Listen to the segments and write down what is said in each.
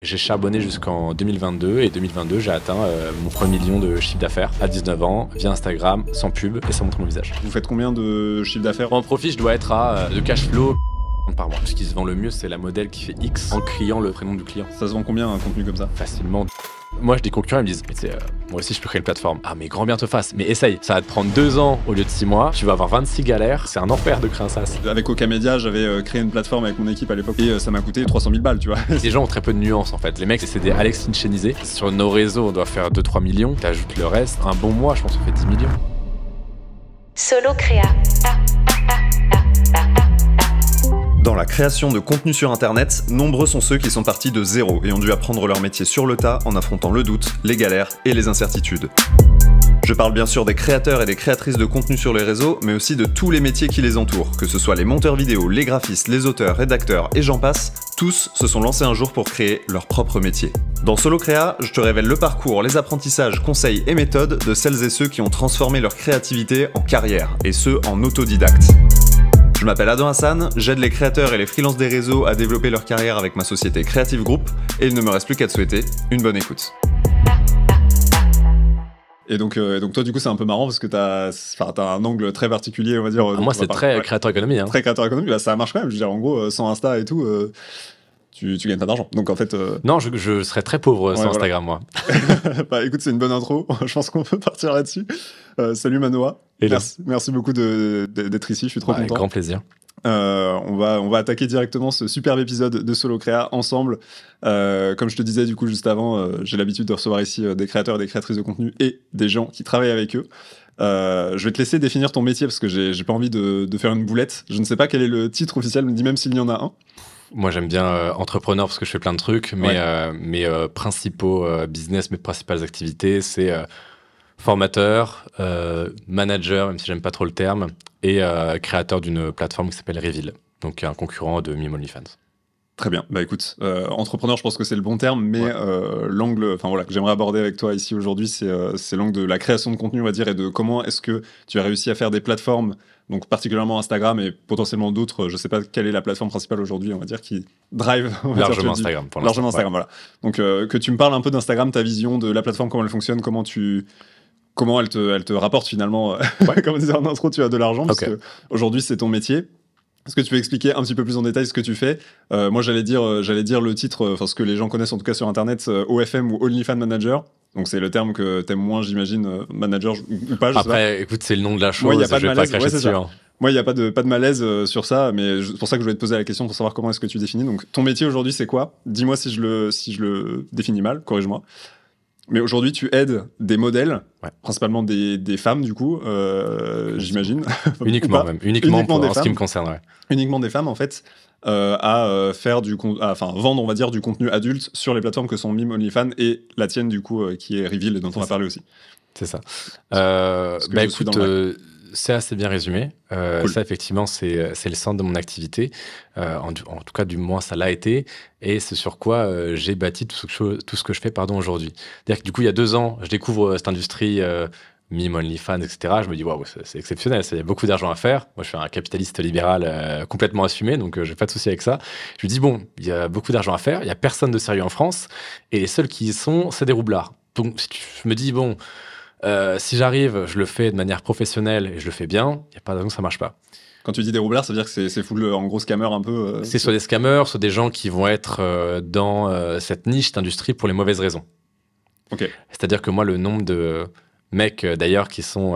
J'ai charbonné jusqu'en 2022 et 2022, j'ai atteint mon premier million de chiffre d'affaires à 19 ans via Instagram, sans pub et sans montrer mon visage. Vous faites combien de chiffre d'affaires? En profit, je dois être à de cash flow par mois. Ce qui se vend le mieux, c'est la modèle qui fait X en criant le prénom du client. Ça se vend combien un contenu comme ça? Facilement. Moi, j'ai des concurrents, ils me disent, mais moi aussi, je peux créer une plateforme. Ah, mais grand bien te fasse. Mais essaye, ça va te prendre 2 ans au lieu de 6 mois. Tu vas avoir 26 galères. C'est un enfer de créer un SaaS. Avec Okamedia, j'avais créé une plateforme avec mon équipe à l'époque et ça m'a coûté 300 000 balles, tu vois. Les gens ont très peu de nuances en fait. Les mecs, c'est des Alex Inchenisés. Sur nos réseaux, on doit faire 2-3 millions. T'ajoutes le reste. Un bon mois, je pense qu'on fait 10 millions. Solocrea. Dans la création de contenu sur Internet, nombreux sont ceux qui sont partis de zéro et ont dû apprendre leur métier sur le tas en affrontant le doute, les galères et les incertitudes. Je parle bien sûr des créateurs et des créatrices de contenu sur les réseaux, mais aussi de tous les métiers qui les entourent, que ce soit les monteurs vidéo, les graphistes, les auteurs, rédacteurs et j'en passe, tous se sont lancés un jour pour créer leur propre métier. Dans Solocrea, je te révèle le parcours, les apprentissages, conseils et méthodes de celles et ceux qui ont transformé leur créativité en carrière, et ce en autodidacte. Je m'appelle Adam Hassan, j'aide les créateurs et les freelances des réseaux à développer leur carrière avec ma société Creative Group, et il ne me reste plus qu'à te souhaiter une bonne écoute. Et donc toi, du coup, c'est un peu marrant parce que t'as un angle très particulier, on va dire. Moi, c'est très créateur économie. Hein. Très créateur économique, bah, ça marche quand même. Je veux dire, en gros, sans Insta et tout, tu gagnes pas d'argent. Donc en fait. Non, je serais très pauvre sans Instagram, moi. Bah écoute, c'est une bonne intro. Je pense qu'on peut partir là-dessus. Salut Manoa. Merci beaucoup d'être ici. Je suis trop content. Avec grand plaisir. On va attaquer directement ce superbe épisode de Solocrea ensemble. Comme je te disais du coup juste avant, j'ai l'habitude de recevoir ici des créateurs et des créatrices de contenu et des gens qui travaillent avec eux. Je vais te laisser définir ton métier parce que j'ai pas envie de faire une boulette. Je ne sais pas quel est le titre officiel, me dis même s'il y en a un. Moi, j'aime bien entrepreneur parce que je fais plein de trucs, mais mes principaux business, mes principales activités, c'est formateur, manager, même si j'aime pas trop le terme, et créateur d'une plateforme qui s'appelle Reveal, donc un concurrent de Mime OnlyFans. Très bien. Bah écoute, entrepreneur, je pense que c'est le bon terme, mais l'angle, que j'aimerais aborder avec toi ici aujourd'hui, c'est l'angle de la création de contenu, on va dire, et de comment est-ce que tu as réussi à faire des plateformes, donc particulièrement Instagram et potentiellement d'autres. Je sais pas quelle est la plateforme principale aujourd'hui, on va dire, qui drive. Largement Instagram. Pour largement Instagram, voilà. Donc que tu me parles un peu d'Instagram, ta vision de la plateforme, comment elle fonctionne, comment elle te rapporte finalement, comme on disait en intro, tu as de l'argent, parce que aujourd'hui c'est ton métier. Est-ce que tu peux expliquer un petit peu plus en détail ce que tu fais? Moi, j'allais dire le titre, ce que les gens connaissent en tout cas sur Internet, OFM ou OnlyFans Manager. Donc, c'est le terme que t'aimes moins, j'imagine, manager ou pas. Après, écoute, c'est le nom de la chose, je vais pas cracher dessus. Hein. Moi, il n'y a pas de malaise sur ça, mais c'est pour ça que je voulais te poser la question pour savoir comment est-ce que tu définis. Donc, ton métier aujourd'hui, c'est quoi? Dis-moi si je le définis mal, corrige-moi. Mais aujourd'hui, tu aides des modèles, principalement des femmes, du coup, j'imagine. Uniquement en ce qui me concerne, ouais. Uniquement des femmes, en fait, à faire vendre, on va dire, du contenu adulte sur les plateformes que sont Mime, OnlyFans et la tienne, du coup, qui est Reveal, dont on a parlé aussi. C'est ça. Écoute, c'est assez bien résumé. Cool. Ça, effectivement, c'est le centre de mon activité. En tout cas, du moins, ça l'a été. Et c'est sur quoi j'ai bâti tout ce que je fais aujourd'hui. C'est-à-dire que du coup, il y a 2 ans, je découvre cette industrie Mime, OnlyFans, etc. Je me dis, waouh, c'est exceptionnel. Il y a beaucoup d'argent à faire. Moi, je suis un capitaliste libéral complètement assumé, donc j'ai pas de souci avec ça. Je me dis, bon, il y a beaucoup d'argent à faire. Il y a personne de sérieux en France. Et les seuls qui y sont, c'est des roublards. Donc, je me dis, bon... si j'arrive, je le fais de manière professionnelle et je le fais bien, il n'y a pas de raison que ça ne marche pas. Quand tu dis des roublards, ça veut dire que c'est full, en gros, scammer un peu C'est soit des scammers, soit des gens qui vont être dans cette niche, cette industrie, pour les mauvaises raisons. Okay. C'est-à-dire que moi, le nombre de mecs, d'ailleurs, qui sont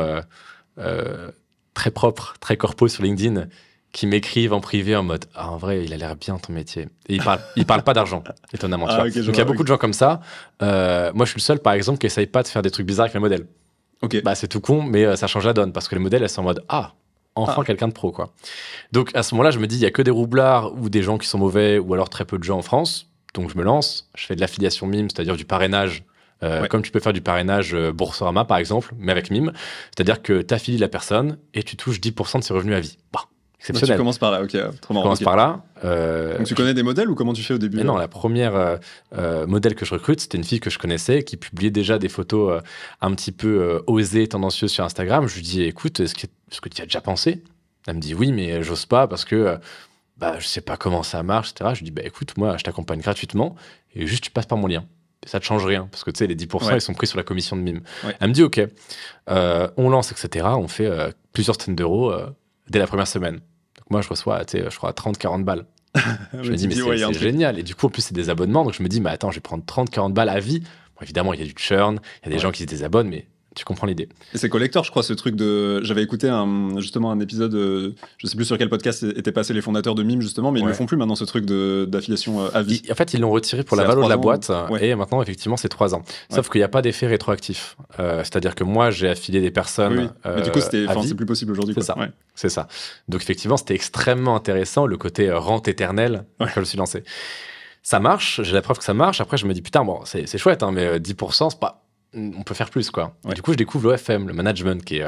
très propres, très corpos sur LinkedIn, qui m'écrivent en privé en mode « Ah, en vrai, il a l'air bien ton métier. » Et il parle pas d'argent, étonnamment. Donc, il y a beaucoup de gens comme ça. Moi, je suis le seul, par exemple, qui essaye pas de faire des trucs bizarres avec mes modèles. Bah, c'est tout con, mais ça change la donne, parce que les modèles, elles sont en mode « Ah, enfin quelqu'un de pro, quoi. » Donc, à ce moment-là, je me dis, il y a que des roublards ou des gens qui sont mauvais, ou alors très peu de gens en France. Donc, je me lance. Je fais de l'affiliation Mime, c'est-à-dire du parrainage. Comme tu peux faire du parrainage Boursorama, par exemple, mais avec Mime. C'est-à-dire que tu affilies la personne et tu touches 10% de ses revenus à vie. Bah, exceptionnel. Donc tu commences par là, ok. Trop marrant. Tu commences par là. Donc tu connais des modèles ou comment tu fais au début? Mais non, la première modèle que je recrute, c'était une fille que je connaissais qui publiait déjà des photos un petit peu osées, tendancieuses sur Instagram. Je lui dis, écoute, est-ce que tu y as déjà pensé? Elle me dit oui, mais j'ose pas parce que je sais pas comment ça marche, etc. Je lui dis, écoute, moi, je t'accompagne gratuitement et juste tu passes par mon lien. Et ça te change rien parce que tu sais, les 10%, ils sont pris sur la commission de Mime. Ouais. Elle me dit, OK, on lance, etc. On fait plusieurs centaines d'euros dès la première semaine. Donc moi, je reçois, je crois, 30-40 balles. Je me dis, mais c'est génial. Et du coup, en plus, c'est des abonnements. Donc je me dis, mais attends, je vais prendre 30-40 balles à vie. Bon, évidemment, il y a du churn, il y a des gens qui se désabonnent, mais tu comprends l'idée. Et c'est collector, je crois, ce truc de... J'avais écouté justement un épisode, je sais plus sur quel podcast étaient passés les fondateurs de Mime, justement, mais ils ne le font plus maintenant, ce truc d'affiliation à vie. En fait, ils l'ont retiré pour la valeur de la boîte, et maintenant, effectivement, c'est 3 ans. Sauf qu'il n'y a pas d'effet rétroactif. C'est-à-dire que moi, j'ai affilié des personnes mais du coup, c'est plus possible aujourd'hui. C'est ça. Donc, effectivement, c'était extrêmement intéressant, le côté rente éternelle, quand je me suis lancé. Ça marche, j'ai la preuve que ça marche. Après, je me dis, putain, bon, c'est chouette, hein, mais 10%, c'est pas... On peut faire plus, quoi. Et du coup, je découvre l'OFM, le management, qui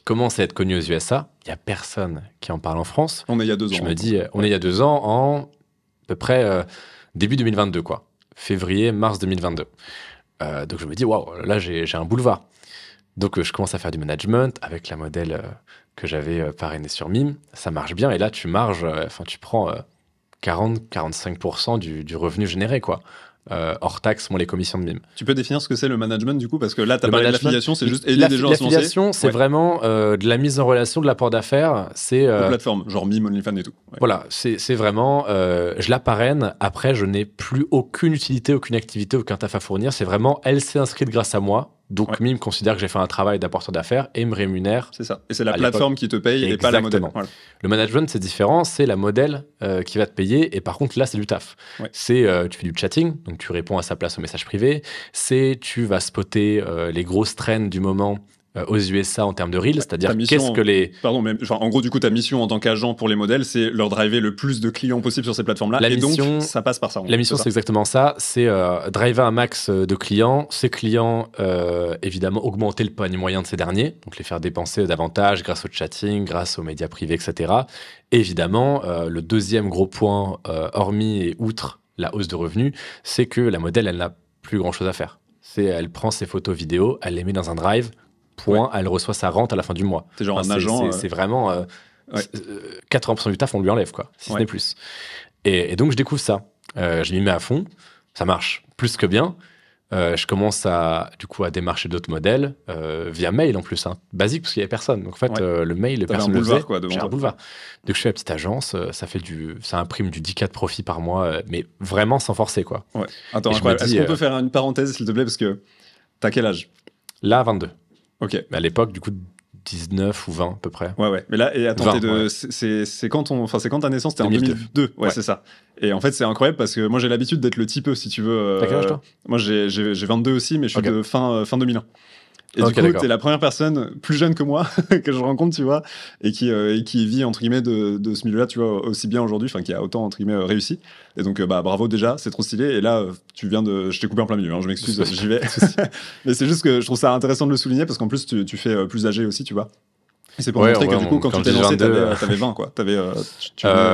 commence à être connu aux USA. Il n'y a personne qui en parle en France. On est il y a 2 ans. Je me dis, on est il y a 2 ans, en à peu près début 2022, quoi. Février, mars 2022. Donc, je me dis, waouh, là, j'ai un boulevard. Donc, je commence à faire du management avec la modèle que j'avais parrainée sur Mime. Ça marche bien. Et là, tu prends 40-45% du revenu généré, quoi. Hors taxe, les commissions de Mime. Tu peux définir ce que c'est le management du coup, parce que là tu as parlé de l'affiliation, c'est juste aider les gens à se lancer. L'affiliation, c'est vraiment de la mise en relation, de l'apport d'affaires. C'est aux plateformes, genre Mime, OnlyFans et tout. Voilà, c'est vraiment, je la parraine, après je n'ai plus aucune utilité, aucune activité, aucun taf à fournir, c'est vraiment, elle s'est inscrite grâce à moi, donc Mime considère que j'ai fait un travail d'apporteur d'affaires et me rémunère. C'est ça, et c'est la plateforme qui te paye et pas la modèle. Voilà. Le management, c'est différent, c'est la modèle qui va te payer, et par contre là, c'est du taf. C'est, tu fais du chatting, donc tu réponds à sa place aux messages privés, tu vas spotter les grosses trends du moment aux USA en termes de Reels, c'est-à-dire qu'est-ce que les... Pardon, mais en gros, du coup, ta mission en tant qu'agent pour les modèles, c'est leur driver le plus de clients possible sur ces plateformes-là, donc ça passe par ça. La mission, c'est exactement ça, c'est driver un max de clients, ces clients, évidemment, augmenter le panier moyen de ces derniers, donc les faire dépenser davantage grâce au chatting, grâce aux médias privés, etc. Et évidemment, le deuxième gros point, hormis et outre la hausse de revenus, c'est que la modèle, elle n'a plus grand-chose à faire. Elle prend ses photos vidéo, elle les met dans un drive, elle reçoit sa rente à la fin du mois. C'est genre un agent. C'est vraiment 80% du taf, on lui enlève, quoi, si ce n'est plus. Et donc, je découvre ça. Je m'y mets à fond. Ça marche plus que bien. Je commence à démarcher d'autres modèles via mail en plus. Basique, parce qu'il n'y avait personne. Donc, en fait, le mail, personne ne le faisait. J'ai un boulevard. Donc, je fais la petite agence. Ça imprime du 10K de profit par mois, mais vraiment sans forcer, quoi. Ouais. Attends, est-ce qu'on peut faire une parenthèse, s'il te plaît, parce que t'as quel âge? Là, 22. Ok. Mais à l'époque, du coup, 19 ou 20 à peu près. Ouais. Mais là, et attends, c'est quand ta naissance? C'était en 2002. Ouais, c'est ça. Et en fait, c'est incroyable parce que moi, j'ai l'habitude d'être le typeux, si tu veux. T'as quel âge, toi? Moi, j'ai 22 aussi, mais je suis de fin 2001. Et du coup, t'es la première personne plus jeune que moi que je rencontre, tu vois, et qui vit, entre guillemets, de ce milieu-là, tu vois, aussi bien aujourd'hui, enfin, qui a autant, entre guillemets, réussi. Et donc, bravo déjà, c'est trop stylé. Et là, je t'ai coupé en plein milieu, hein, je m'excuse, j'y vais. Mais c'est juste que je trouve ça intéressant de le souligner parce qu'en plus, tu fais plus âgé aussi, tu vois. Et c'est pour montrer que du coup, quand tu t'es lancé, t'avais 20, quoi.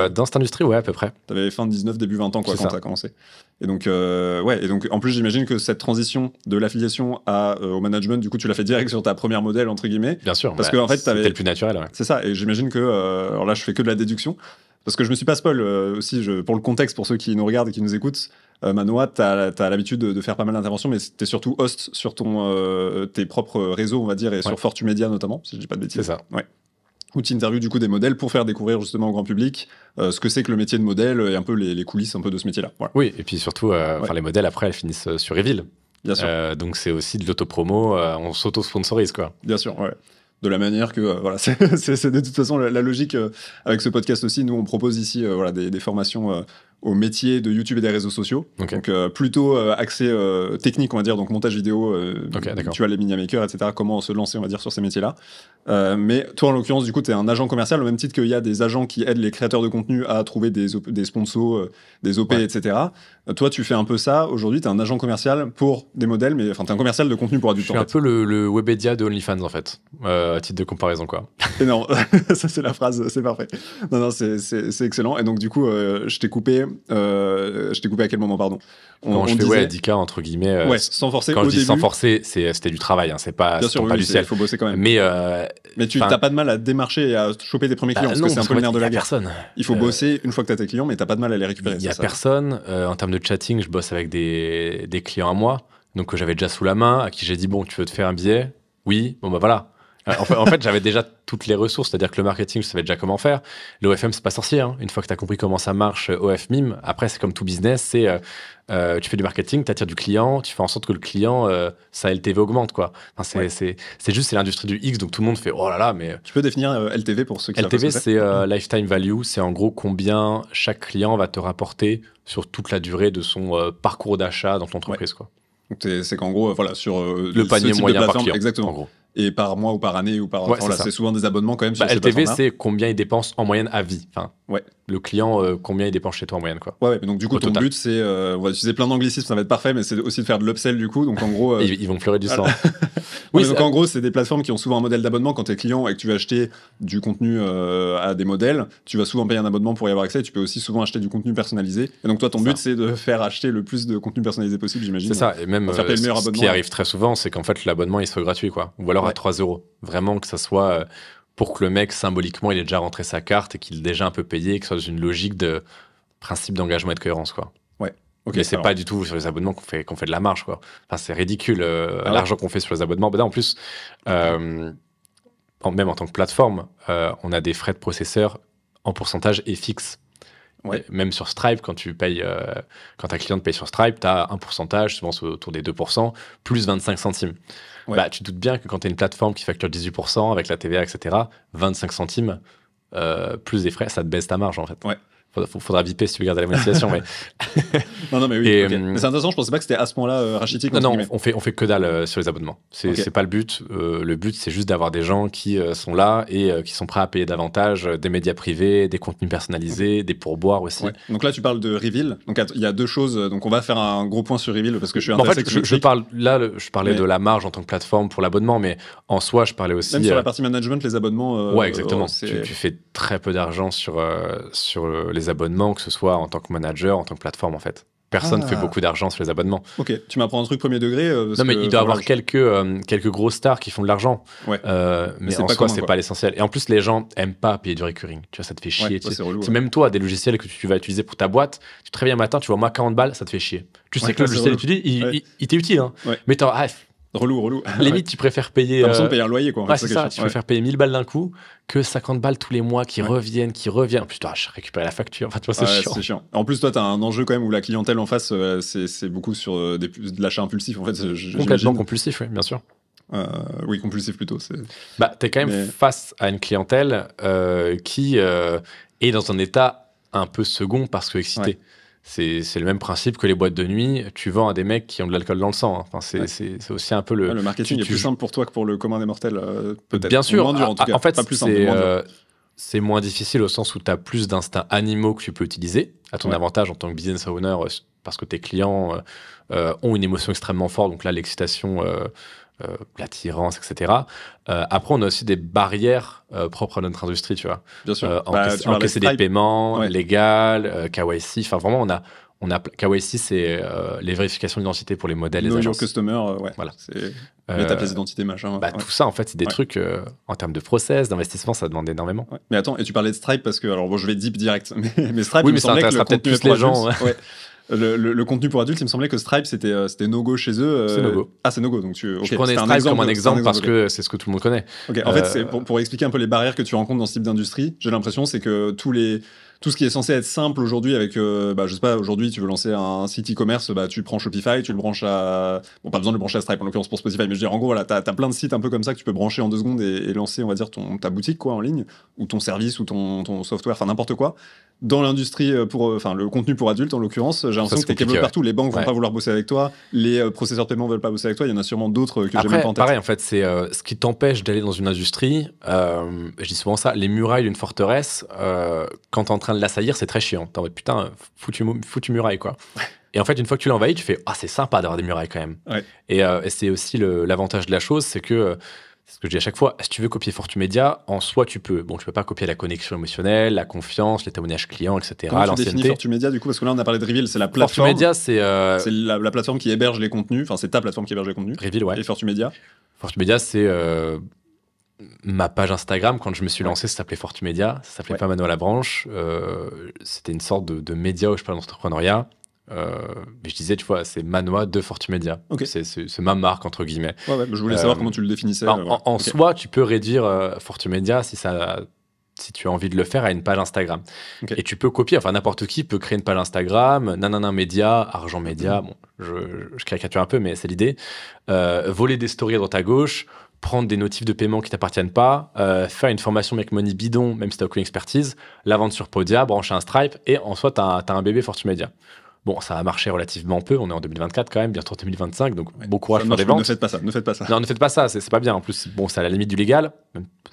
Dans cette industrie, ouais, à peu près. T'avais fin 19, début 20 ans, quoi, quand t'as commencé. Et donc, et donc, en plus, j'imagine que cette transition de l'affiliation au management, du coup, tu l'as fait direct sur ta première modèle, entre guillemets. Bien sûr. Parce que, en fait, c'était le plus naturel, ouais. C'est ça. Et j'imagine que, alors là, je fais que de la déduction. Parce que je me suis pas spoil aussi, pour le contexte, pour ceux qui nous regardent et qui nous écoutent, Manoa, t'as l'habitude de faire pas mal d'interventions, mais t'es surtout host sur tes propres réseaux, on va dire, et sur Fortu Media notamment, si je dis pas de bêtises. C'est ça. Ouais. Où tu interviews du coup des modèles pour faire découvrir justement au grand public ce que c'est que le métier de modèle et un peu les coulisses un peu de ce métier-là. Voilà. Oui, et puis surtout, les modèles après, elles finissent sur Reveal. Bien sûr. Donc c'est aussi de l'autopromo, on s'auto-sponsorise, quoi. Bien sûr, ouais. De la manière que, c'est de toute façon la logique avec ce podcast aussi. Nous, on propose ici des formations au métier de YouTube et des réseaux sociaux. Okay. Donc plutôt axé technique, on va dire, donc montage vidéo, tu vois, les media makers, etc. Comment se lancer, on va dire, sur ces métiers-là. Mais toi, en l'occurrence, du coup, tu es un agent commercial, au même titre qu'il y a des agents qui aident les créateurs de contenu à trouver des sponsors, des OP, etc. Toi, tu fais un peu ça. Aujourd'hui, tu es un agent commercial pour des modèles, mais enfin, tu es un commercial de contenu pour adultes. Je suis un peu le Webedia de OnlyFans, en fait, à titre de comparaison, quoi. Et non, ça, c'est la phrase, c'est parfait. Non, c'est excellent. Et donc, du coup, je t'ai coupé je t'ai coupé à quel moment, pardon? Quand je fais 10K, entre guillemets. Sans forcer. Quand au je dis début, sans forcer, c'était du travail, hein, c'est pas, bien sûr, pas du ciel. Il faut bosser quand même. Mais tu n'as pas de mal à démarcher et à choper tes premiers clients, parce que c'est un peu le nerf de la guerre. Personne. Il faut bosser une fois que tu as tes clients, mais tu n'as pas de mal à les récupérer. Il n'y a personne. En termes de chatting, je bosse avec des clients à moi, donc que j'avais déjà sous la main, à qui j'ai dit, bon, tu veux te faire un billet? Oui, bon, bah voilà. En fait, j'avais déjà toutes les ressources, c'est-à-dire que le marketing, je savais déjà comment faire. L'OFM, c'est pas sorcier. Hein. Une fois que tu as compris comment ça marche, OFMIM, après, c'est comme tout business, c'est tu fais du marketing, tu attires du client, tu fais en sorte que le client, sa LTV augmente, quoi. Enfin, c'est l'industrie du X, donc tout le monde fait, oh là là, mais... Tu peux définir LTV pour ceux qui savent pas LTV, c'est Lifetime Value, c'est en gros combien chaque client va te rapporter sur toute la durée de son parcours d'achat dans ton entreprise, quoi. C'est qu'en gros, voilà, sur le panier moyen par client, exactement. En gros. Et par mois ou par année ou par... c'est souvent des abonnements quand même sur ces LTV, c'est combien il dépense en moyenne à vie. Enfin, le client, combien il dépense chez toi en moyenne, quoi. Ouais, mais donc du coup, ton but, c'est... on va utiliser plein d'anglicismes, ça va être parfait, mais c'est aussi de faire de l'upsell, du coup. Donc en gros... Ils vont pleurer du sang. Oui, donc en gros, c'est des plateformes qui ont souvent un modèle d'abonnement. Quand tu es client et que tu veux acheter du contenu à des modèles, tu vas souvent payer un abonnement pour y avoir accès. Et tu peux aussi souvent acheter du contenu personnalisé. Et donc toi, ton but, c'est de faire acheter le plus de contenu personnalisé possible, j'imagine. C'est ça. Et même ce qui arrive très souvent, c'est qu'en fait, l'abonnement, il soit gratuit, quoi. Ou alors à 3 €. Vraiment que ça soit pour que le mec, symboliquement, il ait déjà rentré sa carte et qu'il ait déjà un peu payé, que ce soit dans une logique de principe d'engagement et de cohérence, quoi. Mais c'est pas du tout sur les abonnements qu'on fait de la marge, quoi. Enfin, c'est ridicule l'argent qu'on fait sur les abonnements. En plus, même en tant que plateforme, on a des frais de processeur en pourcentage et fixes. Même sur Stripe, quand ta cliente paye sur Stripe, tu as un pourcentage, souvent autour des 2%, plus 25 centimes. Tu te doutes bien que quand tu as une plateforme qui facture 18% avec la TVA, etc., 25 centimes plus des frais, ça te baisse ta marge, en fait. Faudra biper si tu veux garder la monétisation. Mais... non, mais oui. Mais c'est intéressant, je pensais pas que c'était à ce point-là rachitique. Non, on fait que dalle sur les abonnements. C'est pas le but. Le but, c'est juste d'avoir des gens qui sont là et qui sont prêts à payer davantage des médias privés, des contenus personnalisés, des pourboires aussi. Donc là, tu parles de Reveal. Donc il y a deux choses. Donc on va faire un gros point sur Reveal parce que je suis intéressé. En fait, je parlais de la marge en tant que plateforme pour l'abonnement, mais en soi, je parlais aussi... Même sur la partie management, les abonnements... ouais, exactement. Tu fais très peu d'argent sur les abonnements, que ce soit en tant que manager, en tant que plateforme, en fait. Personne ne fait beaucoup d'argent sur les abonnements. Ok, tu m'apprends un truc premier degré. Non, mais il doit y avoir quelques grosses stars qui font de l'argent. Mais en soi, c'est pas l'essentiel. Et en plus, les gens aiment pas payer du recurring. Tu vois, ça te fait chier. C'est relou. C'est même toi, des logiciels que tu vas utiliser pour ta boîte. Tu te réveilles un matin, tu vois, moi, 40 balles, ça te fait chier. Tu sais que le logiciel étudié, il t'est utile. Hein. Mais relou. Limite, tu préfères payer... T'as l'impression de payer un loyer, quoi. C'est ça, tu préfères payer 1000 balles d'un coup que 50 balles tous les mois qui reviennent. Putain, je récupère la facture. Enfin, tu vois, c'est chiant. En plus, toi, t'as un enjeu quand même où la clientèle en face, c'est beaucoup sur de l'achat impulsif, en fait. Complètement compulsif, oui, bien sûr. Oui, compulsif plutôt. T'es quand même face à une clientèle qui est dans un état un peu second parce que excité. C'est le même principe que les boîtes de nuit. Tu vends à des mecs qui ont de l'alcool dans le sang. Hein. Enfin, c'est aussi un peu le... Le marketing est plus simple pour toi que pour le commun des mortels, peut-être. Bien sûr. Moins dur, en tout cas. En fait, pas plus simple, c'est moins difficile au sens où tu as plus d'instincts animaux que tu peux utiliser à ton avantage en tant que business owner parce que tes clients ont une émotion extrêmement forte. Donc là, l'excitation... l'attirance, etc. Après, on a aussi des barrières propres à notre industrie, tu vois. Bien sûr. Encaisser des paiements, légal, KYC. Enfin, vraiment, on a KYC, c'est les vérifications d'identité pour les modèles, les agences. Know your customer, Voilà. Mais ta pièce d'identité, machin. Tout ça, en fait, c'est des trucs, en termes de process, d'investissement, ça demande énormément. Mais attends, et tu parlais de Stripe parce que, alors bon, je vais deep direct, mais Stripe, oui, mais ça intéressera peut-être plus les gens. Le contenu pour adultes, il me semblait que Stripe, c'était no-go chez eux. C'est no-go. Ah, c'est no-go. Donc je prenais Stripe comme un exemple parce que c'est ce que tout le monde connaît. En fait, c'est pour expliquer un peu les barrières que tu rencontres dans ce type d'industrie, j'ai l'impression, c'est que tout ce qui est censé être simple aujourd'hui avec, je sais pas, aujourd'hui, tu veux lancer un site e-commerce, tu prends Shopify, tu le branches à... Bon, pas besoin de le brancher à Stripe, en l'occurrence pour Spotify, mais je veux dire, en gros, voilà, t'as plein de sites un peu comme ça que tu peux brancher en 2 secondes et lancer, on va dire, ta boutique, quoi, en ligne, ou ton service, ou ton software, enfin, n'importe quoi. Dans l'industrie, le contenu pour adultes, en l'occurrence, j'ai l'impression que t'es câblé partout. Les banques vont pas vouloir bosser avec toi, les processeurs de paiement veulent pas bosser avec toi, il y en a sûrement d'autres que j'ai même pas en tête. Pareil, en fait, c'est ce qui t'empêche d'aller dans une industrie, je dis souvent ça, les murailles d'une forteresse, quand t'es en train de l'assaillir, c'est très chiant. T'es en mode, putain, foutu muraille, quoi. Et en fait, une fois que tu l'envahis, tu fais, c'est sympa d'avoir des murailles quand même. Et c'est aussi l'avantage de la chose, c'est que c'est ce que je dis à chaque fois, si tu veux copier Fortumedia, en soi, tu peux. Bon, tu peux pas copier la connexion émotionnelle, la confiance, les témoignages clients, etc. Comment tu définis Fortumedia, du coup? Parce que là, on a parlé de Reveal, c'est la plateforme. Fortumedia, c'est la plateforme qui héberge les contenus. Enfin, c'est ta plateforme qui héberge les contenus. Reveal, ouais. Et Fortumedia? Fortumedia, c'est ma page Instagram. Quand je me suis lancé, ça s'appelait Fortumedia. Ça s'appelait pas Manuel Labranche. C'était une sorte de média où je parle d'entrepreneuriat. Mais je disais, tu vois, c'est Manoa de Fortumedia. Okay. C'est ma marque, entre guillemets. Ouais, je voulais savoir comment tu le définissais. En soi, tu peux réduire Fortumedia si tu as envie de le faire à une page Instagram. Et tu peux copier, enfin n'importe qui peut créer une page Instagram, nanana média, argent média, bon, je caricature un peu, mais c'est l'idée. Voler des stories à droite à gauche, prendre des notifs de paiement qui t'appartiennent pas, faire une formation Make Money bidon, même si tu n'as aucune expertise, la vendre sur Podia, brancher un Stripe, et en soi, tu as un bébé Fortumedia. Bon, ça a marché relativement peu, on est en 2024 quand même, bientôt 2025, donc bon courage pour les ventes. Ne faites pas ça. Non, ne faites pas ça, c'est pas bien. En plus, bon, c'est à la limite du légal,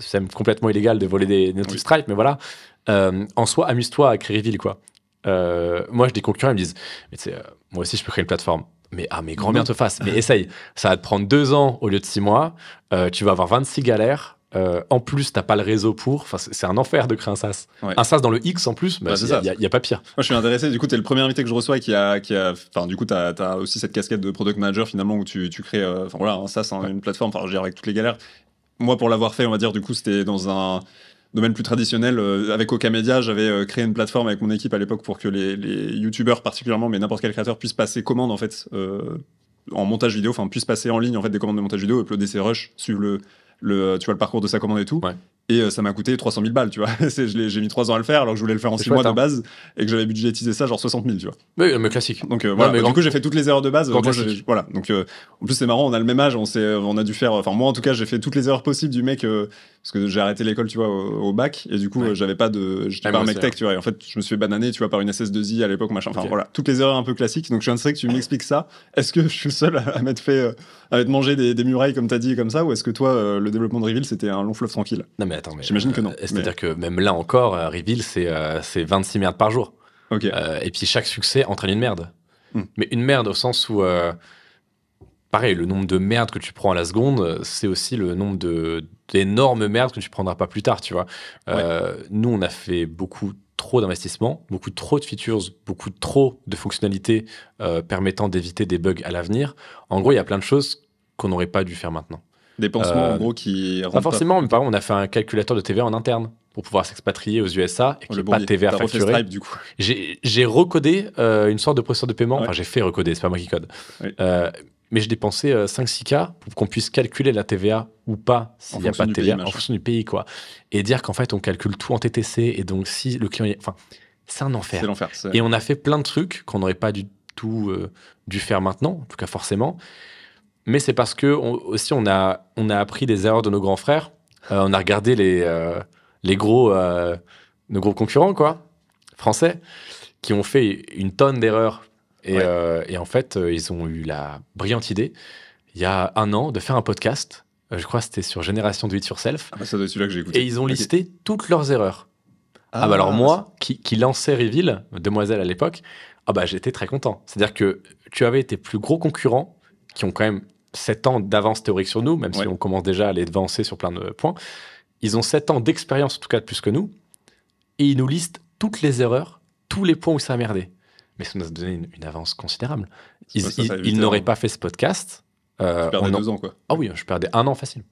c'est même complètement illégal de voler des notifs Stripe, mais voilà. En soi, amuse-toi à créer Reveal, quoi. Moi, j'ai des concurrents, ils me disent, mais tu sais, moi aussi, je peux créer une plateforme. Mais grand bien te fasse, mais essaye. Ça va te prendre 2 ans au lieu de 6 mois, tu vas avoir 26 galères. En plus, t'as pas le réseau pour. Enfin, c'est un enfer de créer un SaaS. Un SaaS dans le X en plus, il y a pas pire. Moi, je suis intéressé. Du coup, t'es le premier invité que je reçois qui a. Enfin, du coup, t'as aussi cette casquette de product manager finalement où tu crées. Enfin voilà, un SaaS, une plateforme. Enfin, je gère avec toutes les galères. Moi, pour l'avoir fait, on va dire, du coup, c'était dans un domaine plus traditionnel. Avec Okamedia, j'avais créé une plateforme avec mon équipe à l'époque pour que les youtubeurs particulièrement, mais n'importe quel créateur puisse passer commande en fait en montage vidéo. Enfin, puisse passer en ligne en fait des commandes de montage vidéo, uploader ses rushs, suivre tu vois, le parcours de sa commande et tout. Et ça m'a coûté 300 000 balles, tu vois. J'ai mis 3 ans à le faire alors que je voulais le faire en 6 mois de base et que j'avais budgétisé ça genre 60 000, tu vois. Oui, mais classique. Donc voilà, du coup j'ai fait toutes les erreurs de base. Voilà. Donc en plus c'est marrant, on a le même âge, on a dû faire. Enfin moi en tout cas j'ai fait toutes les erreurs possibles du mec parce que j'ai arrêté l'école, tu vois, au bac et du coup j'avais pas j'étais pas un mec tech, tu vois. Et en fait je me suis fait bananer, tu vois, par une SS2I à l'époque, machin. Enfin voilà, toutes les erreurs un peu classiques. Donc je suis intéressé que tu m'expliques ça. Est-ce que je suis le seul à m'être fait à m'être mangé des murailles comme t'as dit comme ça, ou est-ce que toi le développement de Reveal c'était un long fleuve tranquille? Non mais attends, j'imagine que non. C'est-à-dire que même là encore, Reveal, c'est 26 merdes par jour. Et puis chaque succès entraîne une merde. Mais une merde au sens où, pareil, le nombre de merdes que tu prends à la seconde, c'est aussi le nombre d'énormes merdes que tu prendras pas plus tard, tu vois. Nous, on a fait beaucoup trop d'investissements, beaucoup trop de features, beaucoup trop de fonctionnalités permettant d'éviter des bugs à l'avenir. En gros, il y a plein de choses qu'on n'aurait pas dû faire maintenant. Des pansements en gros qui pas forcément, mais par exemple on a fait un calculateur de TVA en interne pour pouvoir s'expatrier aux USA et qu'il n'y ait pas de TVA facturée. Stripe, du coup. J'ai recodé une sorte de processeur de paiement, enfin j'ai fait recoder, c'est pas moi qui code. Mais j'ai dépensé 5-6K pour qu'on puisse calculer la TVA ou pas s'il n'y a pas de TVA en fonction du pays, quoi. Et dire qu'en fait on calcule tout en TTC et donc si le client... Enfin, c'est un enfer. C'est l'enfer. Et on a fait plein de trucs qu'on n'aurait pas du tout dû faire maintenant, en tout cas forcément. Mais c'est parce que aussi on a appris des erreurs de nos grands frères. On a regardé nos gros concurrents, quoi, français, qui ont fait une tonne d'erreurs. Et en fait, ils ont eu la brillante idée, il y a 1 an, de faire un podcast. Je crois que c'était sur Génération Do It Yourself. Ah bah ça doit être celui-là que j'ai écouté. Et ils ont listé toutes leurs erreurs. Alors moi, qui lançais Reveal, Demoiselle à l'époque, j'étais très content. C'est-à-dire que tu avais tes plus gros concurrents qui ont quand même 7 ans d'avance théorique sur nous, même si on commence déjà à les devancer sur plein de points. Ils ont 7 ans d'expérience, en tout cas de plus que nous, et ils nous listent toutes les erreurs, tous les points où ça a merdé. Mais ça nous a donné une avance considérable. Ils n'auraient pas fait ce podcast. Tu perdais 2 ans, quoi. Ah oui, je perdais 1 an facile.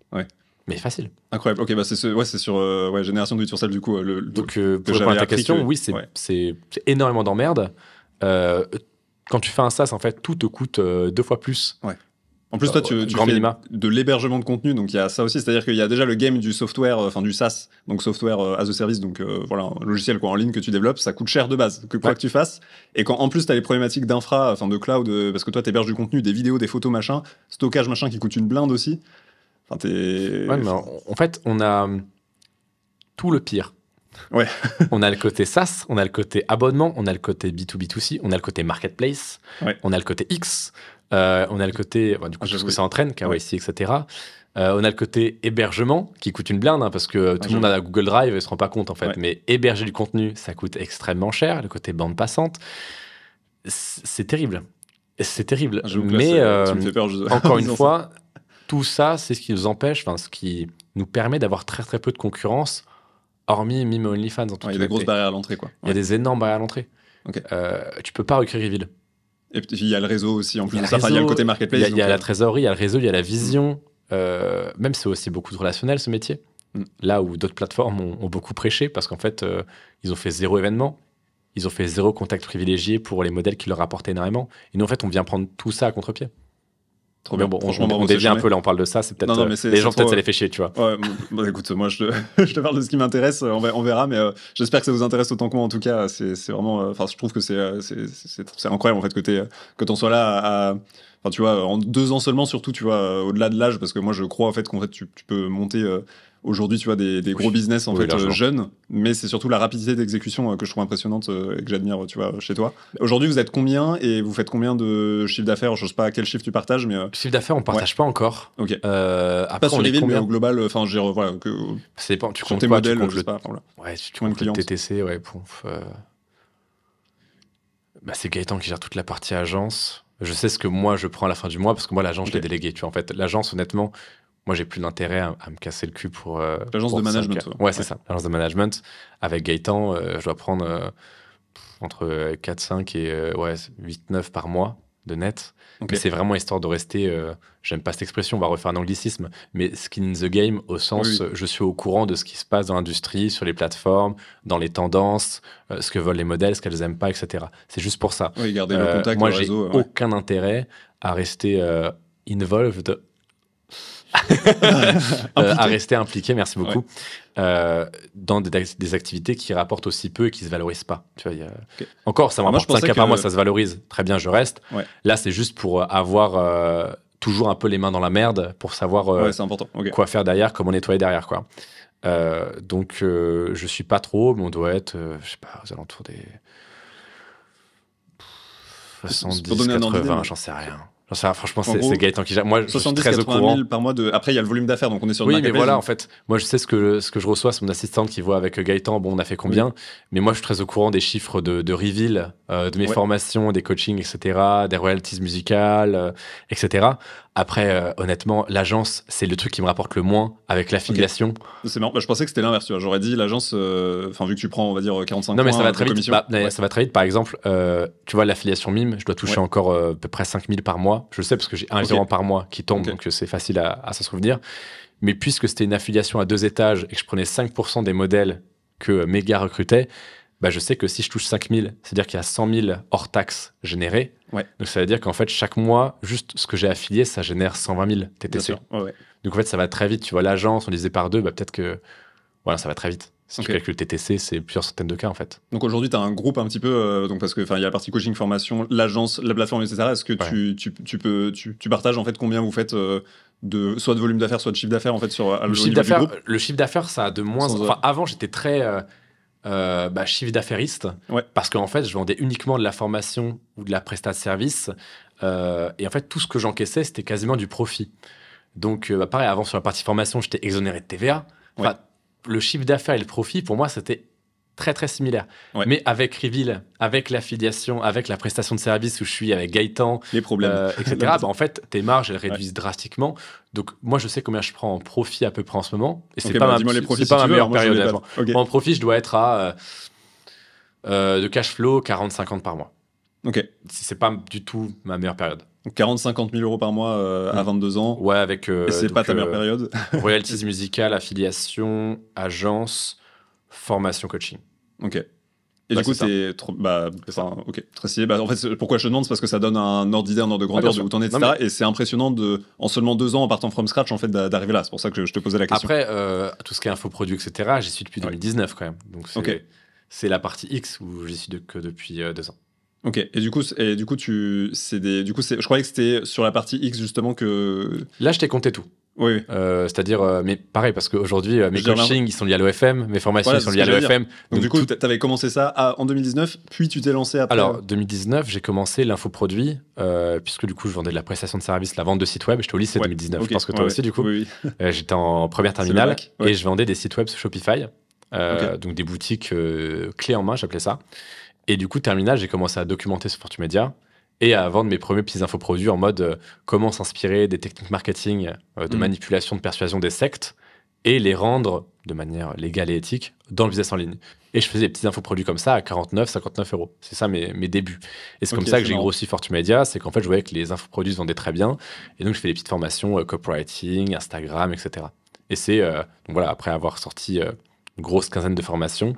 Mais facile. Incroyable. Ok, c'est sur Génération Do It Yourself, du coup. Donc, pour répondre à ta question, oui, c'est énormément d'emmerdes. Quand tu fais un SaaS, en fait, tout te coûte 2 fois plus. En plus, toi, tu fais de l'hébergement de contenu, donc il y a ça aussi, c'est-à-dire qu'il y a déjà le game du software, enfin du SaaS, donc software as a service, donc voilà, un logiciel en ligne que tu développes, ça coûte cher de base, que tu fasses. Et quand en plus tu as les problématiques d'infra, enfin de cloud, parce que toi tu héberges du contenu, des vidéos, des photos, machin, stockage, machin, qui coûte une blinde aussi. Enfin, mais en fait, on a tout le pire. On a le côté SaaS, on a le côté abonnement, on a le côté B2B2C, on a le côté marketplace, on a le côté X. On a le côté, du coup, tout ce que ça entraîne, KYC, etc. On a le côté hébergement qui coûte une blinde, parce que tout le monde a Google Drive et ne se rend pas compte, en fait. Mais héberger du contenu, ça coûte extrêmement cher. Le côté bande passante, c'est terrible. C'est terrible. Mais encore une fois, tout ça, c'est ce qui nous empêche, ce qui nous permet d'avoir très très peu de concurrence, hormis Mime OnlyFans. Il y a des grosses barrières à l'entrée, quoi. Il y a des énormes barrières à l'entrée. Okay. Tu peux pas recréer Reveal. Et puis il y a le réseau aussi, en plus de ça. Il y a le côté marketplace. Il y a la trésorerie, il y a le réseau, il y a la vision. Même c'est aussi beaucoup de relationnel, ce métier. Là où d'autres plateformes ont beaucoup prêché, parce qu'en fait, ils ont fait 0 événement. Ils ont fait 0 contact privilégié pour les modèles qui leur rapportaient énormément. Et nous, en fait, on vient prendre tout ça à contre-pied. Trop bien. Bon, on dévie un peu, là, on parle de ça. C'est peut-être les gens, peut-être, ça les fait chier, tu vois. Ouais, bon, écoute, moi, je te parle de ce qui m'intéresse. On verra, mais j'espère que ça vous intéresse autant que moi. En tout cas, c'est vraiment. Enfin, je trouve que c'est incroyable, en fait, que t'en sois là Enfin, tu vois, en 2 ans seulement, surtout, tu vois, au-delà de l'âge, parce que moi, je crois, en fait, qu'en fait, tu peux monter aujourd'hui, tu vois, des gros business, en fait, jeunes, mais c'est surtout la rapidité d'exécution que je trouve impressionnante et que j'admire, tu vois, chez toi. Aujourd'hui, vous êtes combien et vous faites combien de chiffre d'affaires? Je sais pas à quel chiffre tu partages, mais... Chiffre d'affaires, on partage pas encore. Ok. Après, pas sur les villes, mais au global, enfin, voilà, c'est pas, tu comptes tes quoi, modèles, tu comptes je sais pas, voilà. Ouais, tu comptes le TTC, ouais, c'est Gaëtan qui gère toute la partie agence. Je sais ce que moi je prends à la fin du mois parce que moi l'agence je l'ai délégué, tu vois. En fait, l'agence, honnêtement, moi j'ai plus d'intérêt à me casser le cul pour l'agence de management. Ouais, c'est ça, l'agence de management. Avec Gaëtan, je dois prendre entre 4, 5 et 8, 9 par mois de net. Mais c'est vraiment histoire de rester, j'aime pas cette expression, on va refaire un anglicisme, mais skin in the game au sens, je suis au courant de ce qui se passe dans l'industrie, sur les plateformes, dans les tendances, ce que veulent les modèles, ce qu'elles aiment pas, etc. C'est juste pour ça. Oui, garder le contact, moi, le réseau. J'ai aucun intérêt à rester involved, à rester impliqué, merci beaucoup, dans des activités qui rapportent aussi peu et qui se valorisent pas. Tu vois, encore, ça m'apporte 5 cas par mois, ça se valorise. Très bien, je reste. Là, c'est juste pour avoir toujours un peu les mains dans la merde, pour savoir c'est important. quoi faire derrière, comment nettoyer derrière, quoi. Donc, je suis pas trop, mais on doit être, je sais pas, aux alentours des 70, 80, j'en sais rien. Franchement, c'est Gaëtan qui gère. Moi, je suis très au courant. 000 par mois Après, il y a le volume d'affaires, donc on est sur le marketplace. Oui, mais voilà, en fait, moi, je sais ce que je reçois, c'est mon assistante qui voit avec Gaëtan, bon, on a fait combien. Mais moi, je suis très au courant des chiffres de reveal, de mes formations, des coachings, etc., des royalties musicales, etc. Après, honnêtement, l'agence, c'est le truc qui me rapporte le moins avec l'affiliation. C'est marrant. Je pensais que c'était l'inverse. J'aurais dit l'agence, vu que tu prends, on va dire, 45 non, mais points ça va très vite. Ça va très vite. Par exemple, tu vois, l'affiliation Mime, je dois toucher encore à peu près 5 000 par mois. Je le sais parce que j'ai un virement par mois qui tombe, donc c'est facile à s'en souvenir. Mais puisque c'était une affiliation à 2 étages et que je prenais 5% des modèles que Méga recrutait, je sais que si je touche 5 000, c'est-à-dire qu'il y a 100 000 hors taxes générées. Donc ça veut dire qu'en fait, chaque mois, juste ce que j'ai affilié, ça génère 120 000 TTC. Donc en fait, ça va très vite. Tu vois, l'agence, on disait par 2, peut-être que voilà, ça va très vite. Si tu calcules TTC, c'est plusieurs centaines de cas en fait. Donc aujourd'hui, tu as un groupe un petit peu, donc parce que il y a la partie coaching, formation, l'agence, la plateforme, etc. Est-ce que tu partages en fait combien vous faites soit de volume d'affaires, soit de chiffre d'affaires en fait sur le chiffre d'affaires, ça a de moins. Avant, j'étais très chiffre d'affairiste parce qu'en fait, je vendais uniquement de la formation ou de la prestation de service et en fait, tout ce que j'encaissais, c'était quasiment du profit. Donc, pareil, avant sur la partie formation, j'étais exonéré de TVA. Le chiffre d'affaires et le profit, pour moi, c'était très, très similaire. Mais avec Reveal, avec l'affiliation, avec la prestation de service où je suis avec Gaëtan, les problèmes, etc., en fait, tes marges, elles réduisent drastiquement. Donc, moi, je sais combien je prends en profit à peu près en ce moment. Et c'est pas ma meilleure période. Moi, en profit, je dois être à de cash flow 40-50 par mois. C'est pas du tout ma meilleure période. 40-50 000 euros par mois à 22 ans. Ouais, avec... et c'est pas ta meilleure période. Royalties musicales, affiliation, agence, formation, coaching. Et du coup, c'est trop... très stylé. En fait, pourquoi je te demande, c'est parce que ça donne un ordre d'idée, un ordre de grandeur de où t'en es, etc. Et c'est impressionnant en seulement 2 ans, en partant from scratch, en fait, d'arriver là. C'est pour ça que je te posais la question. Après, tout ce qui est infoproduit, etc., j'y suis depuis 2019 quand même. Donc c'est la partie X où j'y suis que depuis 2 ans. Et du coup, je croyais que c'était sur la partie X justement que... Là, je t'ai compté tout. C'est-à-dire, mais pareil, parce qu'aujourd'hui, mes coachings, ils sont liés à l'OFM, mes formations, ils sont liées à l'OFM. Donc du coup, tu avais commencé ça en 2019, puis tu t'es lancé après... Alors, 2019, j'ai commencé l'infoproduit, puisque du coup, je vendais de la prestation de service, la vente de sites web. J'étais au lycée 2019, je pense que toi aussi, du coup. J'étais en première terminale, et je vendais des sites web sur Shopify, donc des boutiques clés en main, j'appelais ça. Et du coup, terminal, j'ai commencé à documenter sur Fortumedia. et à vendre mes premiers petits infoproduits en mode comment s'inspirer des techniques marketing, de manipulation, de persuasion des sectes et les rendre de manière légale et éthique dans le business en ligne. Et je faisais des petits infoproduits comme ça à 49, 59 euros. C'est ça mes débuts. Et c'est comme ça que j'ai grossi Fortumedia, c'est qu'en fait, je voyais que les infoproduits se vendaient très bien. Et donc, je fais des petites formations copywriting, Instagram, etc. Et c'est, donc voilà, après avoir sorti une grosse quinzaine de formations,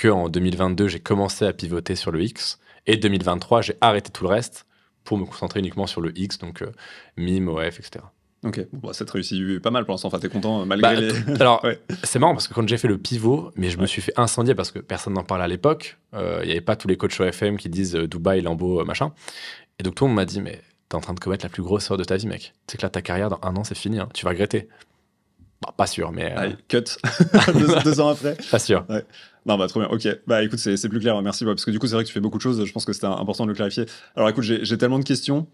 qu'en 2022, j'ai commencé à pivoter sur le X. Et 2023, j'ai arrêté tout le reste pour me concentrer uniquement sur le X, donc mime, OF, etc. Ok, bon, ça te réussit pas mal pour l'instant. Enfin, t'es content malgré les. Alors, c'est marrant parce que quand j'ai fait le pivot, mais je me suis fait incendier parce que personne n'en parlait à l'époque. Il n'y avait pas tous les coachs OFM qui disent Dubaï, Lambeau, machin. Et donc, tout le monde m'a dit, mais t'es en train de commettre la plus grosse erreur de ta vie, mec. Tu sais que là, ta carrière, dans 1 an, c'est fini. Hein. Tu vas regretter. Bon, pas sûr, mais. Allez, cut. 2 ans après. Pas sûr. Ouais. Non, bah, trop bien. Ok. Bah, écoute, c'est plus clair. Merci. Parce que du coup, c'est vrai que tu fais beaucoup de choses. Je pense que c'était important de le clarifier. Alors, écoute, j'ai tellement de questions.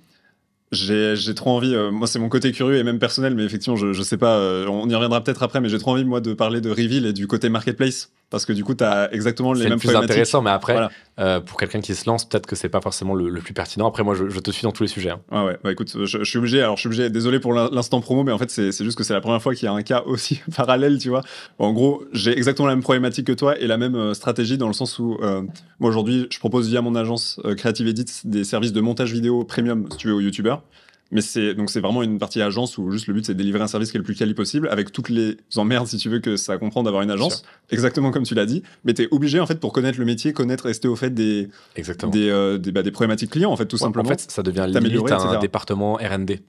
J'ai trop envie, moi c'est mon côté curieux et même personnel, mais effectivement je sais pas, on y reviendra peut-être après, mais j'ai trop envie moi de parler de Reveal et du côté marketplace, parce que du coup t'as exactement les mêmes problématiques. C'est le plus intéressant, mais après, pour quelqu'un qui se lance, peut-être que c'est pas forcément le plus pertinent. Après moi je te suis dans tous les sujets. Hein. Ouais, bah écoute, je suis obligé, désolé pour l'instant promo, mais en fait c'est juste que c'est la première fois qu'il y a un cas aussi parallèle, tu vois. En gros, j'ai exactement la même problématique que toi et la même stratégie dans le sens où moi aujourd'hui je propose via mon agence Creative Edit des services de montage vidéo premium si tu veux aux youtubeurs. Mais c'est vraiment une partie agence où juste le but c'est de délivrer un service qui est le plus quali possible avec toutes les emmerdes si tu veux que ça comprend d'avoir une agence, exactement comme tu l'as dit. Mais t'es obligé en fait pour connaître le métier, rester au fait des problématiques clients en fait tout simplement. En fait ça devient limite un département R&D.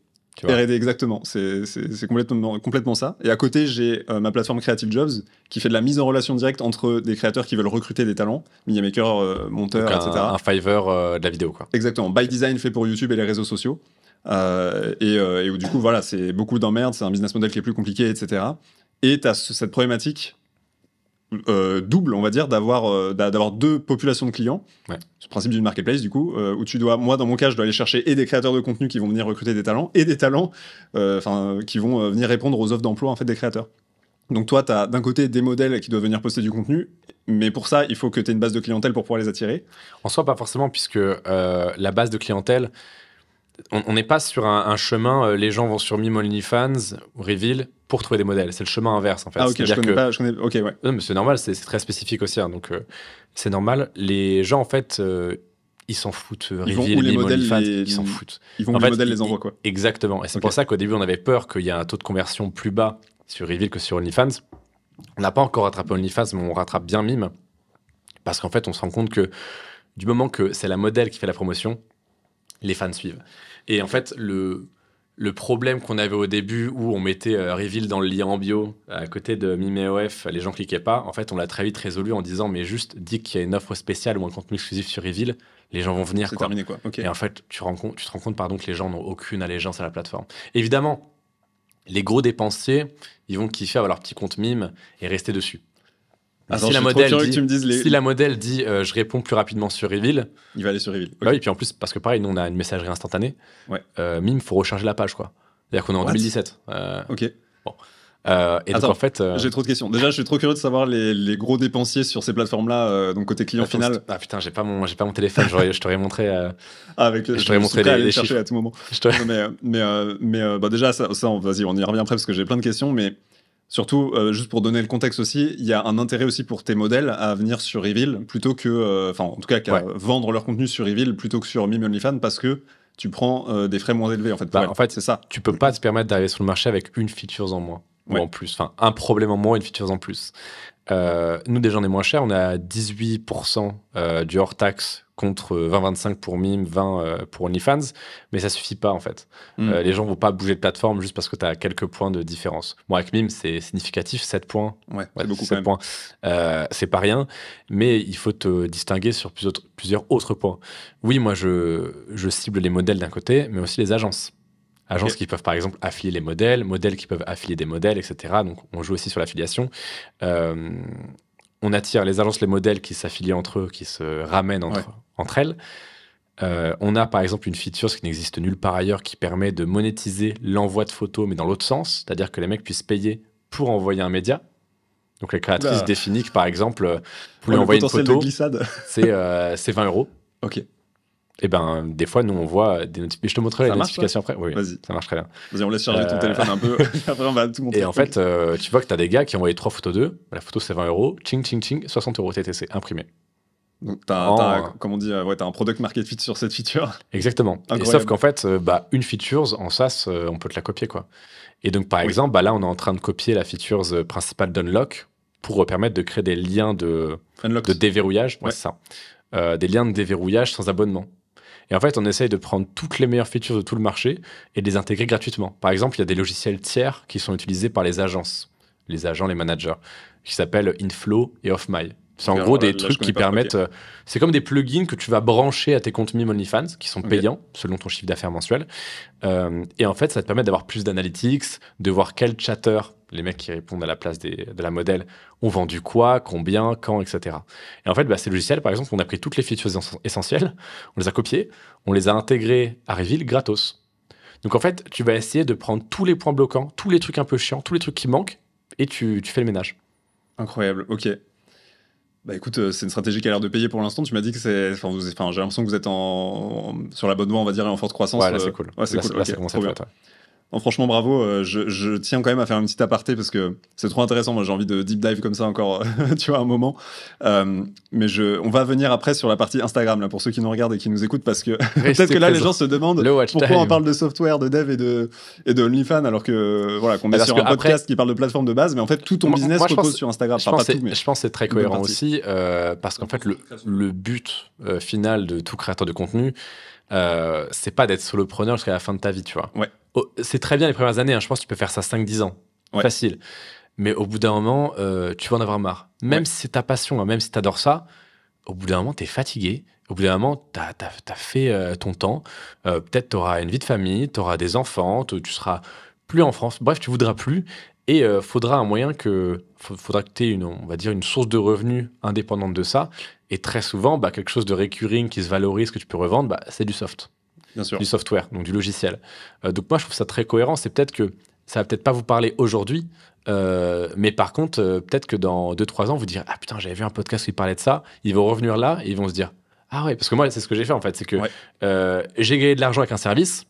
R&D exactement, c'est complètement ça. Et à côté j'ai ma plateforme Creative Jobs qui fait de la mise en relation directe entre des créateurs qui veulent recruter des talents, media makers, monteurs, etc. Un Fiverr de la vidéo quoi. Exactement, by design fait pour YouTube et les réseaux sociaux. Et où du coup voilà c'est beaucoup d'emmerdes, c'est un business model qui est plus compliqué, etc. Et t'as cette problématique double on va dire d'avoir 2 populations de clients. C'est le principe d'une marketplace du coup où tu dois, moi dans mon cas je dois aller chercher et des créateurs de contenu qui vont venir recruter des talents et des talents qui vont venir répondre aux offres d'emploi en fait des créateurs. Donc toi t'as d'un côté des modèles qui doivent venir poster du contenu, mais pour ça il faut que t'aies une base de clientèle pour pouvoir les attirer. En soi pas forcément, puisque la base de clientèle, on n'est pas sur un chemin, les gens vont sur Mime, OnlyFans ou Reveal pour trouver des modèles. C'est le chemin inverse en fait. Ah ok, je connais. Ok, ouais. Non, mais c'est normal, c'est très spécifique aussi. Hein, donc c'est normal. Les gens en fait, ils s'en foutent. Reveal, Mime, OnlyFans, ils s'en foutent. Ils vont où les modèles les envoient quoi. Exactement. Et c'est pour ça qu'au début on avait peur qu'il y ait un taux de conversion plus bas sur Reveal que sur OnlyFans. On n'a pas encore rattrapé OnlyFans, mais on rattrape bien Mime. Parce qu'en fait on se rend compte que du moment que c'est la modèle qui fait la promotion, les fans suivent. Et en fait, le problème qu'on avait au début où on mettait Reveal dans le lien en bio à côté de Mime et OF, les gens cliquaient pas. En fait, on l'a très vite résolu en disant mais juste dis qu'il y a une offre spéciale ou un contenu exclusif sur Reveal, les gens vont venir. C'est terminé quoi. Okay. Et en fait, tu te rends compte que les gens n'ont aucune allégeance à la plateforme. Évidemment, les gros dépensiers, ils vont kiffer avoir leur petit compte Mime et rester dessus. Attends, si la modèle dit je réponds plus rapidement sur Reveal, il va aller sur Reveal. Okay. Oui, et puis en plus, parce que pareil, nous on a une messagerie instantanée. Ouais. Mime, il faut recharger la page, quoi. C'est-à-dire qu'on est en 2017. Ok. Bon. Et donc en fait. J'ai trop de questions. Déjà, je suis trop curieux de savoir les gros dépensiers sur ces plateformes-là, donc côté client final. Ah putain, j'ai pas mon téléphone, je t'aurais montré. Je t'aurais montré les chiffres à tout moment. Mais déjà, ça vas-y, on y revient après parce que j'ai plein de questions, mais. Surtout, juste pour donner le contexte aussi, il y a un intérêt aussi pour tes modèles à venir sur Reveal plutôt que, en tout cas, qu'à vendre leur contenu sur Reveal plutôt que sur Mime OnlyFans parce que tu prends des frais moins élevés en fait. En fait, c'est ça. Tu peux pas te permettre d'arriver sur le marché avec une feature en moins ou en plus. Enfin, un problème en moins, une feature en plus. Nous, déjà, on est moins cher. On est à 18% du hors-taxe contre 20-25 pour Mime, 20 pour OnlyFans. Mais ça suffit pas, en fait. Les gens vont pas bouger de plateforme juste parce que tu as quelques points de différence. Bon, avec Mime, c'est significatif, 7 points. Ouais, c'est beaucoup 7 points. C'est pas rien. Mais il faut te distinguer sur plusieurs autres points. Oui, moi, je cible les modèles d'un côté, mais aussi les agences. Agences qui peuvent par exemple affilier les modèles qui peuvent affilier des modèles, etc. Donc on joue aussi sur l'affiliation. On attire les agences, les modèles qui s'affilient entre eux, qui se ramènent entre elles. On a par exemple une feature, ce qui n'existe nulle part ailleurs, qui permet de monétiser l'envoi de photos, mais dans l'autre sens, c'est-à-dire que les mecs puissent payer pour envoyer un média. Donc les créatrices définissent que par exemple, pour lui envoyer une photo, c'est 20 €. Ok. Et ben, des fois, nous, on voit des notifications. Je te montrerai les notifications après. Oui, vas-y. Ça marche très bien. Vas-y, on laisse charger ton téléphone un peu. Après, on va tout montrer. Et en fait, tu vois que tu as des gars qui ont envoyé 3 photos d'eux. La photo, c'est 20 €. Ching, ching, ching, 60 € TTC, imprimé. Donc, comme on dit, t'as un product market fit sur cette feature. Exactement. Et sauf qu'en fait, une feature en SaaS, on peut te la copier, quoi. Et donc, par exemple, là, on est en train de copier la feature principale d'Unlock pour permettre de créer des liens de déverrouillage. Ouais, c'est ça. Des liens de déverrouillage sans abonnement. Et en fait, on essaye de prendre toutes les meilleures features de tout le marché et de les intégrer gratuitement. Par exemple, il y a des logiciels tiers qui sont utilisés par les agences, les agents, les managers, qui s'appellent Inflow et OffMy. C'est en gros des trucs qui permettent... c'est comme des plugins que tu vas brancher à tes comptes Mime OnlyFans, qui sont payants selon ton chiffre d'affaires mensuel. Et en fait, ça te permet d'avoir plus d'analytics, de voir quels chatteurs, les mecs qui répondent à la place de la modèle, ont vendu quoi, combien, quand, etc. Et en fait, ces logiciels, par exemple, on a pris toutes les features essentielles, on les a copiées, on les a intégrées à Reveal gratos. Donc en fait, tu vas essayer de prendre tous les points bloquants, tous les trucs un peu chiants, tous les trucs qui manquent, et tu fais le ménage. Incroyable, ok. Bah écoute, c'est une stratégie qui a l'air de payer pour l'instant. Tu m'as dit que c'est... Enfin, j'ai l'impression que vous êtes sur la bonne voie, on va dire, et en forte croissance. Ouais, là, c'est cool. Ouais, c'est cool. Là, ça commence à être. Non, franchement, bravo. Je tiens quand même à faire une petite aparté parce que c'est trop intéressant. Moi, j'ai envie de deep dive comme ça encore, tu vois, un moment. Mais on va venir après sur la partie Instagram, là, pour ceux qui nous regardent et qui nous écoutent, parce que peut-être que là, les gens se demandent pourquoi on parle de software, de dev et de OnlyFans, alors que voilà, qu'on est sur un podcast qui parle de plateforme de base, mais en fait, tout ton business repose sur Instagram. Je pense que c'est très cohérent aussi, parce qu'en fait, le but final de tout créateur de contenu, c'est pas d'être solopreneur jusqu'à la fin de ta vie, tu vois. Ouais. C'est très bien les premières années, je pense que tu peux faire ça 5-10 ans, facile. Mais au bout d'un moment, tu vas en avoir marre. Même si c'est ta passion, même si tu adores ça, au bout d'un moment, tu es fatigué. Au bout d'un moment, tu as fait ton temps. Peut-être tu auras une vie de famille, tu auras des enfants, tu seras plus en France. Bref, tu voudras plus. Et faudra un moyen faudra que tu aies une source de revenus indépendante de ça. Et très souvent, quelque chose de recurring qui se valorise, que tu peux revendre, c'est du soft. Bien sûr. Du software, donc du logiciel. Donc moi, je trouve ça très cohérent. C'est peut-être que ça va peut-être pas vous parler aujourd'hui, mais par contre, peut-être que dans 2-3 ans, vous direz « Ah putain, j'avais vu un podcast qui parlait de ça ». Ils vont revenir là et ils vont se dire « Ah ouais », parce que moi, c'est ce que j'ai fait en fait. C'est que j'ai gagné de l'argent avec un service.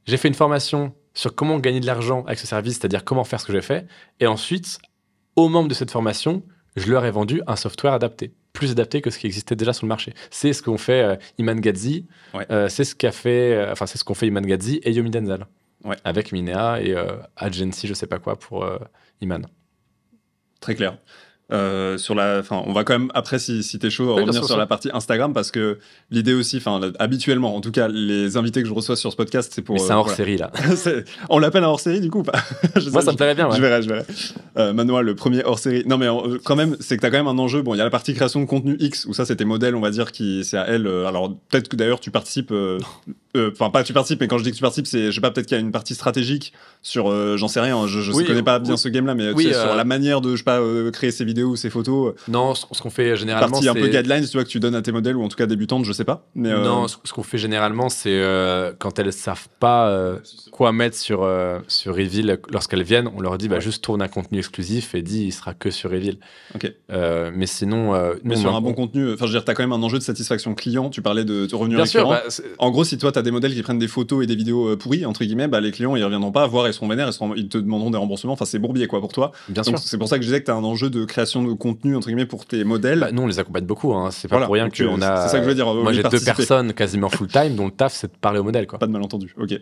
J'ai fait une formation sur comment gagner de l'argent avec ce service, c'est-à-dire comment faire ce que j'ai fait. Et ensuite, aux membres de cette formation, je leur ai vendu un software adapté, plus adapté que ce qui existait déjà sur le marché. C'est ce qu'ont fait Iman Gadzhi, c'est ce qu'ont fait Iman Gadzhi et Yomi Denzel, avec Minea et Agency, je sais pas quoi, pour Iman. Très clair. On va quand même, après, si t'es chaud, revenir sur la partie Instagram, parce que l'idée aussi, habituellement, en tout cas, les invités que je reçois sur ce podcast, c'est pour... Mais c'est un hors-série, là. On l'appelle un hors-série, du coup, ou pas? Moi, ça me plairait bien, ouais. Je verrai. Manoa, le premier hors-série. Non, mais quand même, c'est que t'as quand même un enjeu. Bon, il y a la partie création de contenu X, où ça, c'est tes modèles, on va dire, c'est à elle. Alors, peut-être que d'ailleurs, tu participes... pas tu participes, mais quand je dis que tu participes, c'est, je sais pas, peut-être qu'il y a une partie stratégique sur, j'en sais rien, je connais pas bien ce game-là, mais sur la manière de, je sais pas, créer ses vidéos ou ses photos. Non, ce qu'on fait généralement, partie un peu guidelines, tu vois, que tu donnes à tes modèles, ou en tout cas débutantes, je sais pas. Mais non, ce qu'on fait généralement, c'est quand elles savent pas quoi mettre sur Reveal lorsqu'elles viennent, on leur dit juste tourne un contenu exclusif et il sera que sur Reveal. Ok. Mais sinon, mais sur un bon contenu, enfin, je veux dire, t'as quand même un enjeu de satisfaction client. Tu parlais de revenus récurrents. En gros, si toi t'as des modèles qui prennent des photos et des vidéos pourries, entre guillemets, les clients ils reviendront pas, voire ils seront vénères, ils te demanderont des remboursements. Enfin, c'est bourbier quoi pour toi. Bien Donc, sûr. c'est pour ça que je disais que t'as un enjeu de création de contenu entre guillemets pour tes modèles. Nous on les accompagne beaucoup, hein. C'est pas pour rien qu'on a. C'est ça que je veux dire. Moi j'ai 2 personnes quasiment full time dont le taf c'est de parler aux modèles quoi. Pas de malentendu. Ok.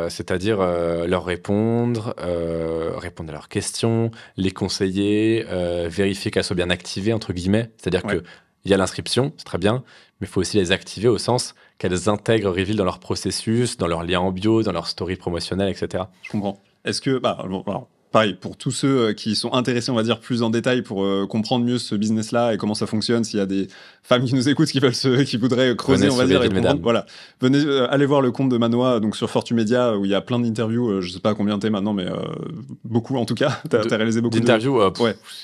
C'est-à-dire leur répondre à leurs questions, les conseiller, vérifier qu'elles soient bien activées entre guillemets. C'est-à-dire que il y a l'inscription, c'est très bien, mais il faut aussi les activer au sens qu'elles intègrent Reveal dans leur processus, dans leurs liens en bio, dans leur story promotionnelle, etc. Je comprends. Est-ce que, alors, pareil, pour tous ceux qui sont intéressés, on va dire, plus en détail pour comprendre mieux ce business-là et comment ça fonctionne, s'il y a des femmes qui nous écoutent, qui voudraient creuser, on va dire, et comprendre, voilà. Venez, allez voir le compte de Manoa, donc sur Fortu Media, où il y a plein d'interviews, je sais pas combien t'es maintenant, mais beaucoup en tout cas. T'as réalisé beaucoup d'interviews.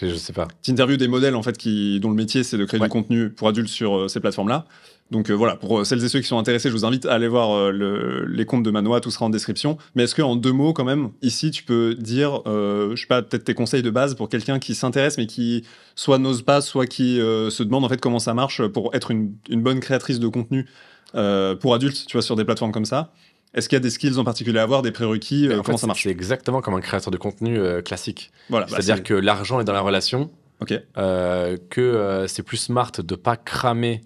Je sais pas. T'interviews des modèles, en fait, dont le métier, c'est de créer du contenu pour adultes sur ces plateformes-là. Donc voilà, pour celles et ceux qui sont intéressés, je vous invite à aller voir les comptes de Manoa, tout sera en description. Mais est-ce qu'en 2 mots, quand même, ici, tu peux dire, je sais pas, peut-être tes conseils de base pour quelqu'un qui s'intéresse, mais qui soit n'ose pas, soit qui se demande en fait comment ça marche pour être une bonne créatrice de contenu pour adultes, tu vois, sur des plateformes comme ça. Est-ce qu'il y a des skills en particulier à avoir, des prérequis, comment ça marche? C'est exactement comme un créateur de contenu classique. Voilà, c'est-à-dire que l'argent est dans la relation, que c'est plus smart de pas cramer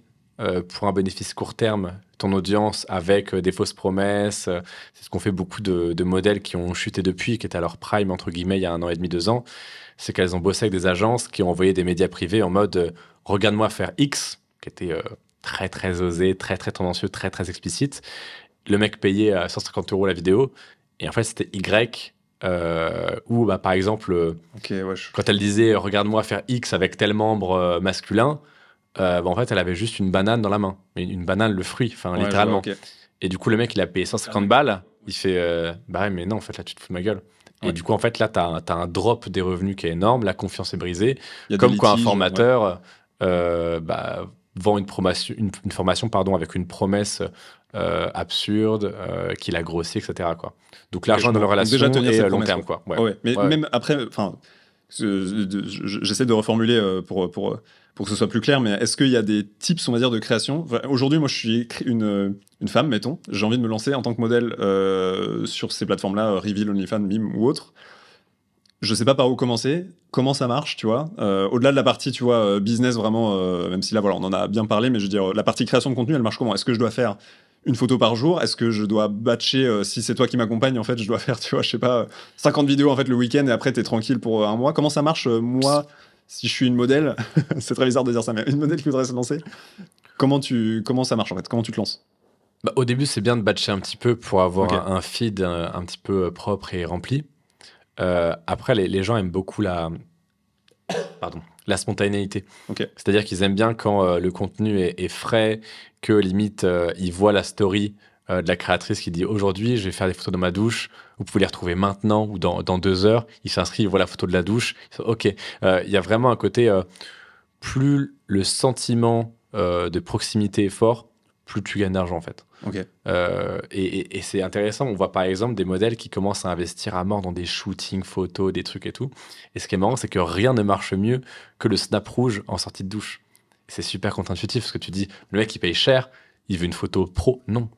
pour un bénéfice court terme ton audience avec des fausses promesses. C'est ce qu'ont fait beaucoup de modèles qui ont chuté depuis, qui étaient à leur prime, entre guillemets, il y a 1 an et demi, 2 ans. C'est qu'elles ont bossé avec des agences qui ont envoyé des médias privés en mode regarde-moi faire X, qui était très, très osé, très, très tendancieux, très, très explicite. Le mec payait 150 € la vidéo, et en fait, c'était Y. Ou par exemple, quand elle disait regarde-moi faire X avec tel membre masculin, en fait, elle avait juste une banane dans la main. Une banane, le fruit, littéralement. Et du coup, le mec, il a payé 150 balles. Il fait bah ouais, mais non, en fait, là, tu te fous de ma gueule. Et du coup, en fait, là, t'as un drop des revenus qui est énorme. La confiance est brisée. Comme quand un formateur vend une formation avec une promesse absurde, qu'il a grossi, etc. Quoi. Donc, l'argent dans la relation est long terme. Quoi. Mais même après, j'essaie de reformuler pour que ce soit plus clair, mais est-ce qu'il y a des tips, on va dire, de création? Aujourd'hui, moi, je suis une femme, mettons. J'ai envie de me lancer en tant que modèle sur ces plateformes-là, Reveal, OnlyFans, Mime ou autres. Je sais pas par où commencer, comment ça marche, tu vois. Au-delà de la partie, tu vois, business, vraiment, même si là, voilà, on en a bien parlé, mais je veux dire, la partie création de contenu, elle marche comment? Est-ce que je dois faire une photo par jour? Est-ce que je dois batcher, si c'est toi qui m'accompagne, en fait, je dois faire, tu vois, je sais pas, 50 vidéos, en fait, le week-end, et après, t'es tranquille pour 1 mois? Comment ça marche, moi, si je suis une modèle, c'est très bizarre de dire ça, mais une modèle qui voudrait se lancer, comment ça marche, en fait? Comment tu te lances? Au début, c'est bien de batcher un petit peu pour avoir un feed un petit peu propre et rempli. Après, les gens aiment beaucoup la spontanéité. C'est-à-dire qu'ils aiment bien quand le contenu est frais, que limite, ils voient la story de la créatrice qui dit « Aujourd'hui, je vais faire des photos dans ma douche. Vous pouvez les retrouver maintenant ou dans 2 heures. » Ils s'inscrivent, ils voient la photo de la douche. Ils disent « Ok. » Il y a vraiment un côté, plus le sentiment de proximité est fort, plus tu gagnes d'argent, en fait. Et c'est intéressant. On voit par exemple des modèles qui commencent à investir à mort dans des shootings, photos, des trucs et tout. Et ce qui est marrant, c'est que rien ne marche mieux que le snap rouge en sortie de douche. Et c'est super contre-intuitif parce que tu dis, le mec, il paye cher, il veut une photo pro. Non.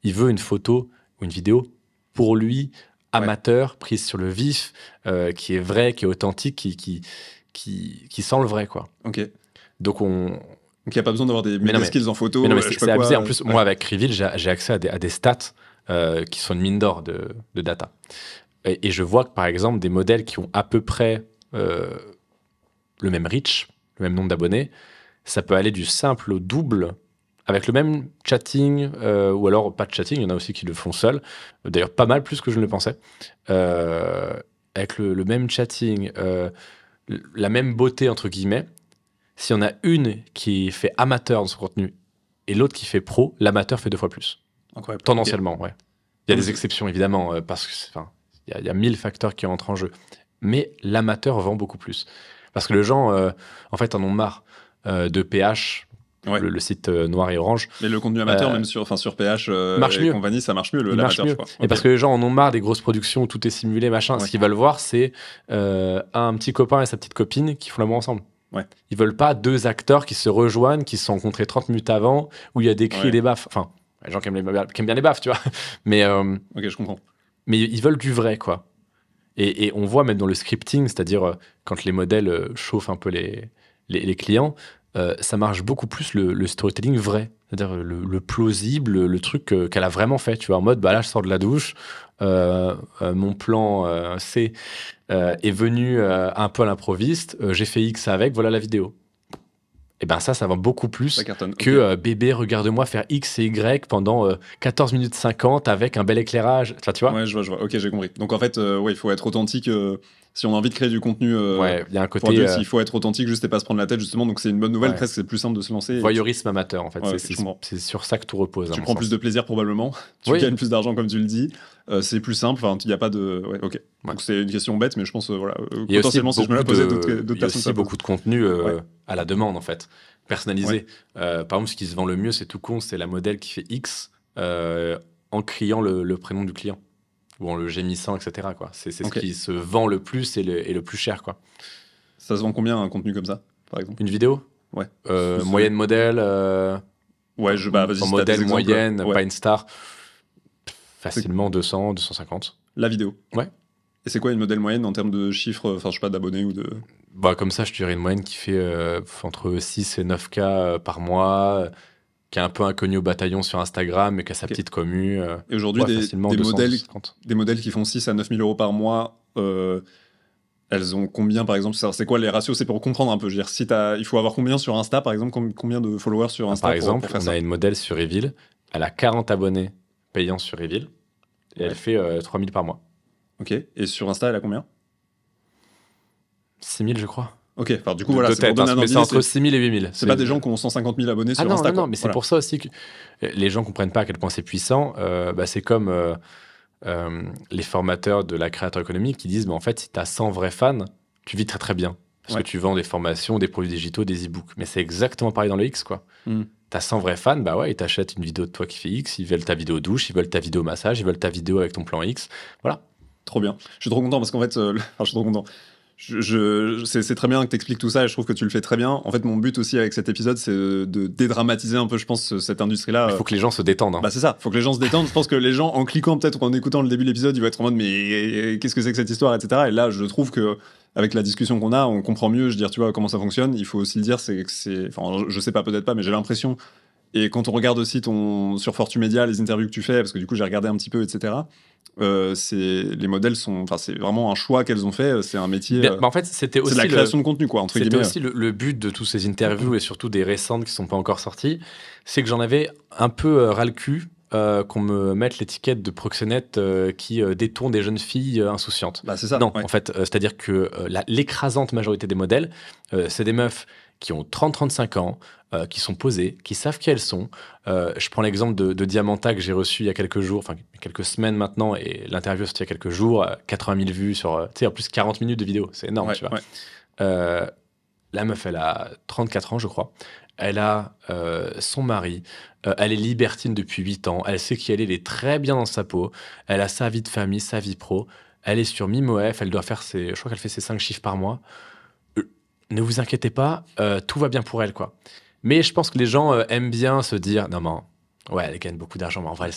Il veut une photo ou une vidéo pour lui, amateur, prise sur le vif, qui est vrai, qui est authentique, qui sent le vrai, quoi. Donc il n'y a pas besoin d'avoir des skills en photo. C'est abusé. En plus, moi, avec Reveal, j'ai accès à des stats qui sont une mine d'or de data. Et je vois que, par exemple, des modèles qui ont à peu près le même reach, le même nombre d'abonnés, ça peut aller du simple au double avec le même chatting, ou alors pas de chatting, il y en a aussi qui le font seuls. D'ailleurs, pas mal plus que je ne le pensais. Avec le même chatting, la même beauté, entre guillemets. Si on a une qui fait amateur dans son contenu et l'autre qui fait pro, l'amateur fait 2 fois plus. Incroyable. Tendanciellement, ouais. Il y a des exceptions, évidemment, parce que il y a 1000 facteurs qui entrent en jeu. Mais l'amateur vend beaucoup plus. Parce que les gens, en fait, en ont marre de PH, le site noir et orange. Mais le contenu amateur, même sur PH marche mieux. Compagnie, ça marche mieux, l'amateur, je crois. Et parce que les gens en ont marre des grosses productions où tout est simulé, machin. Ce qu'ils veulent voir, c'est un petit copain et sa petite copine qui font l'amour ensemble. Ils veulent pas 2 acteurs qui se rejoignent, qui se sont rencontrés 30 minutes avant, où il y a des cris et des baffes. Enfin, les gens qui aiment bien les baffes, tu vois. Mais, je comprends. Mais ils veulent du vrai, quoi. Et on voit même dans le scripting, c'est-à-dire quand les modèles chauffent un peu les clients, ça marche beaucoup plus le storytelling vrai. C'est-à-dire le plausible, le truc qu'elle a vraiment fait. Tu vois, en mode, là, je sors de la douche, mon plan C est venu un peu à l'improviste, j'ai fait X avec, voilà la vidéo. Et ça vend beaucoup plus que bébé, regarde-moi faire X et Y pendant 14 minutes 50 avec un bel éclairage. Enfin, tu vois. Ouais, je vois. Ok, j'ai compris. Donc en fait, il faut être authentique. Si on a envie de créer du contenu, il y a un côté. Il faut être authentique, juste et pas se prendre la tête, justement. Donc c'est une bonne nouvelle, presque c'est plus simple de se lancer. Voyeurisme amateur, en fait. C'est sur ça que tout repose. Tu prends plus de plaisir, probablement. Tu gagnes plus d'argent, comme tu le dis. c'est plus simple. Enfin, il n'y a pas de. Ouais, ok. Donc c'est une question bête, mais je pense voilà. Il y a Potentiellement, si je me la posais, d'autres il y a personnes. aussi beaucoup de contenu à la demande en fait, personnalisé. Par exemple, ce qui se vend le mieux, c'est tout con, c'est la modèle qui fait X en criant le prénom du client ou en le gémissant, etc. quoi. C'est ce qui se vend le plus et le plus cher quoi. Ça se vend combien un contenu comme ça, par exemple? Une vidéo? Ouais. Moyenne modèle. Ouais, vas-y. En modèle moyenne, pas une star. Facilement 200, 250. La vidéo. Ouais. Et c'est quoi une modèle moyenne en termes de chiffres, enfin, je sais pas, d'abonnés ou de. Bah, comme ça, je dirais une moyenne qui fait entre 6 et 9K par mois, qui est un peu inconnue au bataillon sur Instagram, mais qui a sa petite commu. Et aujourd'hui, des modèles qui font 6 à 9 000 euros par mois, elles ont combien, par exemple? C'est quoi les ratios? C'est pour comprendre un peu. Je veux dire, il faut avoir combien sur Insta, par exemple? Combien de followers sur Insta? Par exemple, on a une modèle sur Reveal. Elle a 40 abonnés payants sur Reveal. Et elle fait 3 000 par mois. Ok. Et sur Insta, elle a combien? 6 000, je crois. Ok. Enfin, du coup, voilà, c'est pour donner un mais c'est entre 6 000 et 8 000. C'est pas des gens qui ont 150 000 abonnés sur Insta. Non, mais c'est pour ça aussi que les gens comprennent pas à quel point c'est puissant. C'est comme les formateurs de la créateur économique qui disent, en fait, si tu as 100 vrais fans, tu vis très très bien. Parce que tu vends des formations, des produits digitaux, des e-books. Mais c'est exactement pareil dans le X, quoi. T'as 100 vrais fans, ils t'achètent une vidéo de toi qui fait X, ils veulent ta vidéo douche, ils veulent ta vidéo massage, ils veulent ta vidéo avec ton plan X. Voilà. Trop bien. Je suis trop content parce qu'en fait, je suis trop content. C'est très bien que tu expliques tout ça et je trouve que tu le fais très bien. En fait, mon but aussi avec cet épisode, c'est de dédramatiser un peu, je pense, cette industrie-là. Il faut que les gens se détendent. Hein. C'est ça, il faut que les gens se détendent. Je pense que les gens, en cliquant peut-être ou en écoutant le début de l'épisode, ils vont être en mode mais qu'est-ce que c'est que cette histoire, etc. Et là, je trouve que avec la discussion qu'on a, on comprend mieux, je veux dire, tu vois, comment ça fonctionne. Il faut aussi le dire, enfin, je sais pas, peut-être pas, mais j'ai l'impression. Et quand on regarde aussi sur Fortu Media, les interviews que tu fais, parce que du coup, j'ai regardé un petit peu, etc. Les modèles c'est vraiment un choix qu'elles ont fait. C'est un métier. En fait, c'était aussi de la création de contenu, quoi. Entre guillemets. C'était aussi le but de tous ces interviews et surtout des récentes qui sont pas encore sorties, c'est que j'en avais un peu ras le cul qu'on me mette l'étiquette de proxénète qui détourne des jeunes filles insouciantes. C'est ça. Non, en fait, c'est-à-dire que l'écrasante majorité des modèles, c'est des meufs qui ont 30-35 ans, qui sont posées, qui savent qui elles sont. Je prends l'exemple de Diamanta que j'ai reçu il y a quelques jours, enfin quelques semaines maintenant, et l'interview est sortie il y a quelques jours, 80 000 vues sur, en plus 40 minutes de vidéo, c'est énorme, tu vois. La meuf, elle a 34 ans, je crois. Elle a son mari, elle est libertine depuis 8 ans, elle sait qui elle est très bien dans sa peau, elle a sa vie de famille, sa vie pro, elle est sur MIMOF, elle doit faire je crois qu'elle fait ses 5 chiffres par mois. Ne vous inquiétez pas, tout va bien pour elle, quoi. Mais je pense que les gens aiment bien se dire, non, elle gagne beaucoup d'argent, mais en vrai,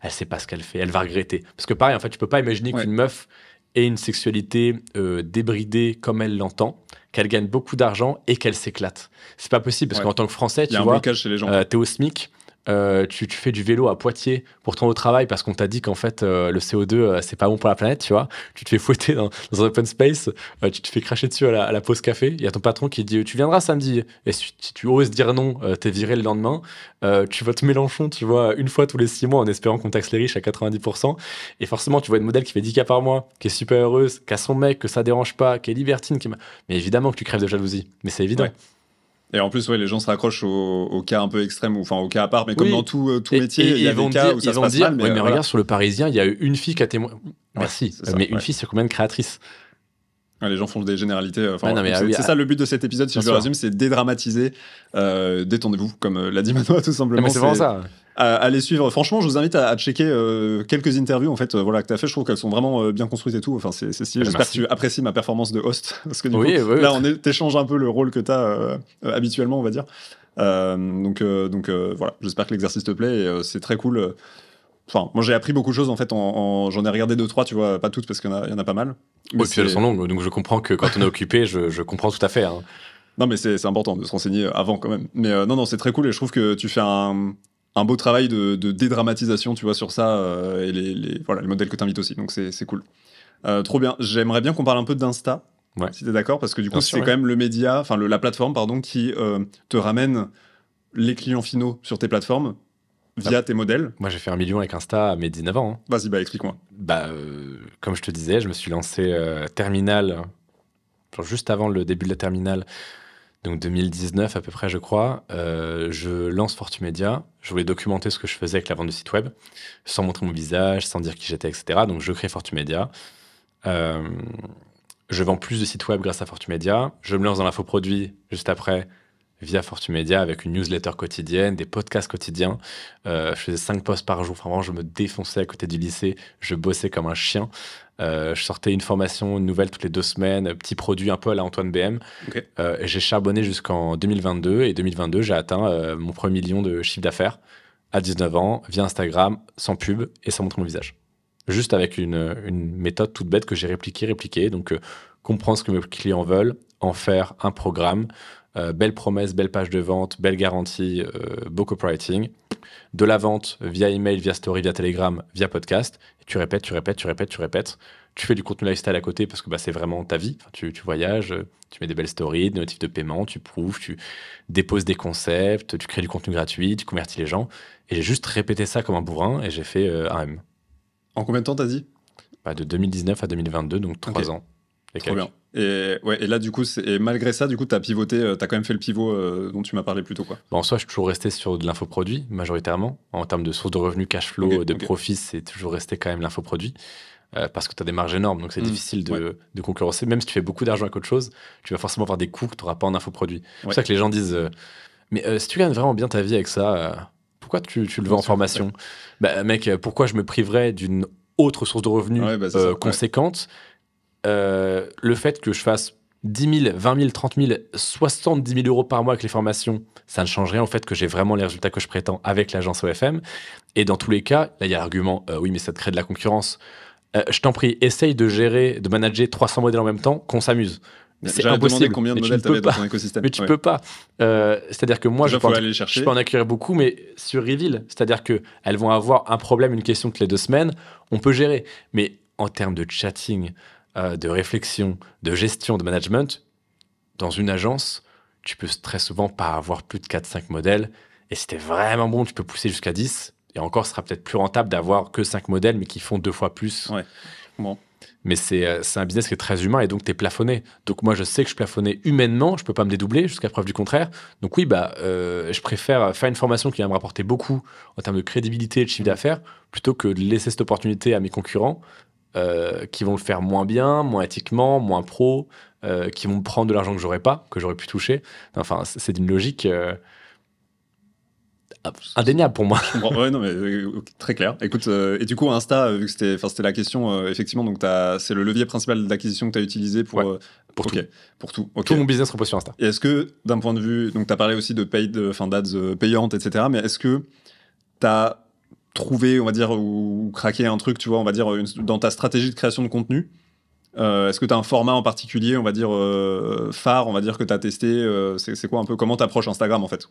elle sait pas ce qu'elle fait, elle va regretter. Parce que pareil, en fait, tu peux pas imaginer qu'une meuf ait une sexualité débridée comme elle l'entend, qu'elle gagne beaucoup d'argent et qu'elle s'éclate. C'est pas possible, parce qu'en tant que Français, tu vois, t'es au SMIC, tu fais du vélo à Poitiers pour ton au travail parce qu'on t'a dit qu'en fait le CO2 c'est pas bon pour la planète, tu vois. Tu te fais fouetter dans un open space, tu te fais cracher dessus à la pause café. Il y a ton patron qui dit tu viendras samedi. Et si tu oses dire non, t'es viré le lendemain. Tu votes Mélenchon, tu vois, une fois tous les 6 mois en espérant qu'on taxe les riches à 90%. Et forcément, tu vois une modèle qui fait 10K par mois, qui est super heureuse, qui a son mec, que ça dérange pas, qui est libertine. Mais évidemment que tu crèves de jalousie. Mais c'est évident. Et en plus, les gens se raccrochent au cas un peu extrême, enfin au cas à part, mais comme dans tout métier, il y a des cas où ça se passe mal. Mais regarde, sur Le Parisien, il y a eu une fille qui a témoigné. Merci, mais une fille, c'est combien de créatrices? Les gens font des généralités. C'est ça le but de cet épisode, si je le résume, c'est dédramatiser. Détendez-vous, comme l'a dit Manoa, tout simplement. Mais c'est vraiment ça. Allez suivre. Franchement, je vous invite à checker quelques interviews que tu as fait. Je trouve qu'elles sont vraiment bien construites et tout. Enfin, c'est stylé. J'espère que tu apprécies ma performance de host. Parce que du coup, là, on t'échange un peu le rôle que tu as habituellement, on va dire. Donc voilà, j'espère que l'exercice te plaît. Et, c'est très cool. Enfin, moi, j'ai appris beaucoup de choses, en fait. J'en ai regardé 2-3, tu vois, pas toutes, parce qu'il y en a pas mal. Mais puis elles sont longues, donc je comprends que quand on est occupé, je comprends tout à fait. Hein. Non, mais c'est important de se renseigner avant, quand même. Mais non, c'est très cool, et je trouve que tu fais un beau travail de dédramatisation, tu vois, sur ça, et les modèles que tu invites aussi, donc c'est cool. Trop bien. J'aimerais bien qu'on parle un peu d'Insta, si t'es d'accord, parce que du coup, c'est quand même le média, enfin la plateforme, pardon, qui te ramène les clients finaux sur tes plateformes via tes modèles. Moi, j'ai fait 1 million avec Insta à mes 19 ans. Hein. Vas-y, explique-moi. Comme je te disais, je me suis lancé terminale, juste avant le début de la terminale, Donc 2019 à peu près, je crois, je lance Fortumedia. Je voulais documenter ce que je faisais avec la vente de site web, sans montrer mon visage, sans dire qui j'étais, etc. Donc je crée Fortumedia. Je vends plus de sites web grâce à Fortumedia. Je me lance dans l'infoproduit juste après, via Fortumedia, avec une newsletter quotidienne, des podcasts quotidiens. Je faisais 5 posts par jour. Enfin, vraiment, je me défonçais à côté du lycée. Je bossais comme un chien. Je sortais une formation, une nouvelle toutes les 2 semaines, petit produit un peu à la Antoine BM. Okay. J'ai charbonné jusqu'en 2022. Et 2022, j'ai atteint mon premier million de chiffre d'affaires à 19 ans, via Instagram, sans pub et sans montrer mon visage. Juste avec une méthode toute bête que j'ai répliquée. Donc, comprendre ce que mes clients veulent, en faire un programme, belle promesse, belle page de vente, belle garantie, beau copywriting, de la vente via email, via story, via Telegram, via podcast. Et tu répètes. Tu fais du contenu lifestyle à côté parce que c'est vraiment ta vie. Enfin, tu voyages, tu mets des belles stories, des notifs de paiement, tu prouves, tu déposes des concepts, tu crées du contenu gratuit, tu convertis les gens. Et j'ai juste répété ça comme un bourrin et j'ai fait un M. En combien de temps t'as dit ? De 2019 à 2022, donc 3 ans. Trop bien. Et là, du coup, et malgré ça, du coup, t'as pivoté, t'as quand même fait le pivot dont tu m'as parlé plus tôt, quoi. En soi, je suis toujours resté sur de l'infoproduit, majoritairement. En termes de source de revenus, cash flow, profit, c'est toujours resté quand même l'infoproduit. Parce que tu as des marges énormes, donc c'est difficile de concurrencer. Même si tu fais beaucoup d'argent avec autre chose, tu vas forcément avoir des coûts que tu n'auras pas en infoproduit. C'est pour ça que les gens disent mais si tu gagnes vraiment bien ta vie avec ça, pourquoi tu le vends en formation ? Mec, pourquoi je me priverais d'une autre source de revenus conséquente ? Le fait que je fasse 10 000, 20 000, 30 000, 70 000 euros par mois avec les formations, ça ne change rien au fait que j'ai vraiment les résultats que je prétends avec l'agence OFM. Et dans tous les cas, là, il y a l'argument oui, mais ça te crée de la concurrence. Je t'en prie, essaye de manager 300 modèles en même temps, qu'on s'amuse. C'est impossible. Combien de modèles tu avais dans ton écosystème. Mais tu peux pas. C'est-à-dire que moi, je peux en acquérir beaucoup, mais sur Reveal, c'est-à-dire qu'elles vont avoir un problème, une question toutes les 2 semaines, on peut gérer. Mais en termes de chatting, de réflexion, de gestion, de management, dans une agence, tu peux très souvent pas avoir plus de 4-5 modèles. Et si t'es vraiment bon, tu peux pousser jusqu'à 10. Et encore, ce sera peut-être plus rentable d'avoir que 5 modèles, mais qui font 2 fois plus. Ouais. Bon. Mais c'est un business qui est très humain et donc tu es plafonné. Donc moi, je sais que je suis plafonné humainement, je peux pas me dédoubler jusqu'à preuve du contraire. Donc oui, je préfère faire une formation qui va me rapporter beaucoup en termes de crédibilité et de chiffre d'affaires plutôt que de laisser cette opportunité à mes concurrents qui vont le faire moins bien, moins éthiquement, moins pro, qui vont me prendre de l'argent que j'aurais pas, que j'aurais pu toucher. Enfin, c'est d'une logique indéniable pour moi. Ouais, non, mais très clair. Écoute, et du coup, Insta, vu que c'était la question, effectivement, donc c'est le levier principal d'acquisition que tu as utilisé pour tout. Pour tout. Okay. Tout mon business repose sur Insta. Et est-ce que, d'un point de vue, donc tu as parlé aussi de d'ads payantes, etc., mais est-ce que tu as trouvé, on va dire, ou craqué un truc, tu vois, on va dire, dans ta stratégie de création de contenu? Est-ce que tu as un format en particulier, on va dire, phare, on va dire, que tu as testé? C'est quoi un peu, comment tu approches Instagram, en fait?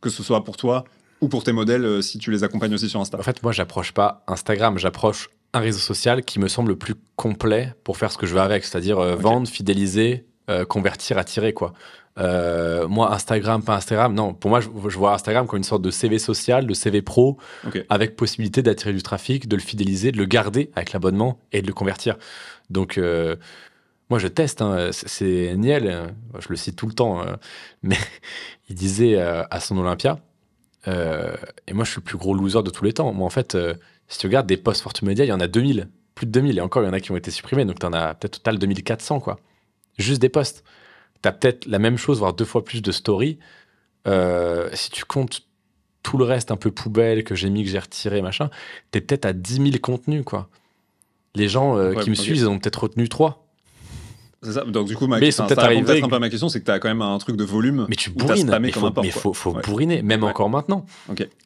Que ce soit pour toi ou pour tes modèles, si tu les accompagnes aussi sur Insta. En fait, moi, j'approche pas Instagram, j'approche un réseau social qui me semble le plus complet pour faire ce que je veux avec, c'est-à-dire vendre, fidéliser, convertir, attirer, quoi. Moi, Instagram, pas Instagram, non. Pour moi, je vois Instagram comme une sorte de CV social, de CV pro, avec possibilité d'attirer du trafic, de le fidéliser, de le garder avec l'abonnement et de le convertir. Donc, moi, je teste. C'est Niel, je le cite tout le temps, mais il disait à son Olympia, et moi, je suis le plus gros loser de tous les temps. Moi, en fait, si tu regardes des posts Fortumedia, il y en a 2000, plus de 2000, et encore, il y en a qui ont été supprimés, donc tu en as peut-être total 2400, quoi. Juste des posts. Tu as peut-être la même chose, voire 2 fois plus de stories. Si tu comptes tout le reste un peu poubelle que j'ai mis, que j'ai retiré, machin, tu es peut-être à 10 000 contenus, quoi. Les gens qui me suivent, ils ont peut-être retenu 3. C'est ça. Donc du coup, peut-être un peu à ma question, c'est que tu as quand même un truc de volume. Mais tu bourrines. Mais faut bourriner, même encore maintenant.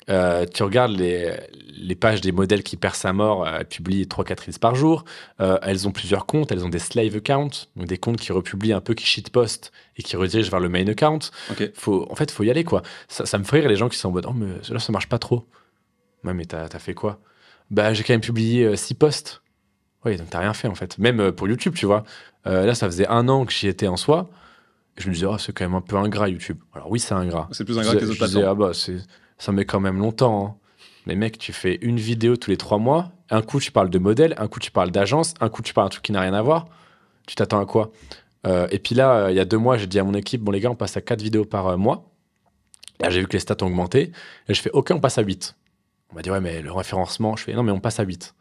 Tu regardes les pages des modèles qui percent à mort, elles publient 3-4 reels par jour. Elles ont plusieurs comptes, elles ont des slave accounts, donc des comptes qui republient un peu, qui shitpostent et qui redirigent vers le main account. En fait, faut y aller, quoi. Ça me fait rire les gens qui sont en mode « Oh, mais là, ça marche pas trop. » Ouais, mais t'as fait quoi ? J'ai quand même publié 6 posts. Oui, donc t'as rien fait, en fait. Même pour YouTube, tu vois. Là, ça faisait 1 an que j'y étais en soi. Et je me disais, c'est quand même un peu ingrat, YouTube. Alors oui, c'est ingrat. C'est plus ingrat que les autres plateformes. Je disais, ça met quand même longtemps. Hein. Mais mec, tu fais une vidéo tous les 3 mois. Un coup, tu parles de modèle. Un coup, tu parles d'agence. Un coup, tu parles d'un truc qui n'a rien à voir. Tu t'attends à quoi ? Et puis là, il y a 2 mois, j'ai dit à mon équipe, bon les gars, on passe à 4 vidéos par mois. Là, j'ai vu que les stats ont augmenté. Et je fais, OK, on passe à 8. On m'a dit, ouais, mais le référencement, je fais, non, mais on passe à 8.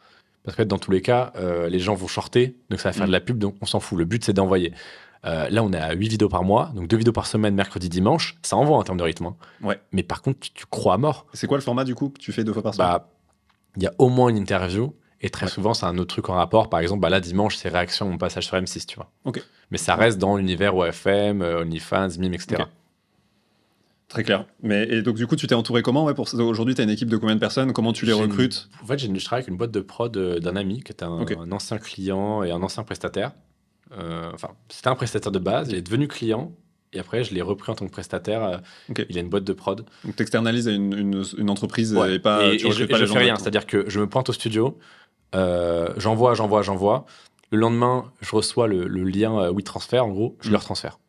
Parce que dans tous les cas, les gens vont shorter, donc ça va faire de la pub, donc on s'en fout. Le but, c'est d'envoyer. Là, on est à 8 vidéos par mois, donc 2 vidéos par semaine, mercredi, dimanche. Ça envoie en termes de rythme. Hein. Ouais. Mais par contre, tu crois à mort. C'est quoi le format, du coup, que tu fais 2 fois par semaine? Il y a au moins une interview. Et très souvent, c'est un autre truc en rapport. Par exemple, là, dimanche, c'est réaction à mon passage sur M6, tu vois. Okay. Mais ça reste dans l'univers OFM, OnlyFans, Mime, etc. Okay. Très clair. Et donc, du coup, tu t'es entouré comment aujourd'hui, tu as une équipe de combien de personnes? Comment tu les recrutes? En fait, je travaille avec une boîte de prod d'un ami qui était un ancien client et un ancien prestataire. C'était un prestataire de base. Il est devenu client. Et après, je l'ai repris en tant que prestataire. Il a une boîte de prod. Donc, tu externalises à une entreprise et pas. Et je fais rien. C'est-à-dire que je me pointe au studio. J'envoie. Le lendemain, je reçois le lien WeTransfer, en gros, je leur transfère.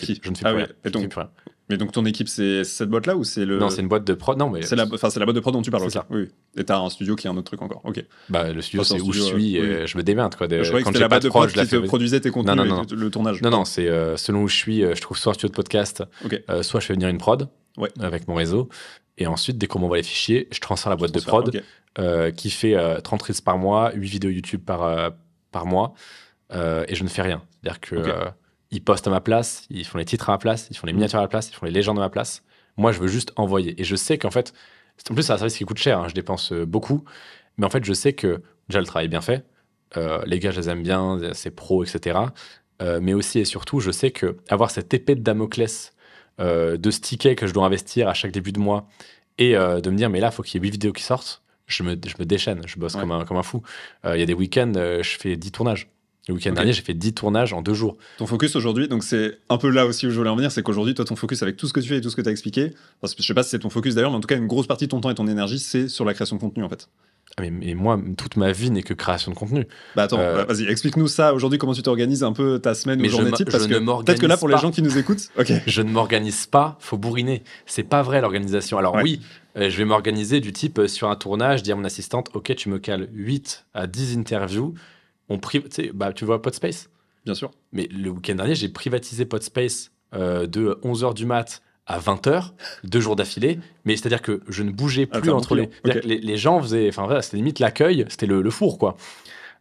Qui je ne fais plus rien. Je fais plus rien. Mais donc ton équipe, c'est cette boîte-là ou c'est le... Non, c'est une boîte de prod. Non, mais c'est la boîte de prod dont tu parles. C'est ça. Oui. Et t'as un studio qui est un autre truc encore. Ok. Le studio, c'est où je suis. Et je me démerde quoi. Je croyais que c'était la boîte de prod qui te produisait tes contenus et le tournage. Non, c'est selon où je suis. Je trouve soit un studio de podcast, soit je fais venir une prod avec mon réseau. Et ensuite, dès qu'on m'envoie les fichiers, je transfère la boîte de prod qui fait 30 reels par mois, 8 vidéos YouTube par mois. Et je ne fais rien. C'est-à-dire que ils postent à ma place, ils font les titres à ma place, ils font les miniatures à ma place, ils font les légendes à ma place. Moi, je veux juste envoyer. Et je sais qu'en fait, en plus, c'est un service qui coûte cher. Hein, je dépense beaucoup. Mais en fait, je sais que déjà, le travail est bien fait. Les gars, je les aime bien, c'est pro, etc. Mais aussi et surtout, je sais qu'avoir cette épée de Damoclès de ce ticket que je dois investir à chaque début de mois et de me dire, mais là, il faut qu'il y ait 8 vidéos qui sortent, je me déchaîne, je bosse comme un fou. Il y a des week-ends, je fais 10 tournages. Le week-end dernier, j'ai fait 10 tournages en 2 jours. Ton focus aujourd'hui, donc c'est un peu là aussi où je voulais en venir, c'est qu'aujourd'hui, toi, ton focus avec tout ce que tu fais et tout ce que tu as expliqué, je sais pas si c'est ton focus d'ailleurs, mais en tout cas, une grosse partie de ton temps et ton énergie, c'est sur la création de contenu en fait. Mais moi, toute ma vie n'est que création de contenu. Attends, vas-y, explique-nous ça aujourd'hui, comment tu t'organises un peu ta semaine ou journée type, parce que peut-être que là, pour les gens qui nous écoutent, je ne m'organise pas, faut bourriner. C'est pas vrai l'organisation. Alors oui, je vais m'organiser du type sur un tournage, dire à mon assistante, ok, tu me cales 8 à 10 interviews, tu vois Podspace. Bien sûr. Mais le week-end dernier, j'ai privatisé Podspace de 11h du mat à 20h, 2 jours d'affilée. Mais c'est-à-dire que je ne bougeais plus entre les... Les gens faisaient... c'était limite l'accueil, c'était le four, quoi.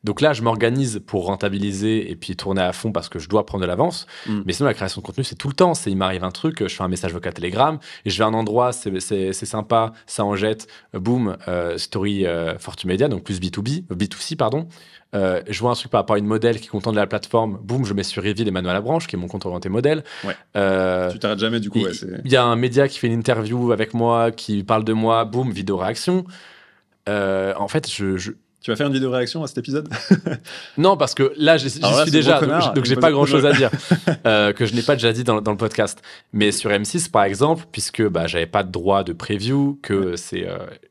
Donc là, je m'organise pour rentabiliser et puis tourner à fond parce que je dois prendre de l'avance. Mais sinon, la création de contenu, c'est tout le temps. Il m'arrive un truc, je fais un message vocal Telegram et je vais à un endroit, c'est sympa, ça en jette, boum, story Fortumedia, donc plus B2C, pardon. Je vois un truc par rapport à une modèle qui est contente de la plateforme, boum, je mets sur Reveal Emmanuel Labranche, qui est mon compte orienté modèle. Tu t'arrêtes jamais du coup. Il y a un média qui fait une interview avec moi, qui parle de moi, boum, vidéo réaction. En fait, Tu vas faire une vidéo réaction à cet épisode? Non, parce que là, j'y suis déjà, donc j'ai pas grand-chose à dire que je n'ai pas déjà dit dans le podcast. Mais sur M6, par exemple, puisque j'avais pas de droit de preview, que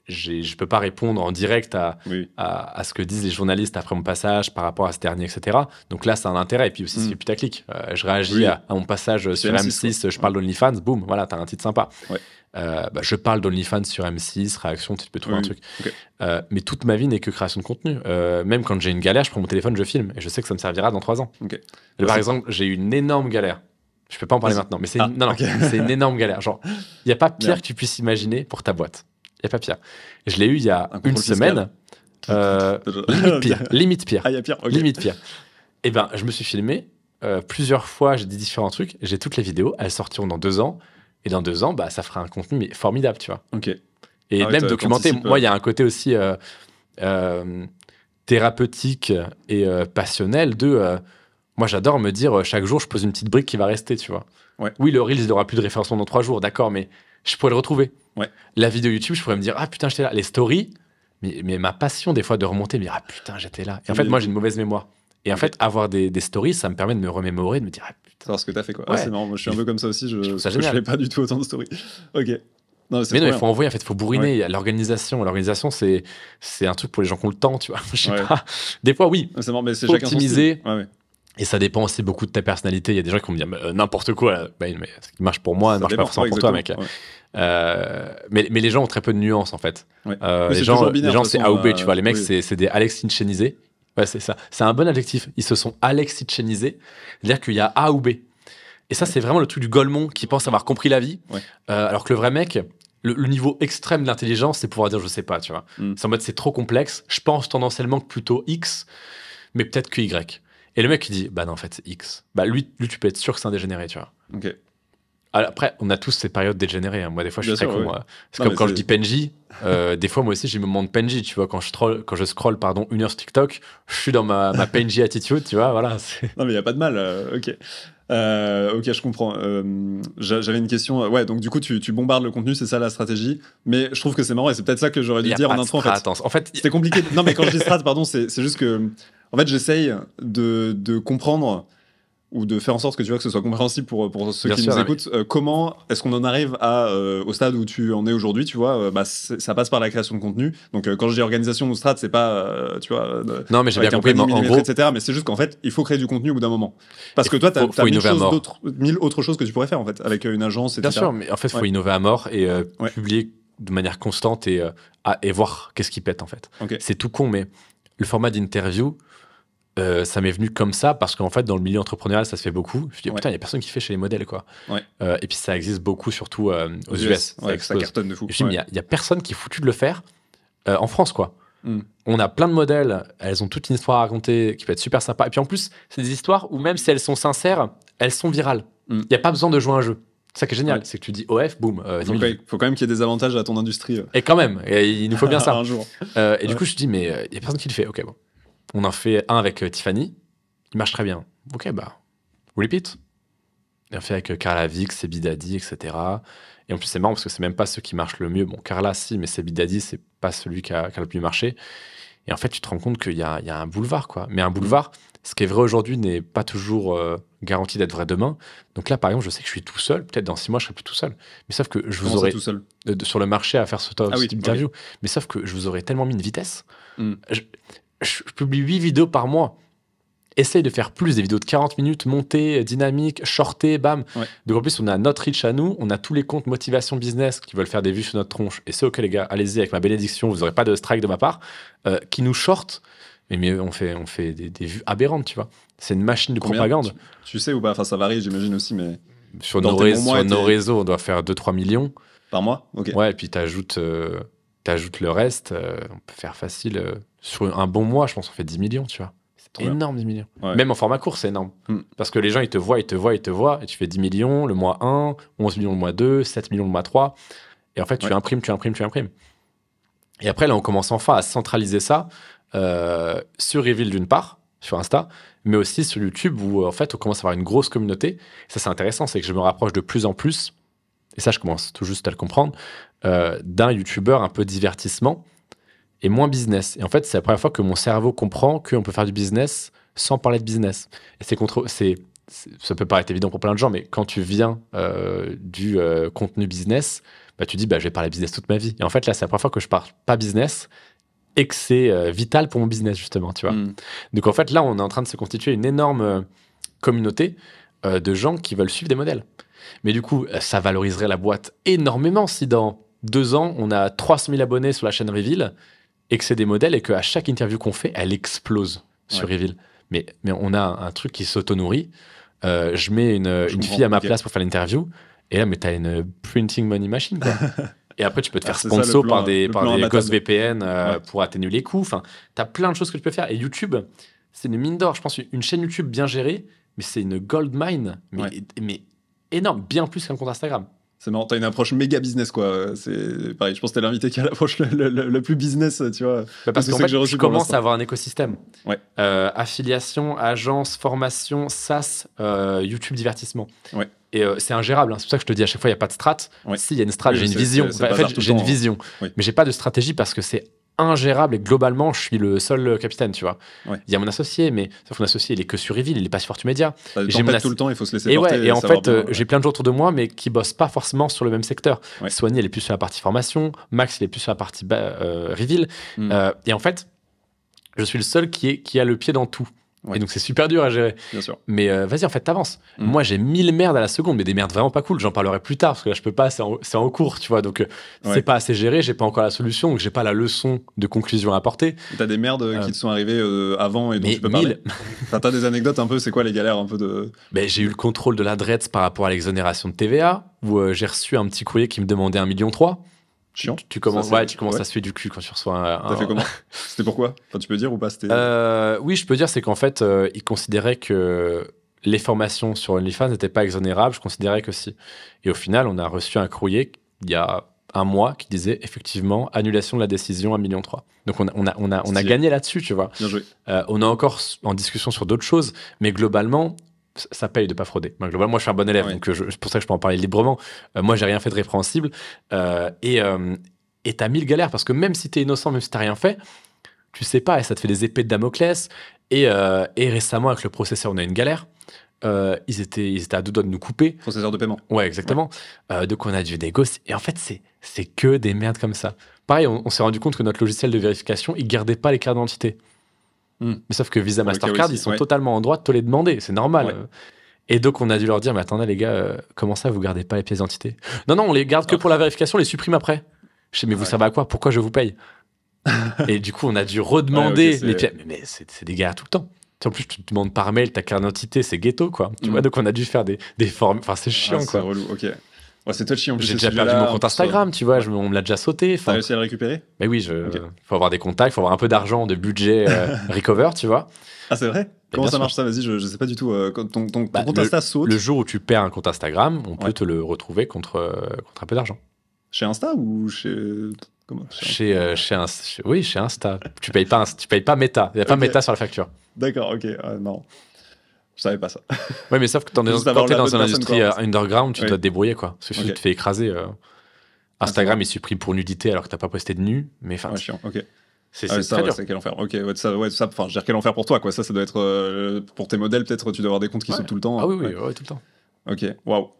je peux pas répondre en direct à ce que disent les journalistes après mon passage par rapport à ce dernier, etc. Donc là, c'est un intérêt. Et puis aussi, c'est putaclic. Je réagis à mon passage sur M6, je parle d'OnlyFans, boum, voilà, t'as un titre sympa. Je parle d'OnlyFans sur M6, réaction, tu peux trouver un truc. Mais toute ma vie n'est que création de contenu. Même quand j'ai une galère, je prends mon téléphone, je filme. Et je sais que ça me servira dans 3 ans. Par exemple, j'ai eu une énorme galère. Je peux pas en parler maintenant, mais c'est une énorme galère. Genre, il n'y a pas pire que tu puisses imaginer pour ta boîte. Il n'y a pas pire. Je l'ai eu il y a une semaine. Limite pire. Il y a pire. Limite pire. Et je me suis filmé plusieurs fois, j'ai dit différents trucs. J'ai toutes les vidéos, elles sortiront dans 2 ans. Et dans 2 ans, ça fera un contenu formidable, tu vois. Et même documenté. Moi, il y a un côté aussi thérapeutique et passionnel de... moi, j'adore me dire, chaque jour, je pose une petite brique qui va rester, tu vois. Oui, le Reels, il n'aura plus de référencement dans 3 jours, d'accord, mais je pourrais le retrouver. La vidéo YouTube, je pourrais me dire, ah putain, j'étais là. Les stories, mais ma passion, des fois, de remonter, me dire, ah putain, j'étais là. Et en fait, moi, j'ai une mauvaise mémoire. Et en fait, avoir des stories, ça me permet de me remémorer, de me dire, ah putain. Savoir ce que t'as fait, quoi. C'est marrant, moi, je suis un peu comme ça aussi, je fais pas du tout autant de stories. Non, mais il faut envoyer, en fait, il faut bourriner. L'organisation, c'est un truc pour les gens qui ont le temps, tu vois. Je sais pas. Des fois, oui. C'est marrant, mais c'est faut chacun optimiser. Et ça dépend aussi beaucoup de ta personnalité. Il y a des gens qui vont me dire n'importe quoi. Là. Mais ce qui marche pour moi ne marche pas forcément pour toi, mec. Mais les gens ont très peu de nuances, en fait. Les gens, c'est A ou B, tu vois. Les mecs, c'est des Alex Inchenisé. Ouais, c'est ça. C'est un bon adjectif. Ils se sont alexitchenisés, c'est-à-dire qu'il y a A ou B. Et ça, c'est vraiment le truc du golemon qui pense avoir compris la vie, alors que le vrai mec, le niveau extrême de l'intelligence, c'est pouvoir dire je sais pas, tu vois. C'est en mode c'est trop complexe, je pense tendanciellement que plutôt X, mais peut-être que Y. Et le mec, il dit bah non, en fait, c'est X. Bah lui, tu peux être sûr que c'est un dégénéré, tu vois. Ok. Alors, après, on a tous ces périodes dégénérées. Hein. Moi, des fois, je suis Bien très sûr, con. ouais. C'est Non, comme quand mais je dis Penji. Des fois, moi aussi, j'ai mon moment de Penji. Tu vois, quand je scroll, pardon, 1 heure sur TikTok, je suis dans ma Penji attitude. Tu vois, voilà. Non, mais il n'y a pas de mal. Ok. Ok, je comprends. J'avais une question. Ouais, donc du coup, tu bombardes le contenu, c'est ça la stratégie. Mais je trouve que c'est marrant et c'est peut-être ça que j'aurais dû dire en intro. En fait, c'était compliqué. Non, mais quand je dis strat, pardon, c'est juste que. En fait, j'essaye de comprendre ou de faire en sorte que tu vois que ce soit compréhensible pour ceux qui nous écoutent. Comment est-ce qu'on en arrive au stade où tu en es aujourd'hui, tu vois, ça passe par la création de contenu. Donc quand je dis organisation ou strat, c'est pas, tu vois, non, mais j'ai bien compris, en gros, etc. Mais c'est juste qu'en fait, il faut créer du contenu au bout d'un moment. Parce que toi, tu as mille autres choses que tu pourrais faire en fait, avec une agence, etc. Bien sûr, mais en fait, il faut innover à mort et publier de manière constante et voir qu'est-ce qui pète en fait. Okay. C'est tout con, mais le format d'interview, ça m'est venu comme ça parce qu'en fait dans le milieu entrepreneurial ça se fait beaucoup. Je me dis putain, il y a personne qui fait chez les modèles quoi. Et puis ça existe beaucoup surtout aux US. Ça cartonne de fou. Je me dis il y a personne qui est foutu de le faire en France quoi. On a plein de modèles, elles ont toute une histoire à raconter qui peut être super sympa. Et puis en plus c'est des histoires où même si elles sont sincères, elles sont virales. Il n'y a pas besoin de jouer un jeu. C'est ça qui est génial, c'est que tu dis OF, boum. Faut quand même qu'il y ait des avantages à ton industrie. Et quand même, il nous faut bien ça. Un jour. Et du coup je dis mais il y a personne qui le fait. Ok bon. On en fait un avec Tiffany, il marche très bien. Ok, bah, repeat. Et on fait avec Carla Vix, Sebi Daddy, etc. Et en plus, c'est marrant parce que c'est même pas ceux qui marchent le mieux. Bon, Carla, si, mais Sebi Daddy, c'est pas celui qui a le plus marché. Et en fait, tu te rends compte qu'il y a un boulevard, quoi. Mais un boulevard, ce qui est vrai aujourd'hui n'est pas toujours garanti d'être vrai demain. Donc là, par exemple, je sais que je suis tout seul. Peut-être dans 6 mois, je serai plus tout seul. Mais sauf que je vous aurais tout seul sur le marché à faire ce type d'interview. Mais sauf que je vous aurais tellement mis une vitesse. Je publie 8 vidéos par mois. Essaye de faire plus, des vidéos de 40 minutes, montées, dynamiques, shortées, bam. Donc en plus, on a notre reach à nous, on a tous les comptes motivation business qui veulent faire des vues sur notre tronche. Et c'est ok les gars, allez-y avec ma bénédiction, vous n'aurez pas de strike de ma part, qui nous short. Mais on fait des vues aberrantes, tu vois. C'est une machine de propagande. Tu sais ou pas, enfin ça varie j'imagine aussi, mais... Sur nos réseaux, on doit faire 2-3 millions. Par mois? Ok. Ouais, et puis t'ajoutes le reste, on peut faire facile... sur un bon mois, je pense qu'on fait 10 millions, tu vois. C'est énorme, 10 millions. Ouais. Même en format court, c'est énorme. Parce que les gens, ils te voient, et tu fais 10 millions le mois 1, 11 millions le mois 2, 7 millions le mois 3. Et en fait, tu imprimes. Et après, là, on commence enfin à centraliser ça sur Reveal d'une part, sur Insta, mais aussi sur YouTube où, en fait, on commence à avoir une grosse communauté. Ça, c'est intéressant, c'est que je me rapproche de plus en plus, et ça, je commence tout juste à le comprendre, d'un YouTuber un peu divertissement et moins business. Et en fait, c'est la première fois que mon cerveau comprend qu'on peut faire du business sans parler de business. Et ça peut paraître évident pour plein de gens, mais quand tu viens du contenu business, bah, tu dis je vais parler business toute ma vie. Et en fait, là, c'est la première fois que je parle pas business et que c'est vital pour mon business, justement. Tu vois. Donc, en fait, là, on est en train de se constituer une énorme communauté de gens qui veulent suivre des modèles. Mais du coup, ça valoriserait la boîte énormément si dans 2 ans, on a 300 000 abonnés sur la chaîne Reveal et que c'est des modèles et qu'à chaque interview qu'on fait, elle explose sur Reveal. Mais on a un truc qui s'auto-nourrit. Je mets une fille à ma place pour faire l'interview et là, mais t'as une printing money machine, quoi. Et après, tu peux te faire sponsor par des Ghost VPN pour atténuer les coûts. Enfin, t'as plein de choses que tu peux faire. Et YouTube, c'est une mine d'or. Je pense une chaîne YouTube bien gérée, mais c'est une gold mine, mais énorme, bien plus qu'un compte Instagram. C'est marrant, t'as une approche méga business, quoi. C'est pareil, je pense que t'es l'invité qui a l'approche le plus business, tu vois. Parce qu'en fait, je commence à avoir un écosystème. Affiliation, agence, formation, SaaS, YouTube divertissement. Et c'est ingérable, hein. C'est pour ça que je te dis à chaque fois, il n'y a pas de strat. Si, il y a une strat, j'ai une vision. En fait, j'ai une vision. Mais j'ai pas de stratégie parce que c'est ingérable et globalement, je suis le seul capitaine, tu vois. Il y a mon associé, mais sauf mon associé, il est que sur Reveal, il est pas sur Fortu Media. J'ai tout le temps, il faut se laisser porter. Et en fait, j'ai plein de gens autour de moi, mais qui bossent pas forcément sur le même secteur. Soigny, elle est plus sur la partie formation, Max, il est plus sur la partie Reveal. Et en fait, je suis le seul qui a le pied dans tout. Et donc, c'est super dur à gérer. Bien sûr. Mais vas-y, en fait, t'avances. Moi, j'ai 1000 merdes à la seconde, mais des merdes vraiment pas cool. J'en parlerai plus tard, parce que là, je peux pas, c'est en cours, tu vois. Donc, c'est pas assez géré, j'ai pas encore la solution, donc j'ai pas la leçon de conclusion à apporter. T'as des merdes qui te sont arrivées avant et dont tu peux parler. T'as des anecdotes un peu, c'est quoi les galères un peu de... J'ai eu le contrôle de la DRETS par rapport à l'exonération de TVA, où j'ai reçu un petit courrier qui me demandait 1,3 million. Chiant. Tu commences à se suer du cul quand tu reçois T'as fait comment? C'était pourquoi? Enfin, tu peux dire ou pas? Oui, je peux dire, c'est qu'en fait, ils considéraient que les formations sur OnlyFans n'étaient pas exonérables. Je considérais que si. Et au final, on a reçu un courrier il y a un mois qui disait effectivement annulation de la décision 1,3 million. Donc on a gagné là-dessus, tu vois. Bien joué. On est encore en discussion sur d'autres choses, mais globalement, ça paye de pas frauder. Globalement, moi, je suis un bon élève, donc c'est pour ça que je peux en parler librement. Moi, j'ai rien fait de répréhensible. Et t'as 1000 galères, parce que même si t'es innocent, même si t'as rien fait, tu sais pas, et ça te fait des épées de Damoclès. Et récemment, avec le processeur, on a une galère. Ils étaient à deux doigts de nous couper. Processeur de paiement. Ouais, exactement. Donc, on a dû négocier. Et en fait, c'est que des merdes comme ça. Pareil, on s'est rendu compte que notre logiciel de vérification, il gardait pas les cartes d'identité. Mais sauf que Visa, Mastercard, ils sont totalement en droit de te les demander. C'est normal. Et donc, on a dû leur dire, mais attendez, les gars, comment ça, vous gardez pas les pièces d'identité? Non, on les garde que pour la vérification, on les supprime après. Je sais, mais vous savez à quoi? Pourquoi je vous paye? Et du coup, on a dû redemander les pièces. Mais c'est des galères tout le temps. En plus, tu te demandes par mail ta carte d'identité, c'est ghetto, quoi. Tu vois, donc on a dû faire des formes. Enfin, c'est chiant, quoi. C'est relou, ok. Ouais, c'est touchy en plus. J'ai déjà perdu mon compte Instagram, tu vois, on me l'a déjà sauté. T'as réussi à le récupérer? Mais oui, faut avoir des contacts, faut avoir un peu d'argent, de budget recover, tu vois. Ah, c'est vrai? Comment ça marche ça? Vas-y, je sais pas du tout. Quand ton compte Insta saute. Le jour où tu perds un compte Instagram, on peut te le retrouver contre un peu d'argent. Chez Insta ou chez. Comment? Oui, chez Insta. Tu payes pas Meta. Il n'y a pas Meta sur la facture. D'accord, ok. Non. Je savais pas ça. Oui, mais sauf que quand t'es dans une industrie underground, tu dois te débrouiller, quoi. Parce que si tu te fais écraser, Instagram, il supprime pour nudité alors que t'as pas posté de nu. Mais enfin. Chiant, ok. C'est très dur. C'est quel enfer. Ok, ça, enfin, je veux dire, quel enfer pour toi, quoi. Ça doit être. Pour tes modèles, peut-être, tu dois avoir des comptes qui sautent tout le temps. Ah oui, tout le temps. Ok, waouh.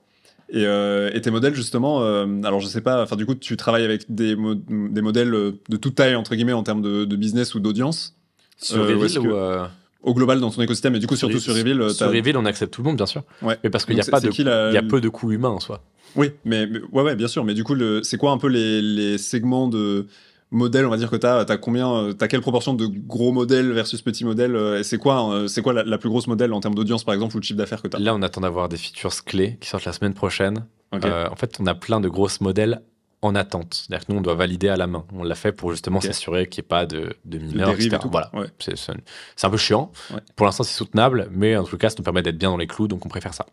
Et tes modèles, justement, alors je sais pas, enfin, du coup, tu travailles avec des modèles de toute taille, entre guillemets, en termes de business ou d'audience. Sur Reveal ou. Au global dans ton écosystème, et du coup surtout sur Reveal. Sur Reveal, on accepte tout le monde, bien sûr. Ouais. Mais parce qu'il y a peu de coûts humains en soi. Oui, mais ouais, bien sûr. Mais du coup, c'est quoi un peu les segments de modèles, on va dire que t'as quelle proportion de gros modèles versus petits modèles, et c'est quoi la plus grosse modèle en termes d'audience, par exemple, ou de chiffre d'affaires que t'as? Là, on attend d'avoir des features clés qui sortent la semaine prochaine. Okay. En fait, on a plein de grosses modèles en attente. C'est-à-dire que nous, on doit valider à la main. On l'a fait pour justement s'assurer qu'il n'y ait pas de mineurs, etc. Voilà. Ouais. C'est un peu chiant. Ouais. Pour l'instant, c'est soutenable, mais en tout cas, ça nous permet d'être bien dans les clous, donc on préfère ça.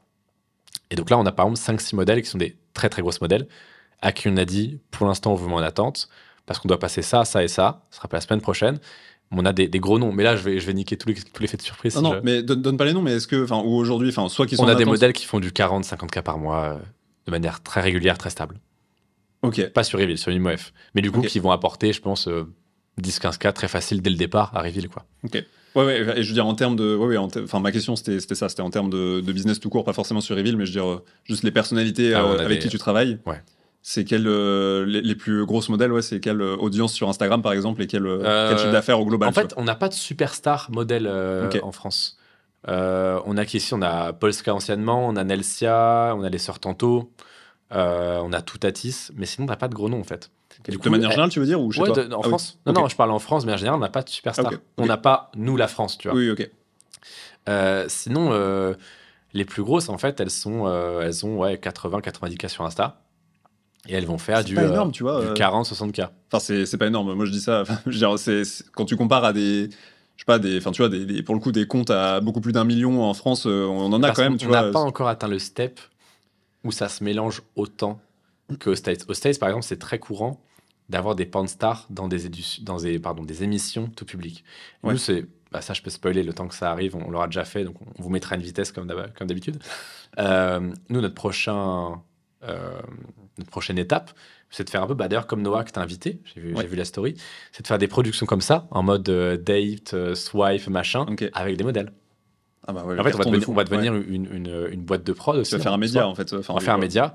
Et donc là, on a par exemple 5-6 modèles qui sont des très très grosses modèles, à qui on a dit, pour l'instant, on vous met en attente, parce qu'on doit passer ça, ça et ça. Ce sera pas la semaine prochaine. On a des gros noms, mais là, je vais niquer tous les faits de surprise. Non, mais donne pas les noms, mais est-ce que, ou aujourd'hui, soit qui sont on a des modèles qui font du 40-50K par mois de manière très régulière, très stable. Ok. Pas sur Reveal, sur ImoF. Mais du coup, qui vont apporter, je pense, 10-15K très facile dès le départ à Reveal, quoi. Ok. Ouais, et je veux dire, en termes de. Ma question, c'était ça, c'était en termes de business tout court, pas forcément sur Reveal, mais je veux dire, juste les personnalités avec qui tu travailles. Ouais. C'est quels les plus grosses modèles, c'est quelle audience sur Instagram, par exemple, et quel chiffre d'affaires au global? En fait, on n'a pas de superstar modèle en France. On a Polska anciennement, on a Nelsia, on a les Sœurs Tanto. On a Toutatis, mais sinon on n'a pas de gros noms en fait. Du coup, de manière générale, tu veux dire, ou chez toi? En France. Oui. Non, je parle en France, mais en général, on n'a pas de superstar. On n'a pas, nous, la France, tu vois. Oui, ok. Sinon, les plus grosses, en fait, elles ont 80-90K sur Insta. Et elles vont faire du 40-60K. Enfin, c'est pas énorme. Moi, je dis ça. Quand tu compares à des. Je sais pas, tu vois, pour le coup, des comptes à beaucoup plus d'1 million en France, on en a quand même, tu vois. On n'a pas encore atteint le step où ça se mélange autant qu'aux States. Aux States, par exemple, c'est très courant d'avoir des pornstars dans des émissions tout public. Nous, ça, je peux spoiler le temps que ça arrive, on l'aura déjà fait, donc on vous mettra une vitesse comme d'habitude. Nous, notre prochaine étape, c'est de faire un peu, d'ailleurs, comme Noah que t'as invité, j'ai vu la story, c'est de faire des productions comme ça, en mode date, swipe, machin, avec des modèles. Ah bah ouais, en fait, on va devenir une boîte de prod aussi. Tu vas faire un média, en fait. On va faire un média,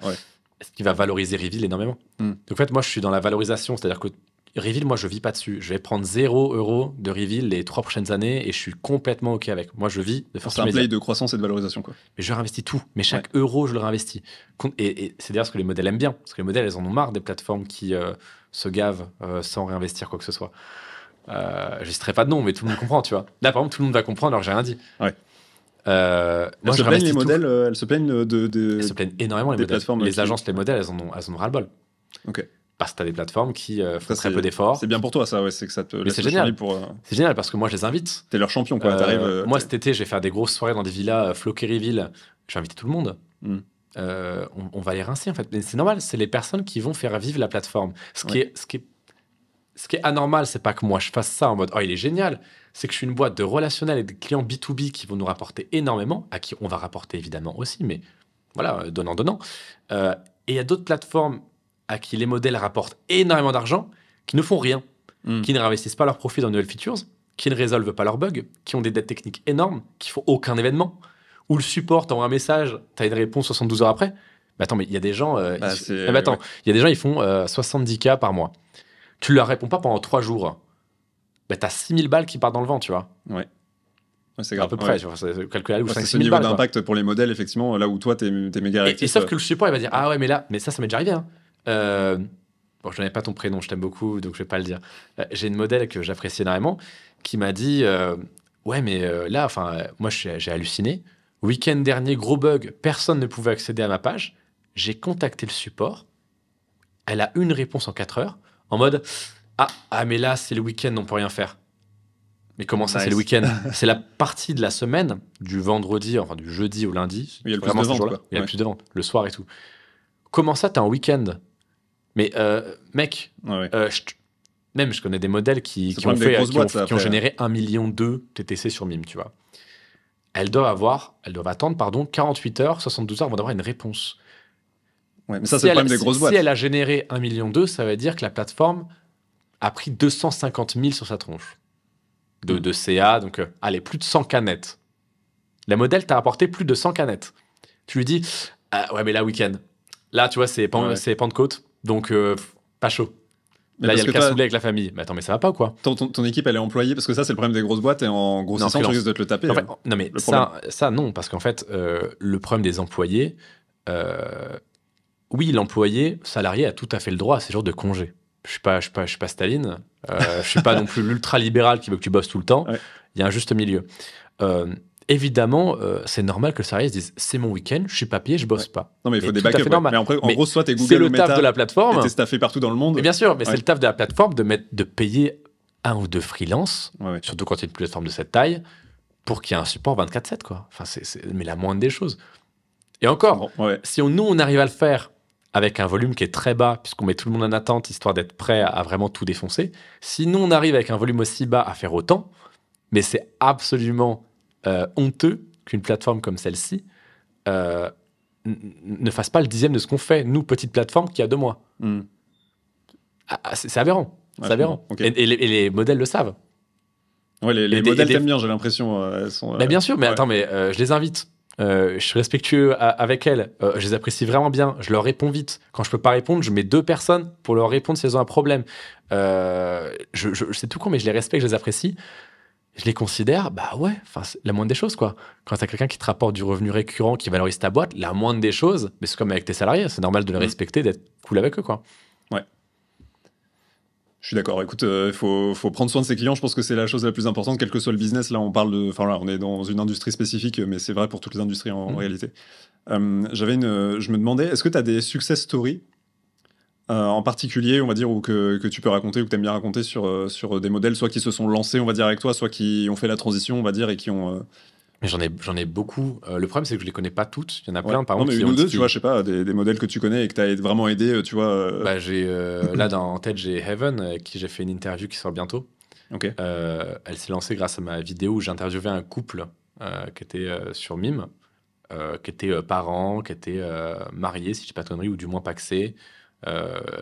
ce qui va valoriser Reveal énormément. Donc, en fait, moi, je suis dans la valorisation, c'est-à-dire qu'il Reveal, moi, je vis pas dessus. Je vais prendre 0 € de Reveal les 3 prochaines années et je suis complètement OK avec. Moi, je vis de C'est un play de croissance et de valorisation, quoi. Mais je réinvestis tout. Mais chaque euro, je le réinvestis. Et c'est d'ailleurs ce que les modèles aiment bien. Parce que les modèles, elles en ont marre des plateformes qui se gavent sans réinvestir quoi que ce soit. Je ne citerai pas de nom, mais tout le monde comprend, tu vois. Là, par exemple, tout le monde va comprendre alors que j'ai rien dit. Ouais. Moi, se plaignent les modèles, elles se plaignent elles se plaignent énormément les modèles. Plateformes les agences, les modèles, elles en ont ras-le-bol. Ok. Parce que tu as des plateformes qui font très peu d'efforts. C'est bien pour toi, ça, ouais, c'est que ça te laisse c'est génial. Pour. C'est génial parce que moi, je les invite. T'es leur champion, quoi. Moi, cet été, je vais faire des grosses soirées dans des villas, Floquet Reveal. Je vais inviter tout le monde. On va les rincer, en fait. Mais c'est normal, c'est les personnes qui vont faire vivre la plateforme. Ce qui est anormal, c'est pas que moi je fasse ça en mode « Oh, il est génial !» C'est que je suis une boîte de relationnel et de clients B2B qui vont nous rapporter énormément, à qui on va rapporter évidemment aussi, mais voilà, donnant. Et il y a d'autres plateformes à qui les modèles rapportent énormément d'argent, qui ne font rien, qui ne réinvestissent pas leurs profits dans de nouvelles features, qui ne résolvent pas leurs bugs, qui ont des dettes techniques énormes, qui font aucun événement, où le support t'envoie un message, t'as une réponse 72 heures après. Mais attends, mais il y a des gens... il y a des gens, ils font 70K par mois. Tu leur réponds pas pendant 3 jours. Bah, t'as 6000 balles qui partent dans le vent, tu vois. Ouais, c'est grave. À peu près, tu vois, c'est calculé ou 5 c'est ce niveau d'impact pour les modèles, effectivement, là où toi, t'es méga réactif. Et sauf que le support, il va dire « Ah ouais, mais ça m'est déjà arrivé. Hein. Bon, je n'avais pas ton prénom, je t'aime beaucoup, donc je vais pas le dire. J'ai une modèle que j'apprécie énormément qui m'a dit ouais, mais là, moi, j'ai halluciné. Week-end dernier, gros bug, personne ne pouvait accéder à ma page. J'ai contacté le support. Elle a une réponse en 4 heures, en mode ah, mais là, c'est le week-end, on peut rien faire. Mais comment ça, c'est le week-end? C'est la partie de la semaine, du vendredi, enfin du jeudi au lundi. Il y a le plus de ventes, quoi. Il y a le plus de ventes, le soir et tout. Comment ça, t'es en week-end? Mais mec, je connais des modèles qui ont généré 1,2 million TTC sur Mime, tu vois. Elles doivent attendre 48 heures, 72 heures avant d'avoir une réponse. Ouais, mais ça, c'est le problème des grosses boîtes. Si elle a généré 1,2 million, ça veut dire que la plateforme a pris 250 000 sur sa tronche de CA. Donc, allez, plus de 100 canettes. La modèle t'a apporté plus de 100 canettes. Tu lui dis, ouais, mais là, week-end. Là, tu vois, c'est Pentecôte. Donc, pas chaud. Là, il y a le cassoulet avec la famille. Mais attends, mais ça va pas ou quoi? Ton équipe, elle est employée? Parce que ça, c'est le problème des grosses boîtes. Et en grossissant, tu risques de te le taper. En fait, non, mais ça, non. Parce qu'en fait, le problème des employés... oui, l'employé salarié a tout à fait le droit à ces jours de congé. Je suis pas Staline. Je suis pas non plus l'ultra-libéral qui veut que tu bosses tout le temps. Il y a un juste milieu. Évidemment, c'est normal que le salarié se dise c'est mon week-end, je suis pas payé, je bosse pas. Non, mais il faut des backups. Mais après, en gros, soit t'es Google c'est le taf de la plateforme. T'es staffé partout dans le monde. Et bien sûr, mais c'est le taf de la plateforme de payer 1 ou 2 freelances, surtout quand il y a une plateforme de cette taille, pour qu'il y ait un support 24/7, quoi. Enfin, mais la moindre des choses. Et encore, si nous on arrive à le faire avec un volume qui est très bas, puisqu'on met tout le monde en attente, histoire d'être prêt à vraiment tout défoncer, si nous on arrive avec un volume aussi bas à faire autant, mais c'est absolument honteux qu'une plateforme comme celle-ci ne fasse pas le 10e de ce qu'on fait, nous, petite plateforme qui a 2 mois. C'est aberrant. C'est aberrant. Okay. Et les modèles le savent. Ouais, les modèles t'aiment bien, j'ai l'impression. Bien sûr, mais attends, mais je les invite. Je suis respectueux avec elles. Je les apprécie vraiment bien. Je leur réponds vite. Quand je peux pas répondre, je mets 2 personnes pour leur répondre si elles ont un problème. C'est tout con, mais je les respecte, je les apprécie. Je les considère, c'est la moindre des choses, quoi. Quand tu as quelqu'un qui te rapporte du revenu récurrent, qui valorise ta boîte, la moindre des choses, mais c'est comme avec tes salariés, c'est normal de les respecter, d'être cool avec eux, quoi. Ouais. Je suis d'accord. Écoute, il faut prendre soin de ses clients. Je pense que c'est la chose la plus importante, quel que soit le business. Là, on est dans une industrie spécifique, mais c'est vrai pour toutes les industries en réalité. Je me demandais, est-ce que tu as des success stories en particulier, on va dire, ou que tu peux raconter, ou que tu aimes bien raconter sur des modèles, soit qui se sont lancés, on va dire, avec toi, soit qui ont fait la transition, on va dire, et qui ont... Mais j'en ai beaucoup. Le problème, c'est que je les connais pas toutes. Il y en a plein, par exemple. Non, mais une ou deux, tu vois, je sais pas, des modèles que tu connais et que tu as vraiment aidé, tu vois. Là, en tête, j'ai Heaven, avec qui j'ai fait une interview qui sort bientôt. Ok. Elle s'est lancée grâce à ma vidéo où j'interviewais un couple qui était sur Mime, qui était parents, qui était mariés, si je dis pas de conneries, ou du moins paxés,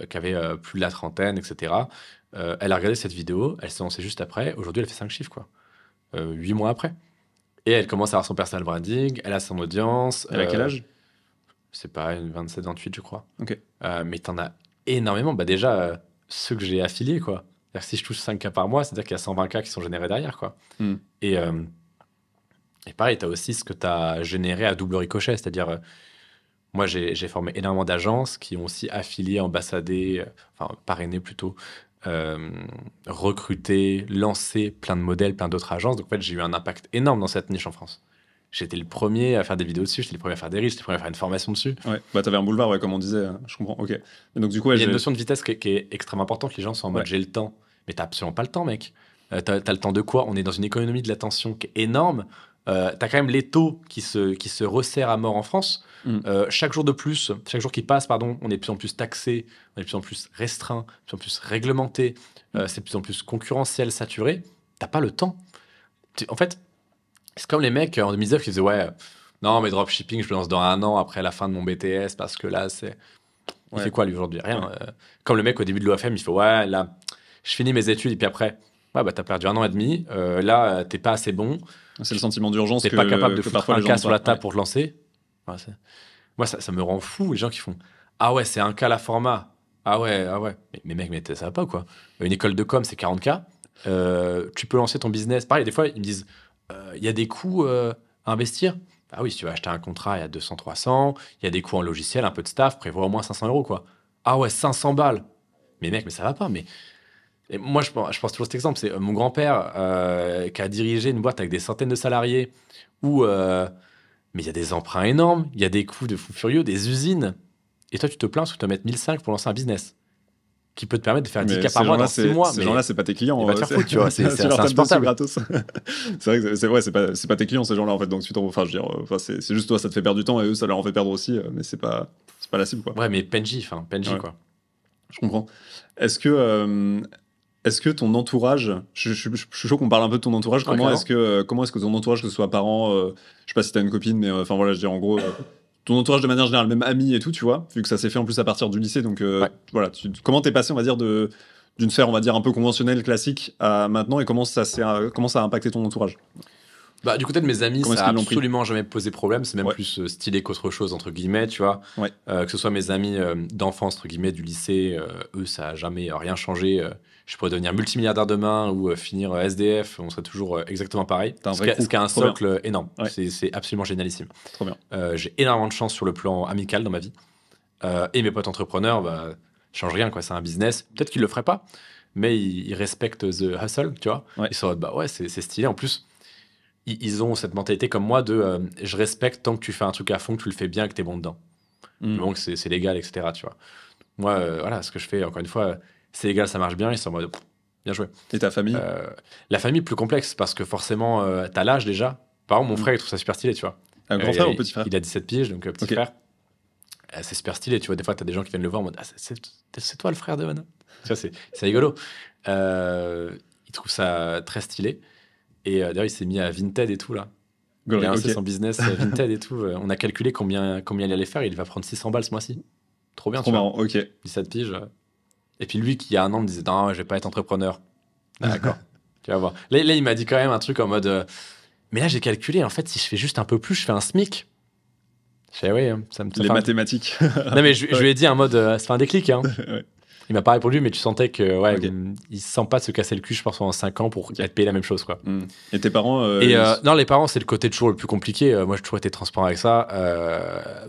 qui avait plus de la trentaine, etc. Elle a regardé cette vidéo, elle s'est lancée juste après. Aujourd'hui, elle fait 5 chiffres, quoi. 8 mois après. Et elle commence à avoir son personal branding, elle a son audience. Elle a quel âge? C'est pas une 27, 28, je crois. Ok. Mais t'en as énormément. Déjà, ceux que j'ai affiliés, quoi. C'est-à-dire que si je touche 5K par mois, c'est-à-dire qu'il y a 120K qui sont générés derrière, quoi. Et pareil, tu as aussi ce que tu as généré à double ricochet, c'est-à-dire, moi, j'ai formé énormément d'agences qui ont aussi affilié, ambassadé, enfin, parrainé plutôt, recruté, lancé plein de modèles, plein d'autres agences. Donc, en fait, j'ai eu un impact énorme dans cette niche en France. J'étais le premier à faire des vidéos dessus, j'étais le premier à faire des reels, j'étais le premier à faire une formation dessus. Ouais, bah t'avais un boulevard, ouais, comme on disait, je comprends, ok. Et donc du coup, il y a une notion de vitesse qui est extrêmement importante, les gens sont en mode j'ai le temps, mais t'as absolument pas le temps, mec. T'as le temps de quoi? On est dans une économie de l'attention qui est énorme, t'as quand même les taux qui se resserrent à mort en France. Chaque jour de plus, chaque jour qui passe, pardon, on est de plus en plus taxé, on est de plus en plus restreint, de plus en plus réglementé, c'est de plus en plus concurrentiel, saturé, t'as pas le temps. En fait, c'est comme les mecs en 2019 qui disaient ouais, non mais dropshipping je le lance dans 1 an après la fin de mon BTS parce que là c'est... Il fait quoi lui aujourd'hui? Rien. Comme le mec au début de l'OFM, il fait ouais là je finis mes études et puis après ouais bah t'as perdu 1 an et demi, là t'es pas assez bon. C'est le sentiment d'urgence. T'es pas capable de foutre un cas sur la table pour te lancer. Ouais, moi ça me rend fou les gens qui font ah ouais c'est 1K la format. Ah ouais. Mais mec, mais ça va pas quoi. Une école de com c'est 40K. Tu peux lancer ton business. Pareil, des fois ils me disent il y a des coûts à investir. Ah oui, si tu vas acheter un contrat, il y a 200, 300. Il y a des coûts en logiciel, un peu de staff, prévois au moins 500 €, quoi. Ah ouais, 500 balles. Mais mec, mais ça va pas. Mais et moi, je pense toujours cet exemple. C'est mon grand-père qui a dirigé une boîte avec des centaines de salariés où mais il y a des emprunts énormes, il y a des coûts de fou furieux, des usines. Et toi, tu te plains parce que tu dois mettre 1 500 pour lancer un business qui peut te permettre de faire 10K par mois dans 6 mois. Ces gens-là, c'est pas tes clients. Ils vont te faire foutre, tu vois. C'est insupportable. Gratos. C'est vrai que c'est pas tes clients, ces gens-là, en fait. Donc, enfin, je veux dire, c'est juste toi, ça te fait perdre du temps et eux, ça leur en fait perdre aussi. Mais c'est pas la cible, quoi. Ouais, mais PNJ, quoi. Je comprends. Est-ce que ton entourage, je suis chaud qu'on parle un peu de ton entourage. Comment est-ce que ton entourage, que ce soit parents, je sais pas si t'as une copine, mais enfin voilà, je veux dire en gros, ton entourage de manière générale, même amis et tout, tu vois, vu que ça s'est fait en plus à partir du lycée, donc voilà, comment t'es passé, on va dire, d'une sphère, on va dire, un peu conventionnelle, classique, à maintenant, et comment ça a impacté ton entourage? Bah, du côté de mes amis, ça a absolument jamais posé problème. C'est même plus stylé qu'autre chose, entre guillemets, tu vois. Que ce soit mes amis d'enfance, entre guillemets, du lycée, eux, ça a jamais rien changé. Je pourrais devenir multimilliardaire demain ou finir SDF, on serait toujours exactement pareil. Ce qui a un socle énorme. C'est absolument génialissime. Trop bien. J'ai énormément de chance sur le plan amical dans ma vie. Et mes potes entrepreneurs, bah, changent rien, quoi. C'est un business. Peut-être qu'ils le feraient pas, mais ils respectent the hustle, tu vois. Ils sont bah ouais, c'est stylé. En plus, ils ont cette mentalité comme moi de je respecte tant que tu fais un truc à fond, que tu le fais bien, que tu es bon dedans. Donc c'est légal, etc. Tu vois. Moi, voilà, ce que je fais, encore une fois, c'est légal, ça marche bien, ils sont en mode bien joué. Et ta famille? La famille, plus complexe, parce que forcément, t'as l'âge déjà. Par exemple, mon frère, il trouve ça super stylé, tu vois. Un grand frère ou petit frère? Il a 17 piges, donc petit frère. C'est super stylé, tu vois. Des fois, t'as des gens qui viennent le voir en mode c'est toi le frère de Van. Tu vois, c'est rigolo. Il trouve ça très stylé. Et d'ailleurs, il s'est mis à Vinted et tout, là. Il a lancé son business Vinted et tout. On a calculé combien il allait faire. Il va prendre 600 balles ce mois-ci. Trop bien, trop marrant, ok. 17 piges. Et puis lui, qui il y a 1 an, me disait non, je vais pas être entrepreneur. D'accord, tu vas voir. Là, il m'a dit quand même un truc en mode mais là, j'ai calculé. En fait, si je fais juste un peu plus, je fais un SMIC. Je fais oui, ça me les mathématiques. Non, mais je lui ai dit un mode ça fait un déclic. Hein. Il m'a pas répondu, mais tu sentais que il se sent pas de se casser le cul, je pense, pendant 5 ans pour être payé la même chose, quoi. Et tes parents non, les parents, c'est le côté toujours le plus compliqué. Moi, j'ai toujours été transparent avec ça.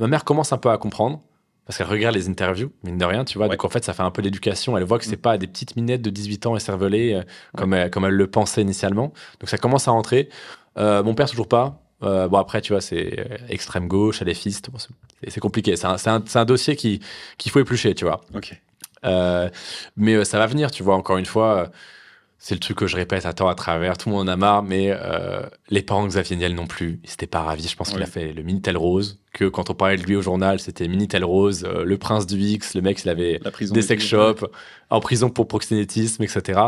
Ma mère commence un peu à comprendre parce qu'elle regarde les interviews, mine de rien, tu vois. Donc en fait, ça fait un peu l'éducation. Elle voit que c'est pas des petites minettes de 18 ans écervelées comme elle le pensait initialement. Donc ça commence à rentrer. Mon père, toujours pas. Bon, après, tu vois, c'est extrême gauche, LFiste. Bon, c'est compliqué. C'est un dossier qu'il faut éplucher, tu vois. Ok. Mais ça va venir, tu vois, encore une fois, c'est le truc que je répète à travers, tout le monde en a marre, mais les parents de Xavier Niel non plus, ils s'étaient pas ravis. Je pense qu'il a fait le Minitel Rose, que quand on parlait de lui au journal, c'était Minitel Rose, le prince du X, le mec, il avait des sex shops, en prison pour proxénétisme, etc.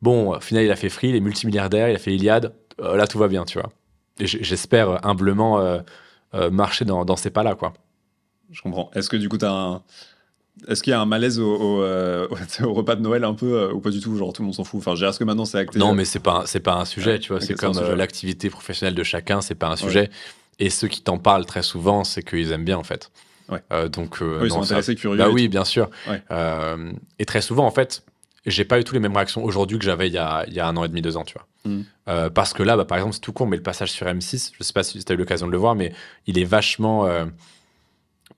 Bon, au final, il a fait Free, il est multimilliardaire, il a fait Iliad, là, tout va bien, tu vois. Et j'espère humblement marcher dans ces pas-là, quoi. Je comprends. Est-ce que du coup, est-ce qu'il y a un malaise au repas de Noël un peu ou pas du tout, genre tout le monde s'en fout? Enfin, est-ce que maintenant c'est acté? Non, mais c'est pas un sujet, tu vois. C'est comme l'activité professionnelle de chacun, c'est pas un sujet. Et ceux qui t'en parlent très souvent, c'est qu'ils aiment bien, en fait. Ouais. Donc, ils sont intéressés, curieux. Bah oui, bien sûr. Ouais. Et très souvent, en fait, j'ai pas eu tous les mêmes réactions aujourd'hui que j'avais il y a 1 an et demi, 2 ans, tu vois. Parce que là, bah, par exemple, c'est tout con, mais le passage sur M6, je sais pas si tu as eu l'occasion de le voir, mais il est vachement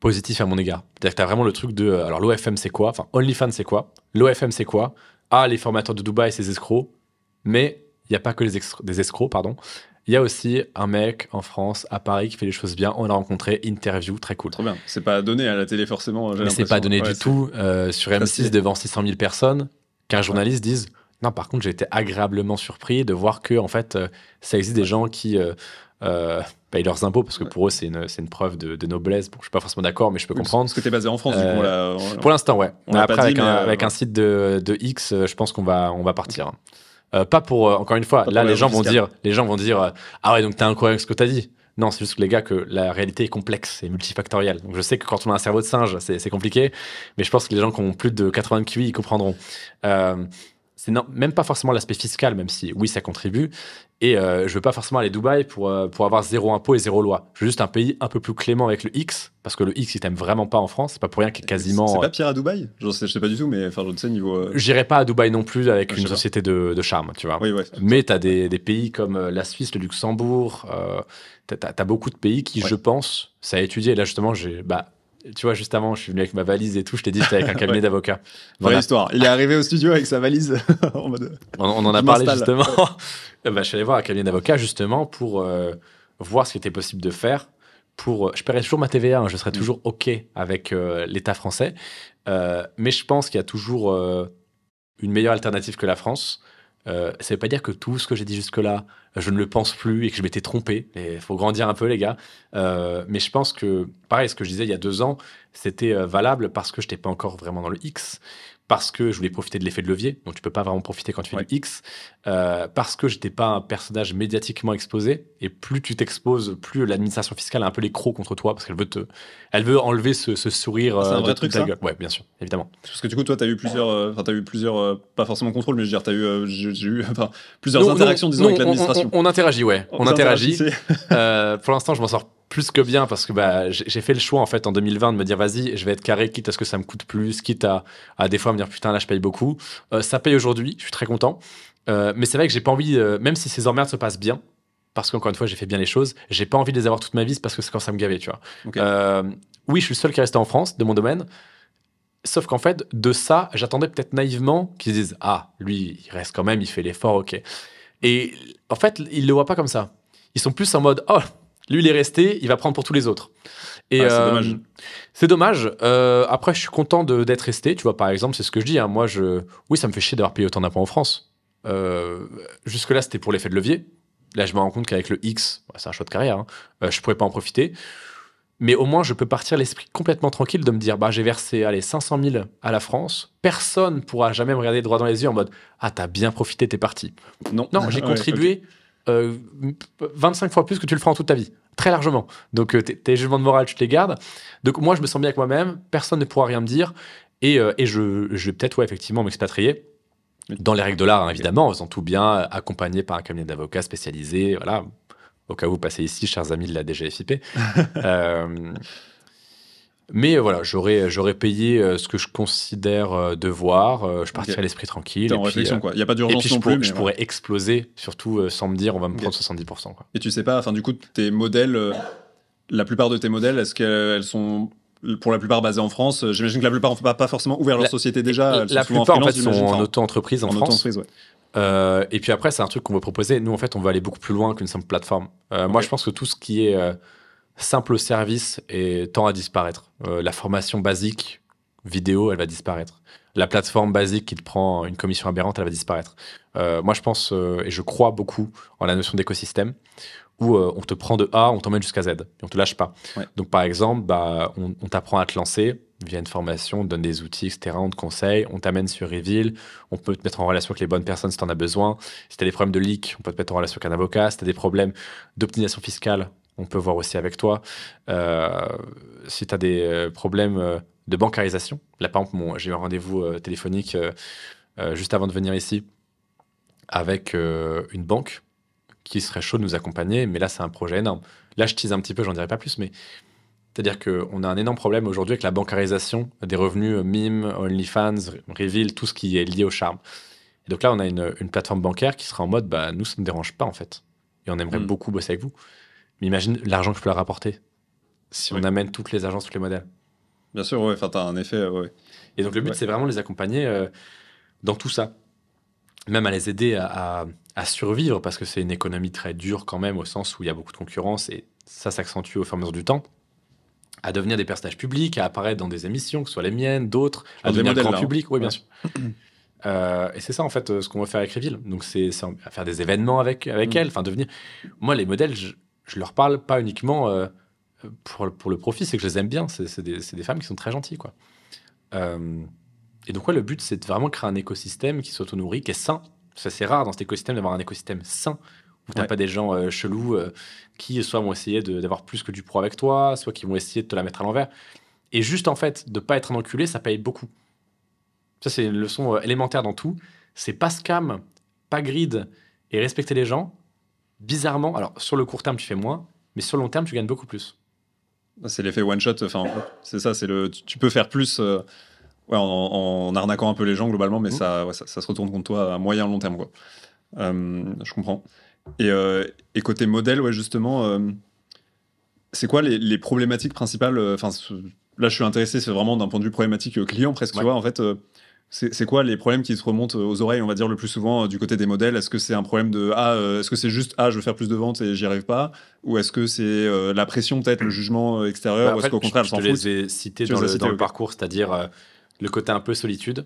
positif à mon égard. C'est-à-dire que tu as vraiment le truc de alors l'OFM c'est quoi, enfin OnlyFans c'est quoi, l'OFM c'est quoi, les formateurs de Dubaï c'est des escrocs, mais il n'y a pas que des escrocs, pardon. Il y a aussi un mec en France, à Paris, qui fait les choses bien. On l'a rencontré, interview, très cool. Trop bien. C'est pas donné à la télé forcément. Mais c'est pas donné du tout. Sur M6, devant 600 000 personnes, qu'un journaliste dise non, par contre, j'ai été agréablement surpris de voir que en fait, ça existe des gens qui payent leurs impôts parce que pour eux, c'est une preuve de noblesse. Bon, je suis pas forcément d'accord, mais je peux comprendre. Parce que t'es basé en France, du coup. Pour l'instant, ouais. Après, dit, avec un site de X, je pense qu'on va partir. Okay. Pas pour, encore une fois, là, les gens vont dire ah ouais, donc t'es incohérent avec ce que t'as dit. Non, c'est juste que les gars, que la réalité est complexe et multifactorielle. Donc je sais que quand on a un cerveau de singe, c'est compliqué, mais je pense que les gens qui ont plus de 80 QI, ils comprendront. C'est même pas forcément l'aspect fiscal, même si oui, ça contribue. Et je veux pas forcément aller à Dubaï pour avoir 0 impôt et 0 loi. Je veux juste un pays un peu plus clément avec le X, parce que le X, il t'aime vraiment pas en France. C'est pas pour rien qu'il est quasiment. C'est pas pire à Dubaï ? Je sais pas du tout, mais enfin, je sais niveau. J'irai pas à Dubaï non plus avec une société de charme, tu vois. Oui, ouais, mais t'as des pays comme la Suisse, le Luxembourg. T'as beaucoup de pays qui, je pense, ça a étudié. Et là, justement, tu vois, juste avant, je suis venu avec ma valise et tout. Je t'ai dit, j'étais avec un cabinet d'avocats. Vraie histoire. Il est arrivé au studio avec sa valise en mode. On en a parlé justement. Je suis allé voir un cabinet d'avocats justement pour voir ce qui était possible de faire. Je paierais toujours ma TVA. Je serais toujours OK avec l'État français. Mais je pense qu'il y a toujours une meilleure alternative que la France. Ça ne veut pas dire que tout ce que j'ai dit jusque-là, je ne le pense plus et que je m'étais trompé. Il faut grandir un peu, les gars. Mais je pense que, pareil, ce que je disais il y a 2 ans, c'était valable parce que je n'étais pas encore vraiment dans le X, parce que je voulais profiter de l'effet de levier, donc tu ne peux pas vraiment profiter quand tu fais du X, parce que je n'étais pas un personnage médiatiquement exposé, et plus tu t'exposes, plus l'administration fiscale a un peu les crocs contre toi, parce qu'elle veut enlever ce sourire c'est un vrai truc, ta gueule. Ouais, bien sûr, évidemment. Parce que du coup, toi, tu as eu plusieurs, pas forcément contrôle, mais je veux dire, tu as eu, j'ai eu plusieurs interactions, disons, avec l'administration. On interagit, ouais. On interagit. Pour l'instant, je m'en sors plus que bien parce que j'ai fait le choix en fait en 2020 de me dire vas-y, je vais être carré, quitte à ce que ça me coûte plus, quitte à des fois me dire putain là je paye beaucoup. Ça paye aujourd'hui, je suis très content. Mais c'est vrai que j'ai pas envie, même si ces emmerdes se passent bien, parce qu'encore une fois j'ai fait bien les choses, j'ai pas envie de les avoir toute ma vie parce que c'est quand ça me gavait, tu vois. Okay. Oui, je suis le seul qui est resté en France de mon domaine. Sauf qu'en fait, de ça, j'attendais peut-être naïvement qu'ils disent ah, lui, il reste quand même, il fait l'effort, ok. Et en fait, ils le voient pas comme ça. Ils sont plus en mode oh, lui, il est resté, il va prendre pour tous les autres. Et c'est dommage. C'est dommage. Après, je suis content d'être resté. Tu vois, par exemple, c'est ce que je dis. Hein. Moi, oui, ça me fait chier d'avoir payé autant d'impôts en France. Jusque-là, c'était pour l'effet de levier. Là, je me rends compte qu'avec le X, c'est un choix de carrière, hein, je pourrais pas en profiter. Mais au moins, je peux partir l'esprit complètement tranquille de me dire, j'ai versé 500 000 à la France. Personne pourra jamais me regarder droit dans les yeux en mode, t'as bien profité, t'es parti. Non, j'ai contribué 25 fois plus que tu le feras en toute ta vie. Très largement. Donc, tes jugements de morale, tu te les gardes. Donc, moi, je me sens bien avec moi-même. Personne ne pourra rien me dire. Et je vais peut-être, effectivement, m'expatrier. Dans les règles de l'art, hein, évidemment, en faisant tout bien, accompagné par un cabinet d'avocats spécialisé. Voilà. Au cas où vous passez ici, chers amis de la DGFIP. Mais voilà, j'aurais payé ce que je considère devoir. Je partirai l'esprit tranquille. T'es en réflexion, quoi. Il n'y a pas d'urgence non plus. Je pourrais exploser, surtout sans me dire on va me prendre 70%. Quoi. Et tu sais pas, du coup, tes modèles, la plupart de tes modèles, est-ce qu'elles sont pour la plupart basées en France ? J'imagine que la plupart n'ont pas forcément ouvert leur société déjà. La plupart, en fait, sont en auto-entreprise en France. Auto-entreprise, ouais. Et puis après, c'est un truc qu'on veut proposer. Nous, en fait, on veut aller beaucoup plus loin qu'une simple plateforme. Moi, je pense que tout ce qui est simple service tend à disparaître. La formation basique, vidéo, elle va disparaître. La plateforme basique qui te prend une commission aberrante, elle va disparaître. Moi, je pense et je crois beaucoup en la notion d'écosystème où on te prend de A, on t'emmène jusqu'à Z et on te lâche pas. Ouais. Donc, par exemple, on t'apprend à te lancer via une formation, on te donne des outils, etc. On te conseille, on t'amène sur Reveal, on peut te mettre en relation avec les bonnes personnes si tu en as besoin. Si tu as des problèmes de leak, on peut te mettre en relation avec un avocat. Si tu as des problèmes d'optimisation fiscale, on peut voir aussi avec toi. Si tu as des problèmes de bancarisation, là par exemple, j'ai eu un rendez-vous téléphonique juste avant de venir ici avec une banque qui serait chaud de nous accompagner, mais là c'est un projet énorme. Là je tease un petit peu, j'en dirai pas plus, mais C'est-à-dire qu'on a un énorme problème aujourd'hui avec la bancarisation des revenus Mime, OnlyFans, Reveal, tout ce qui est lié au charme. Et donc là, on a une plateforme bancaire qui sera en mode, nous, ça ne me dérange pas en fait. Et on aimerait beaucoup bosser avec vous. Mais imagine l'argent que je peux leur rapporter si on amène toutes les agences, tous les modèles. Bien sûr, ouais. Enfin, t'as un effet, ouais. Et donc le but, c'est vraiment de les accompagner dans tout ça. Même à les aider à survivre, parce que c'est une économie très dure quand même, au sens où il y a beaucoup de concurrence, et ça s'accentue au fur et à mesure du temps. À devenir des personnages publics, à apparaître dans des émissions, que ce soit les miennes, d'autres, à devenir grand public. Oui, bien sûr. Et c'est ça, en fait, ce qu'on va faire avec Reveal. Donc, c'est à faire des événements avec elles. Enfin, devenir... Moi, les modèles, je leur parle pas uniquement pour le profit, c'est que je les aime bien. C'est des femmes qui sont très gentilles, quoi. Et donc, le but, c'est de vraiment créer un écosystème qui s'auto-nourrit, qui est sain. C'est rare dans cet écosystème d'avoir un écosystème sain, où tu n'as pas des gens chelous qui soit vont essayer d'avoir plus que du pro avec toi, soit qui vont essayer de te la mettre à l'envers. Et juste, en fait, de pas être un enculé, ça paye beaucoup. Ça, c'est une leçon élémentaire dans tout. C'est pas scam, pas grid et respecter les gens. Bizarrement, alors sur le court terme, tu fais moins, mais sur le long terme, tu gagnes beaucoup plus. C'est l'effet one-shot. Enfin, c'est ça, tu peux faire plus en arnaquant un peu les gens globalement, mais ça se retourne contre toi à moyen long terme, quoi. Je comprends. Et côté modèle, ouais, justement, c'est quoi les problématiques principales là, je suis intéressé, c'est vraiment d'un point de vue problématique client, presque, tu vois, en fait, c'est quoi les problèmes qui te remontent aux oreilles, on va dire, le plus souvent du côté des modèles? Est-ce que c'est un problème de est-ce que c'est juste je veux faire plus de ventes et j'y arrive pas? Ou est-ce que c'est la pression, peut-être, le jugement extérieur? Ou est-ce qu'au contraire, je te les ai cités dans le parcours, c'est-à-dire le côté un peu solitude,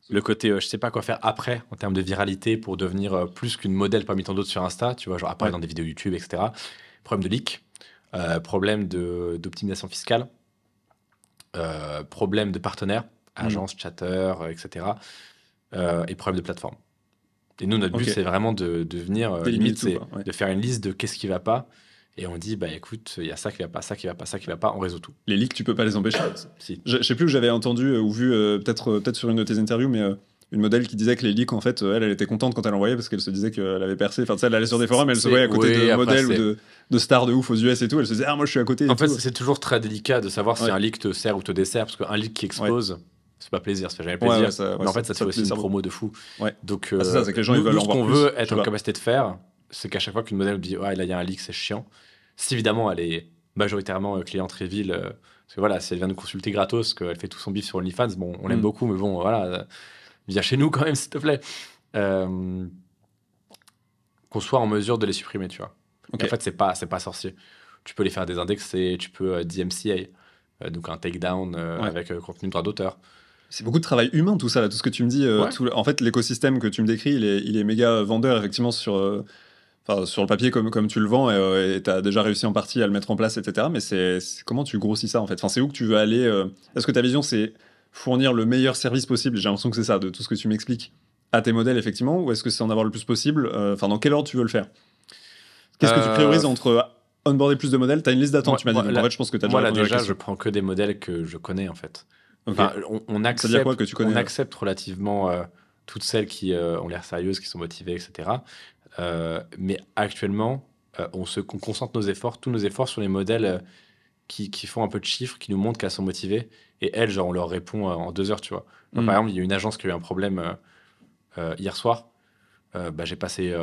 le côté je sais pas quoi faire après en termes de viralité pour devenir plus qu'une modèle parmi tant d'autres sur Insta, tu vois, genre apparaître dans des vidéos YouTube, etc. Problème de leak, problème d'optimisation fiscale, problème de partenaires, agences, chatteurs, etc. Et problème de plateforme. Et nous, notre but, c'est vraiment de venir, limite, c'est de faire une liste de qu'est-ce qui va pas. Et on dit, écoute, il y a ça qui va pas, ça qui va pas, ça qui va pas, on résout tout. Les leaks, tu peux pas les empêcher. Si. Je sais plus où j'avais entendu ou vu, peut-être sur une de tes interviews, mais une modèle qui disait que les leaks, en fait, elle était contente quand elle envoyait parce qu'elle se disait qu'elle avait percé. Enfin, elle allait sur des forums, elle se voyait à côté de modèles ou de stars de ouf aux US et tout. Elle se disait, moi, je suis à côté. En fait, c'est toujours très délicat de savoir si un leak te sert ou te dessert, parce qu'un leak qui explose, c'est pas plaisir, ça fait jamais plaisir. Mais en fait, ça te fait aussi une promo de fou. Donc, c'est ça, c'est que les gens, ils veulent en voir plus. Ce qu'on veut être en capacité de faire, c'est qu'à chaque fois qu'une modèle dit, là, il y a un leak, c'est chiant. Si évidemment, elle est majoritairement cliente Reveal, parce que voilà, si elle vient nous consulter gratos, qu'elle fait tout son bif sur OnlyFans, bon, on l'aime beaucoup, mais bon, voilà, viens chez nous quand même, s'il te plaît. Qu'on soit en mesure de les supprimer, tu vois. Okay. En fait, c'est pas sorcier. Tu peux les faire désindexer, tu peux DMCA, donc un takedown avec contenu de droit d'auteur. C'est beaucoup de travail humain, tout ça, là, tout ce que tu me dis. En fait, l'écosystème que tu me décris, il est méga vendeur, effectivement, sur le papier comme tu le vends, et tu as déjà réussi en partie à le mettre en place, etc. Mais c'est comment tu grossis ça, en fait? C'est où que tu veux aller? Est-ce que ta vision, c'est fournir le meilleur service possible? J'ai l'impression que c'est ça, de tout ce que tu m'expliques, à tes modèles, effectivement, ou est-ce que c'est en avoir le plus possible? Dans quel ordre tu veux le faire? Qu'est-ce que tu priorises entre onboarder plus de modèles? Tu as une liste d'attente, tu m'as dit. Donc, en fait, je pense que tu as déjà je prends que des modèles que je connais, en fait. Okay. On accepte, ça veut dire quoi que tu connais, on accepte relativement toutes celles qui ont l'air sérieuses, qui sont motivées, etc. Mais actuellement, on concentre tous nos efforts sur les modèles qui font un peu de chiffres, qui nous montrent qu'elles sont motivées. Et elles, on leur répond en 2 heures, tu vois. Par exemple, il y a une agence qui a eu un problème hier soir. J'ai passé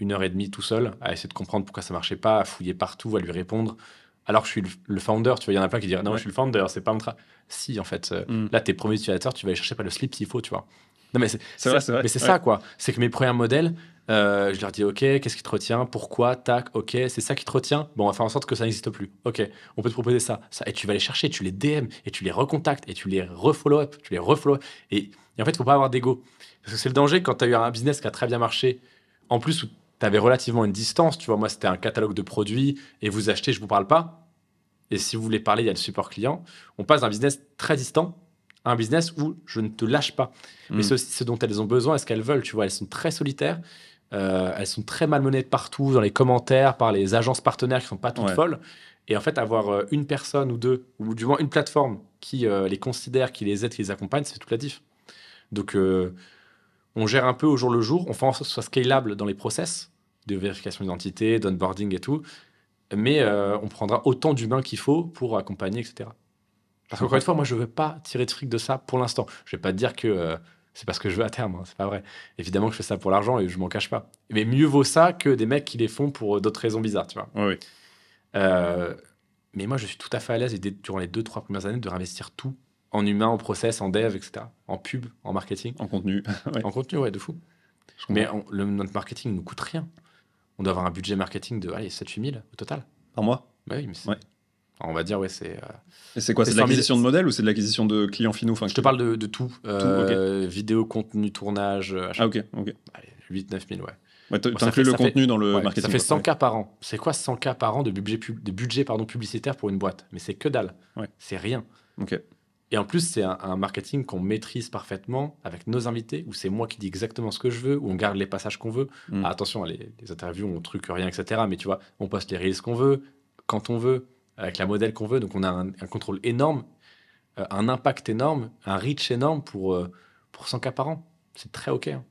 1h30 tout seul à essayer de comprendre pourquoi ça marchait pas, à fouiller partout, à lui répondre. Alors que je suis le founder, tu vois, il y en a plein qui disent non, je suis le founder, c'est pas mon travail. Si, en fait, là, tes premiers utilisateurs, tu vas aller chercher pas le slip s'il faut, tu vois. Non, mais c'est vrai. Mais c'est ça, quoi. C'est que mes premiers modèles, je leur dis, OK, qu'est-ce qui te retient? Pourquoi? Tac, OK, c'est ça qui te retient? Bon, on va faire en sorte que ça n'existe plus. OK, on peut te proposer ça. Et tu vas les chercher, tu les DM, et tu les recontactes, et tu les refollow-up, Et en fait, il faut pas avoir d'ego. Parce que c'est le danger quand tu as eu un business qui a très bien marché, en plus où tu avais relativement une distance. Tu vois, moi, c'était un catalogue de produits, et vous achetez, je vous parle pas. Et si vous voulez parler, il y a le support client. On passe d'un business très distant à un business où je ne te lâche pas. Mais c'est aussi ce dont elles ont besoin et ce qu'elles veulent. Tu vois, elles sont très solitaires. Elles sont très malmenées partout, dans les commentaires, par les agences partenaires qui ne sont pas toutes folles. Et en fait, avoir une personne ou deux, ou du moins une plateforme qui les considère, qui les aide, qui les accompagne, c'est toute la diff. Donc, on gère un peu au jour le jour. On fait en sorte que ce soit scalable dans les process de vérification d'identité, d'onboarding et tout. mais on prendra autant d'humains qu'il faut pour accompagner, etc. Parce qu'encore une fois, moi, je veux pas tirer de fric de ça pour l'instant. Je vais pas te dire que c'est parce que je veux à terme, hein, c'est pas vrai. Évidemment que je fais ça pour l'argent et je m'en cache pas. Mais mieux vaut ça que des mecs qui les font pour d'autres raisons bizarres, tu vois. Oui. Mais moi, je suis tout à fait à l'aise durant les 2-3 premières années de réinvestir tout en humain, en process, en dev, etc. En pub, en marketing. En contenu. Ouais. En contenu, ouais, de fou. Mais notre marketing ne nous coûte rien. On doit avoir un budget marketing de 7-8 000 au total. Par mois? Oui, mais on va dire, c'est... Et c'est quoi? C'est de l'acquisition de modèles ou c'est de l'acquisition de clients finaux? Je te parle de tout. Okay. Vidéo, contenu, tournage. Ok. 8-9 000, ouais. Ouais, t'inclus le contenu dans le marketing. Ça fait 100K par an. C'est quoi 100K par an de budget publicitaire pour une boîte? Mais c'est que dalle. Ouais. C'est rien. Ok. Et en plus, c'est un marketing qu'on maîtrise parfaitement avec nos invités, où c'est moi qui dis exactement ce que je veux, où on garde les passages qu'on veut. Ah, attention, les interviews, on truque rien, etc. Mais tu vois, on poste les reels qu'on veut, quand on veut, avec la modèle qu'on veut. Donc, on a un contrôle énorme, un impact énorme, un reach énorme pour 100K par an. C'est très OK. Hein.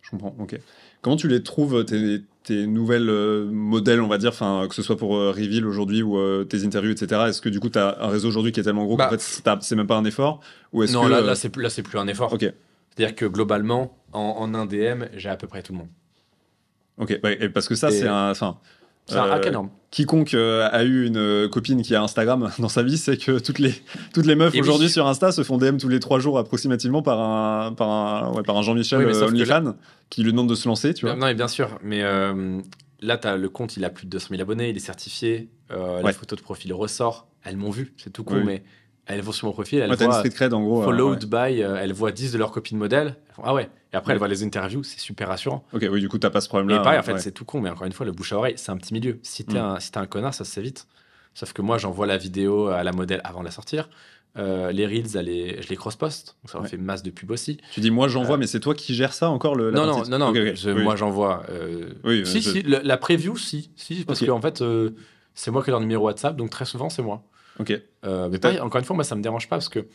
Je comprends, ok. Comment tu les trouves, tes nouvelles modèles, on va dire, que ce soit pour Reveal aujourd'hui ou tes interviews, etc. Est-ce que du coup, tu as un réseau aujourd'hui qui est tellement gros qu'en fait, c'est même pas un effort ou est-ce Non, que, là, c'est plus un effort. Ok. C'est-à-dire que globalement, en un DM, j'ai à peu près tout le monde. Ok, et parce que ça, c'est un... C'est un hack énorme. Quiconque a eu une copine qui a Instagram dans sa vie, c'est que toutes les meufs aujourd'hui sur Insta se font DM tous les 3 jours approximativement par un Jean-Michel OnlyFans qui lui demande de se lancer, tu vois. Non, mais bien sûr. Mais là, le compte, il a plus de 200 000 abonnés, il est certifié. La photo de profil ressort. Elles m'ont vu, c'est tout con, mais elles vont sur mon profil, elles voient une street cred, en gros, followed by, elles voient 10 de leurs copines modèles. Elles font, ah ouais. Et après, elles voient les interviews, c'est super rassurant. Ok, oui, du coup, t'as pas ce problème-là. Et pareil, en fait, c'est tout con, mais encore une fois, le bouche à oreille, c'est un petit milieu. Si t'es un connard, ça se fait vite. Sauf que moi, j'envoie la vidéo à la modèle avant de la sortir. Les reels, je les cross-post. Donc ça fait masse de pub aussi. Tu dis, moi, j'envoie, mais c'est toi qui gères ça encore Non. Moi, j'envoie. La preview, si. Parce qu'en fait, c'est moi qui ai leur numéro WhatsApp, donc très souvent, c'est moi. Ok. Mais pareil, encore une fois, moi, ça me dérange pas parce que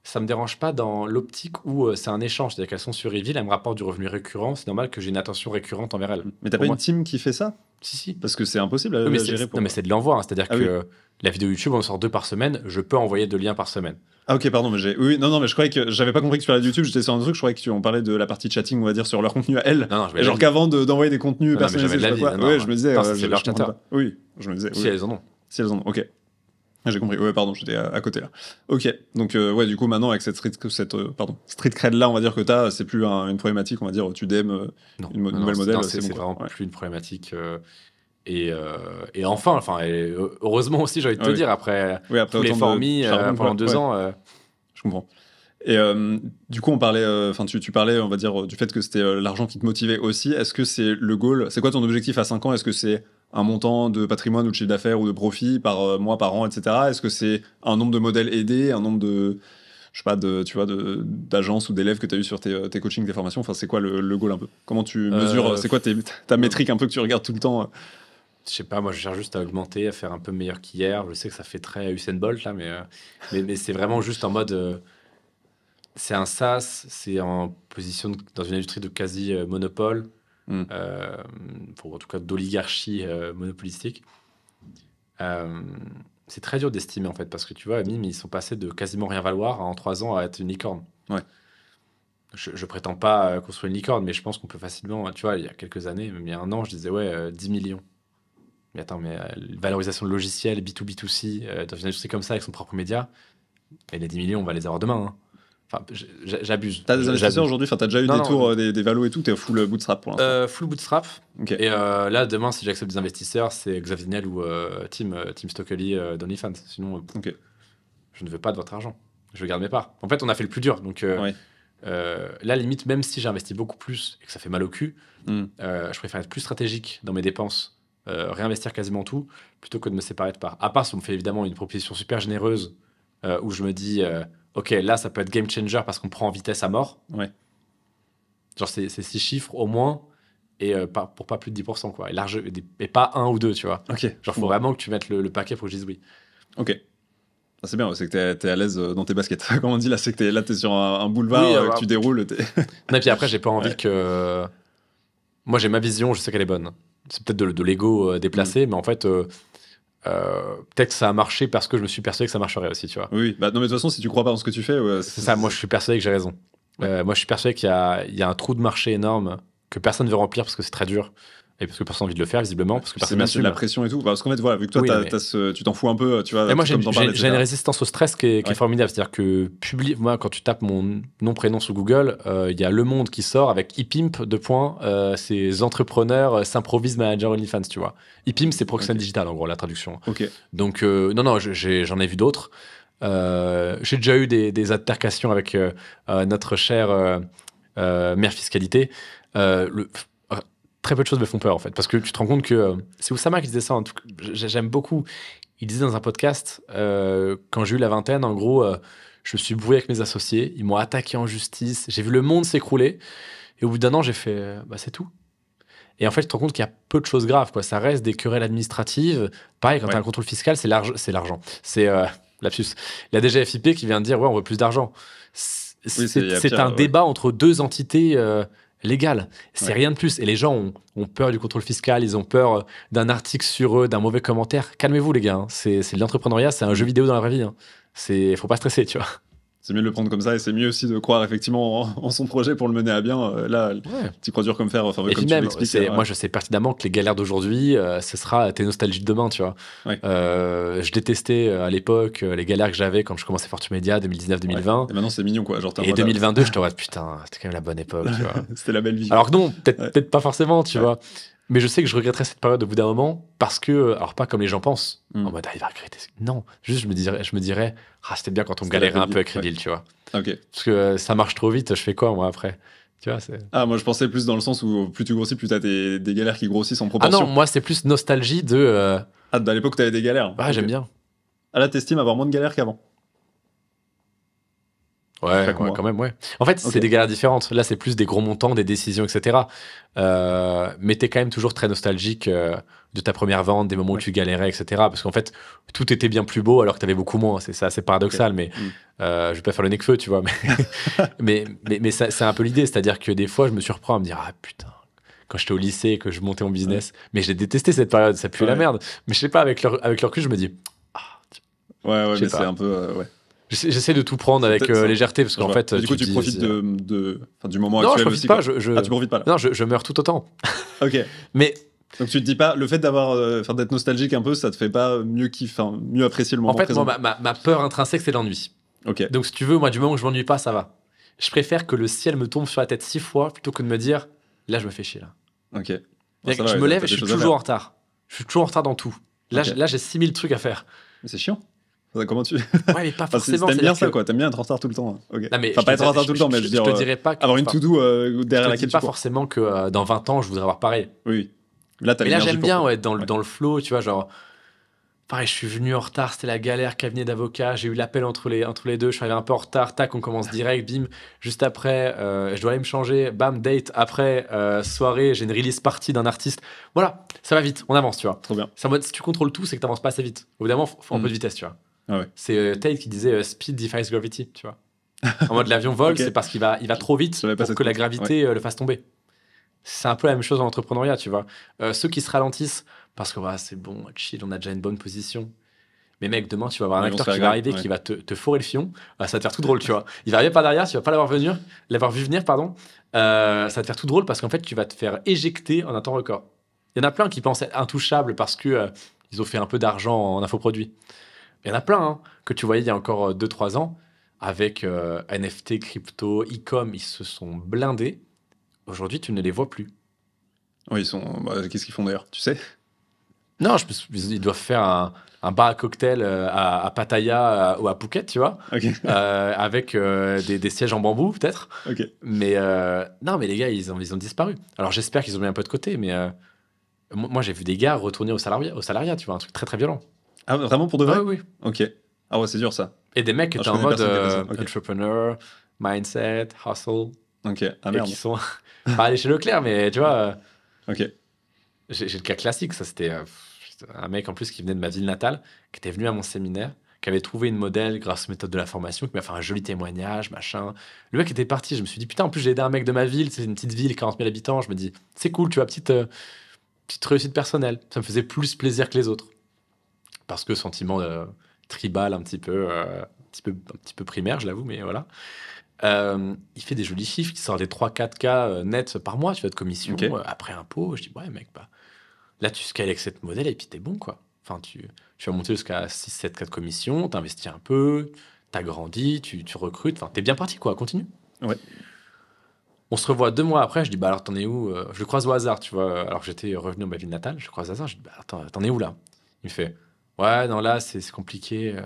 ça me dérange pas dans l'optique où c'est un échange. C'est-à-dire qu'elles sont sur Reveal, elles me rapportent du revenu récurrent. C'est normal que j'ai une attention récurrente envers elles. Mais t'as pas une team qui fait ça? Si. Parce que c'est impossible à gérer. Non, mais c'est de l'envoi. Hein. C'est-à-dire que la vidéo YouTube, on en sort 2 par semaine. Je peux envoyer 2 liens par semaine. Ah, ok, pardon. Mais mais je croyais que j'avais pas compris que tu parlais de YouTube. J'étais sur un truc. Je croyais que tu en parlais de la partie chatting, on va dire, sur leur contenu à elles. Non, et genre qu'avant d'envoyer des contenus personnalisés, je me disais. C'est leur chatter. Oui, je me disais. Si elles en ont. Si elles en ont, ok. J'ai compris. Ouais, pardon, j'étais à côté là. Ok, donc du coup maintenant avec cette street cred là, on va dire que t'as, c'est plus une problématique, on va dire, tu DM une nouvelle modèle. C'est vraiment plus une problématique. Et enfin, heureusement aussi, j'ai envie de te dire, après tous les formis pendant 2 ans. Je comprends. Et du coup, on parlait, tu parlais, on va dire, du fait que c'était l'argent qui te motivait aussi. Est-ce que c'est le goal? C'est quoi ton objectif à 5 ans? Est-ce que c'est un montant de patrimoine ou de chiffre d'affaires ou de profit par mois, par an, etc. Est-ce que c'est un nombre de modèles aidés, un nombre de, je sais pas, d'agences ou d'élèves que tu as eu sur tes coachings, tes formations? Enfin, c'est quoi le goal un peu? Comment tu mesures? C'est quoi ta métrique un peu que tu regardes tout le temps? Je sais pas, moi je cherche juste à augmenter, à faire un peu meilleur qu'hier. Je sais que ça fait très Usain Bolt là, mais c'est vraiment juste en mode. C'est un SaaS, c'est en position dans une industrie de quasi monopole. En tout cas d'oligarchie monopolistique. C'est très dur d'estimer en fait, parce que tu vois, Mime, ils sont passés de quasiment rien valoir en 3 ans à être une licorne. Ouais. Je prétends pas qu'on soit une licorne, mais je pense qu'on peut facilement, tu vois, il y a quelques années, même il y a 1 an, je disais 10 millions. Mais attends, valorisation de logiciels, B2B2C, dans une industrie comme ça, avec son propre média, et les 10 millions, on va les avoir demain. Hein. Enfin, j'abuse. T'as des investisseurs aujourd'hui? Enfin, t'as déjà eu des tours, des valos et tout? T'es full bootstrap pour l'instant? Full bootstrap. Okay. Et là, demain, si j'accepte des investisseurs, c'est Xavier Niel ou Tim Stockley d'OnlyFans. Sinon, je ne veux pas de votre argent. Je garde mes parts. En fait, on a fait le plus dur. Donc là, limite, même si j'investis beaucoup plus et que ça fait mal au cul, je préfère être plus stratégique dans mes dépenses, réinvestir quasiment tout, plutôt que de me séparer de parts. À part si on me fait évidemment une proposition super généreuse où je me dis... ok, là, ça peut être game changer parce qu'on prend en vitesse à mort. Ouais. Genre, c'est 6 chiffres au moins, et pour pas plus de 10%, quoi. Et pas 1 ou 2, tu vois. Ok. Genre, faut vraiment que tu mettes le paquet pour que je dise oui. Ok. Ah, c'est bien, c'est que t'es à l'aise dans tes baskets. Comme on dit, là, c'est que t'es sur un boulevard, que tu déroules. Non, et puis après, j'ai pas envie que... Moi, j'ai ma vision, je sais qu'elle est bonne. c'est peut-être de l'ego déplacé, mais en fait, peut-être que ça a marché parce que je me suis persuadé que ça marcherait aussi, tu vois. Oui, bah non, mais de toute façon, si tu crois pas en ce que tu fais, c'est ça. Moi, je suis persuadé que j'ai raison. Moi, je suis persuadé qu'il y a un trou de marché énorme que personne ne veut remplir parce que c'est très dur. Et parce que personne n'a envie de le faire, visiblement. Parce que personne c'est de la pression et tout. Parce qu'en fait, voilà, vu que toi, tu t'en fous un peu, tu vois. Et moi, j'ai une résistance au stress qui est formidable. C'est-à-dire que, moi, quand tu tapes mon nom, prénom sur Google, il y a Le Monde qui sort avec ePimp, ces entrepreneurs s'improvisent manager OnlyFans, tu vois. ePimp, c'est Proxen Digital, en gros, la traduction. Donc, non, j'en ai vu d'autres. J'ai déjà eu des altercations avec notre chère mère fiscalité. Très peu de choses me font peur, en fait, parce que tu te rends compte que c'est Oussama qui disait ça, j'aime beaucoup. Il disait dans un podcast, quand j'ai eu la vingtaine, en gros, je me suis brouillé avec mes associés, ils m'ont attaqué en justice, j'ai vu le monde s'écrouler, et au bout d'un an, j'ai fait, c'est tout. Et en fait, tu te rends compte qu'il y a peu de choses graves, quoi. Ça reste des querelles administratives. Pareil, quand tu as un contrôle fiscal, c'est l'argent. C'est lapsus. La DGFiP qui vient de dire, on veut plus d'argent. C'est un débat entre deux entités légales. C'est rien de plus. Et les gens ont peur du contrôle fiscal, ils ont peur d'un article sur eux, d'un mauvais commentaire. Calmez-vous, les gars. Hein. C'est de l'entrepreneuriat, c'est un jeu vidéo dans la vraie vie. Hein. Faut pas stresser, tu vois. C'est mieux de le prendre comme ça et c'est mieux aussi de croire effectivement en son projet pour le mener à bien. Là, tu crois dur comme fer. Enfin, et comme puis même, moi, je sais pertinemment que les galères d'aujourd'hui, ce sera tes nostalgies de demain, tu vois. Je détestais à l'époque les galères que j'avais quand je commençais Fortune Media 2019-2020. Et maintenant, c'est mignon, quoi. Genre, et 2022, je te vois, putain, c'était quand même la bonne époque, tu vois. C'était la belle vie. Alors que non, peut-être pas forcément, tu vois. Mais je sais que je regretterais cette période au bout d'un moment parce que, alors pas comme les gens pensent, en mode il va regretter. Non, juste je me dirais, c'était bien quand on galérait un peu avec Reveal, tu vois. Parce que ça marche trop vite, je fais quoi moi après, tu vois, moi je pensais plus dans le sens où plus tu grossis, plus t'as des galères qui grossissent en proportion. Ah non, moi c'est plus nostalgie de. À l'époque t'avais des galères. J'aime bien. Ah là t'estimes avoir moins de galères qu'avant. Ouais, quand même, ouais. En fait, c'est des galères différentes. Là, c'est plus des gros montants, des décisions, etc. Mais t'es quand même toujours très nostalgique de ta première vente, des moments où tu galérais, etc. Parce qu'en fait, tout était bien plus beau alors que t'avais beaucoup moins. C'est assez paradoxal, mais je vais pas faire le nez-que-feu, tu vois. Mais c'est un peu l'idée. C'est-à-dire que des fois, je me surprends à me dire, putain, quand j'étais au lycée, que je montais en business, mais j'ai détesté cette période, ça pue la merde. Mais je sais pas, avec le recul, je me dis, mais c'est un peu, J'essaie de tout prendre avec légèreté parce qu'en fait. Du coup, tu profites du moment actuel. Non, je profite pas. tu profites pas là. Non, je meurs tout autant. Ok. Mais. Donc tu te dis pas, le fait d'être nostalgique un peu, ça te fait pas mieux apprécier le moment présent. En fait, moi, ma peur intrinsèque, c'est l'ennui. Ok. Donc si tu veux, moi, du moment où je m'ennuie pas, ça va. Je préfère que le ciel me tombe sur la tête 6 fois plutôt que de me dire, là, je me fais chier là. Ok. Je me lève et je suis toujours en retard. Je suis toujours en retard dans tout. Là, j'ai 6000 trucs à faire. Mais c'est chiant. Comment tu. Ouais, mais pas forcément. T'aimes bien ça, quoi. T'aimes bien être en retard tout le temps. Okay. Non, mais pas être en retard tout le temps, mais je veux dire. Je te dirais pas que. Avoir une to-do derrière laquelle tu pas forcément que dans 20 ans, je voudrais avoir pareil. Oui. Là, j'aime bien être dans le flow, tu vois, genre. Pareil, je suis venu en retard, c'était la galère, cabinet d'avocat, j'ai eu l'appel entre les deux, je suis arrivé un peu en retard, tac, on commence direct, bim. Juste après, je dois aller me changer, bam, date. Après, soirée, j'ai une release party d'un artiste. Voilà, ça va vite, on avance, tu vois. Trop bien. C'est en mode, si tu contrôles tout, c'est que t'avances pas assez vite. Évidemment, faut un peu de vitesse, tu vois. Ah ouais. C'est Tate qui disait speed defies gravity, tu vois. En mode l'avion vole, c'est parce qu'il va trop vite pour que la gravité le fasse tomber. C'est un peu la même chose en entrepreneuriat, tu vois. Ceux qui se ralentissent parce que c'est bon, chill, on a déjà une bonne position. Mais mec, demain, tu vas avoir un acteur qui va arriver, qui va te fourrer le fion. Ça va te faire tout drôle, tu vois. Il va arriver par derrière, tu vas pas l'avoir vu venir, pardon. Ça va te faire tout drôle parce qu'en fait, tu vas te faire éjecter en un temps record. Il y en a plein qui pensent être intouchables parce que ils ont fait un peu d'argent en infoproduits. Il y en a plein que tu voyais il y a encore 2-3 ans avec NFT, crypto, e-com, ils se sont blindés. Aujourd'hui, tu ne les vois plus. Oui, ils sont. Qu'est-ce qu'ils font d'ailleurs, tu sais? Non, ils doivent faire un bar à cocktail à Pattaya ou à Phuket, tu vois, avec des sièges en bambou peut-être. Mais non, mais les gars, ils ont disparu. Alors j'espère qu'ils ont mis un peu de côté, mais moi j'ai vu des gars retourner au salariat, tu vois, un truc très très violent. Ah, vraiment pour de vrai? Oui. Ok. Ah ouais, c'est dur ça. Et des mecs qui étaient en mode entrepreneur, mindset, hustle. Ok. Ah merde. Et qui sont pas allés chez Leclerc, mais tu vois. Ok. J'ai le cas classique, ça c'était un mec en plus qui venait de ma ville natale, qui était venu à mon séminaire, qui avait trouvé une modèle grâce aux méthodes de la formation, qui m'a fait un joli témoignage, machin. Le mec était parti, je me suis dit, putain, en plus j'ai aidé un mec de ma ville, c'est une petite ville, 40 000 habitants, je me dis, c'est cool, tu vois, petite petite réussite personnelle. Ça me faisait plus plaisir que les autres. Parce que sentiment tribal un petit peu primaire, je l'avoue, mais voilà. Il fait des jolis chiffres, il sort des 3-4K nets par mois, tu vois, de commission, après impôt. Je dis, ouais, mec, bah, là, tu scales avec cette modèle et puis t'es bon, quoi. Enfin, tu vas monter jusqu'à 6-7K de commission, t'investis un peu, t'agrandis, tu recrutes, enfin, t'es bien parti, quoi, continue. Ouais. On se revoit 2 mois après, je dis, bah alors t'en es où? Je le croise au hasard, tu vois, alors que j'étais revenu dans ma ville natale, je le croise au hasard, je dis, bah attends, t'en es où là? Il me fait, ouais, non, là, c'est compliqué.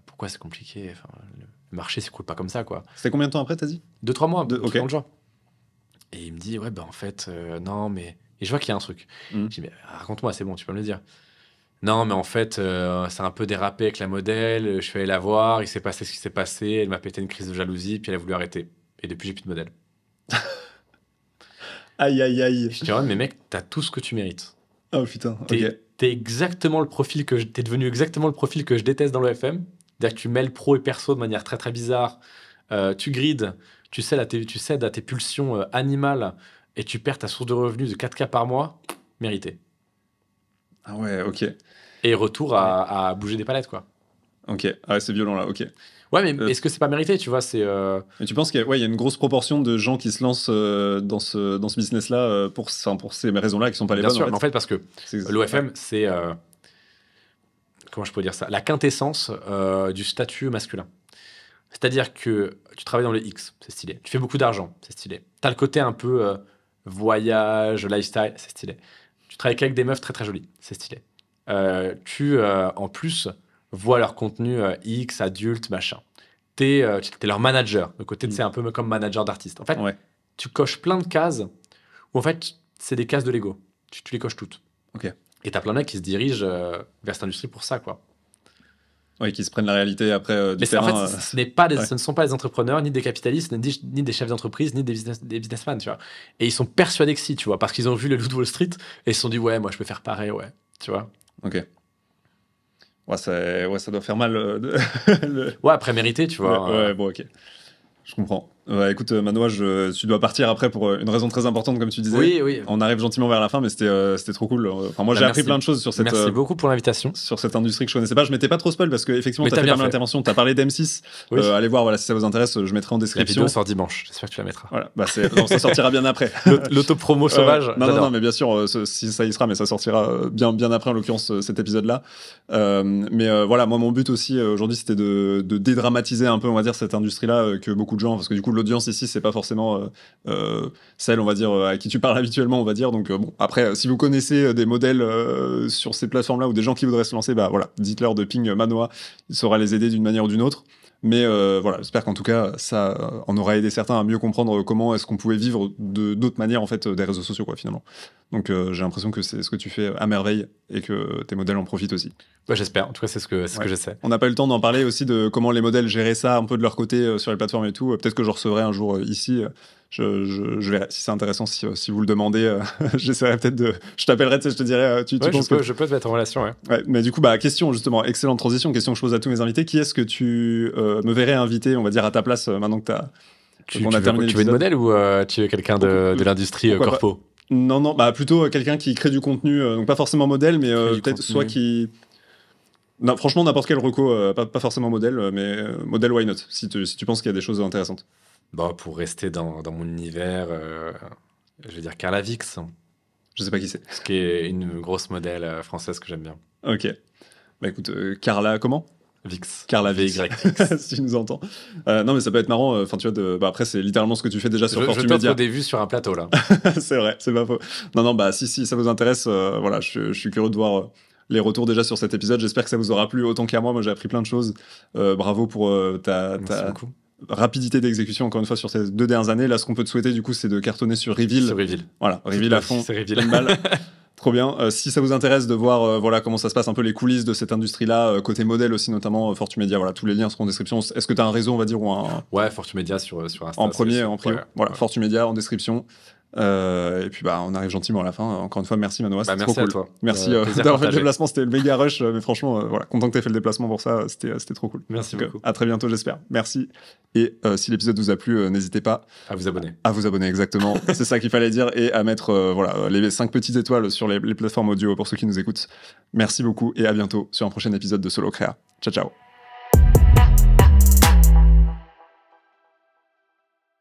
Pourquoi c'est compliqué? Enfin, le marché s'écoule pas comme ça, quoi. C'était combien de temps après, t'as dit? 2-3 mois, ok. Dans le genre. Et il me dit, ouais, bah en fait, non, mais. Et je vois qu'il y a un truc. Je dis, mais raconte-moi, c'est bon, tu peux me le dire. Non, mais en fait, c'est un peu dérapé avec la modèle. Je suis allé la voir, il s'est passé ce qui s'est passé. Elle m'a pété une crise de jalousie, puis elle a voulu arrêter. Et depuis, j'ai plus de modèle. Aïe, aïe, aïe. Je dis, ouais, mais mec, t'as tout ce que tu mérites. Oh putain, T'es exactement le profil t'es devenu exactement le profil que je déteste dans le FM. C'est-à-dire que tu mêles pro et perso de manière très très bizarre. Tu grides, tu cèdes à tes pulsions animales et tu perds ta source de revenus de 4K par mois. Mérité. Ah ouais, ok. Et retour à bouger des palettes, quoi. Ok, ah, c'est violent là, ok. Ouais, mais est-ce que c'est pas mérité, tu vois, Mais tu penses qu'il y a une grosse proportion de gens qui se lancent dans ce business-là pour ces raisons-là qui sont pas les bonnes. Bien sûr, mais en fait, parce que l'OFM, c'est... comment je peux dire ça? La quintessence du statut masculin. C'est-à-dire que tu travailles dans le X, c'est stylé. Tu fais beaucoup d'argent, c'est stylé. T'as le côté un peu voyage, lifestyle, c'est stylé. Tu travailles avec des meufs très très jolies, c'est stylé. En plus, vois leur contenu X, adulte, machin. T'es leur manager. Le côté, c'est un peu comme manager d'artiste. En fait, tu coches plein de cases où en fait, c'est des cases de Lego. Tu les coches toutes. Ok. Et t'as plein de mecs qui se dirigent vers cette industrie pour ça, quoi. Oui, qui se prennent la réalité après du terrain. En fait, ce ne sont pas des entrepreneurs, ni des capitalistes, ni des chefs d'entreprise, ni des businessmen, tu vois. Et ils sont persuadés que si, tu vois, parce qu'ils ont vu le Loup de Wall Street et ils se sont dit, ouais, moi, je peux faire pareil, ouais, tu vois. Ok. Ouais, ça doit faire mal. Ouais, après mérité, tu vois. Ouais, bon, ok. Je comprends. Écoute, Manoa, tu dois partir après pour une raison très importante, comme tu disais. Oui. On arrive gentiment vers la fin, mais c'était trop cool. Enfin, moi, j'ai appris plein de choses sur cette. Merci beaucoup pour l'invitation. Sur cette industrie que je connaissais pas. Je m'étais pas trop spoil parce que effectivement, t'as fait pas mal d'interventions. T'as parlé d'M6. Allez voir, voilà, si ça vous intéresse, je mettrai en description. La vidéo sort dimanche. J'espère que tu la mettras. Voilà. Bah, ça sortira bien après. L'autopromo sauvage. Non, mais bien sûr, si ça y sera, mais ça sortira bien après, en l'occurrence, cet épisode-là. Mais voilà, moi, mon but aussi aujourd'hui, c'était de dédramatiser un peu, on va dire, cette industrie-là que beaucoup de gens, parce que du coup, l'audience ici, c'est pas forcément celle, on va dire, à qui tu parles habituellement, on va dire. Donc bon, après, si vous connaissez des modèles sur ces plateformes-là ou des gens qui voudraient se lancer, bah voilà, dites-leur de ping Manoa, il saura les aider d'une manière ou d'une autre. Mais voilà, j'espère qu'en tout cas, ça en aura aidé certains à mieux comprendre comment est-ce qu'on pouvait vivre d'autres manières, en fait, des réseaux sociaux, quoi, finalement. Donc j'ai l'impression que c'est ce que tu fais à merveille et que tes modèles en profitent aussi. Ouais, j'espère. En tout cas, c'est ce que j'essaie. On n'a pas eu le temps d'en parler aussi de comment les modèles géraient ça un peu de leur côté sur les plateformes et tout. Peut-être que je recevrai un jour ici. Je verrai si c'est intéressant, si vous le demandez. J'essaierai peut-être de. Je t'appellerai, je te dirai. Tu penses je peux te mettre en relation, ouais. Mais du coup, question, justement, excellente transition, question que je pose à tous mes invités. Qui est-ce que tu me verrais inviter, on va dire, à ta place maintenant que tu veux une modèle ou tu veux quelqu'un de l'industrie corpo? Non, plutôt quelqu'un qui crée du contenu, donc pas forcément modèle, mais peut-être soit qui. Non, franchement, n'importe quel reco, pas forcément modèle, mais modèle, why not, si tu penses qu'il y a des choses intéressantes. Pour rester dans mon univers, je vais dire Carla Vix. Je sais pas qui c'est. Ce qui est une grosse modèle française que j'aime bien. Ok. Écoute, Carla, comment? Vix. Carla Vix. Si tu nous entends. Non, mais ça peut être marrant. Enfin, tu vois, après, c'est littéralement ce que tu fais déjà sur Fortu Media. Je tente des vues sur un plateau, là. C'est vrai, c'est pas faux. Non, si ça vous intéresse, voilà, je suis curieux de voir les retours déjà sur cet épisode. J'espère que ça vous aura plu autant qu'à moi. Moi, j'ai appris plein de choses. Bravo pour ta rapidité d'exécution, encore une fois, sur ces 2 dernières années. Là, ce qu'on peut te souhaiter, du coup, c'est de cartonner sur Reveal. Sur Reveal. Voilà, Reveal à fond. C'est Reveal. Une balle. Trop bien. Si ça vous intéresse de voir voilà, comment ça se passe, un peu les coulisses de cette industrie-là, côté modèle aussi, notamment Fortu Media, voilà, tous les liens seront en description. Est-ce que tu as un réseau, on va dire, ou un... Ouais, Fortu Media sur Insta. En premier. Ouais, voilà, Fortu Media en description. Et puis on arrive gentiment à la fin. Encore une fois, merci Manoa, c'était trop merci cool. à toi. Merci d'avoir fait le déplacement, c'était le méga rush, mais franchement, content que tu aies fait le déplacement pour ça, c'était trop cool. Merci beaucoup. À très bientôt, j'espère. Merci. Et si l'épisode vous a plu, n'hésitez pas à vous abonner. À vous abonner, exactement. C'est ça qu'il fallait dire. Et à mettre les 5 petites étoiles sur les plateformes audio pour ceux qui nous écoutent. Merci beaucoup et à bientôt sur un prochain épisode de Solo Créa. Ciao, ciao.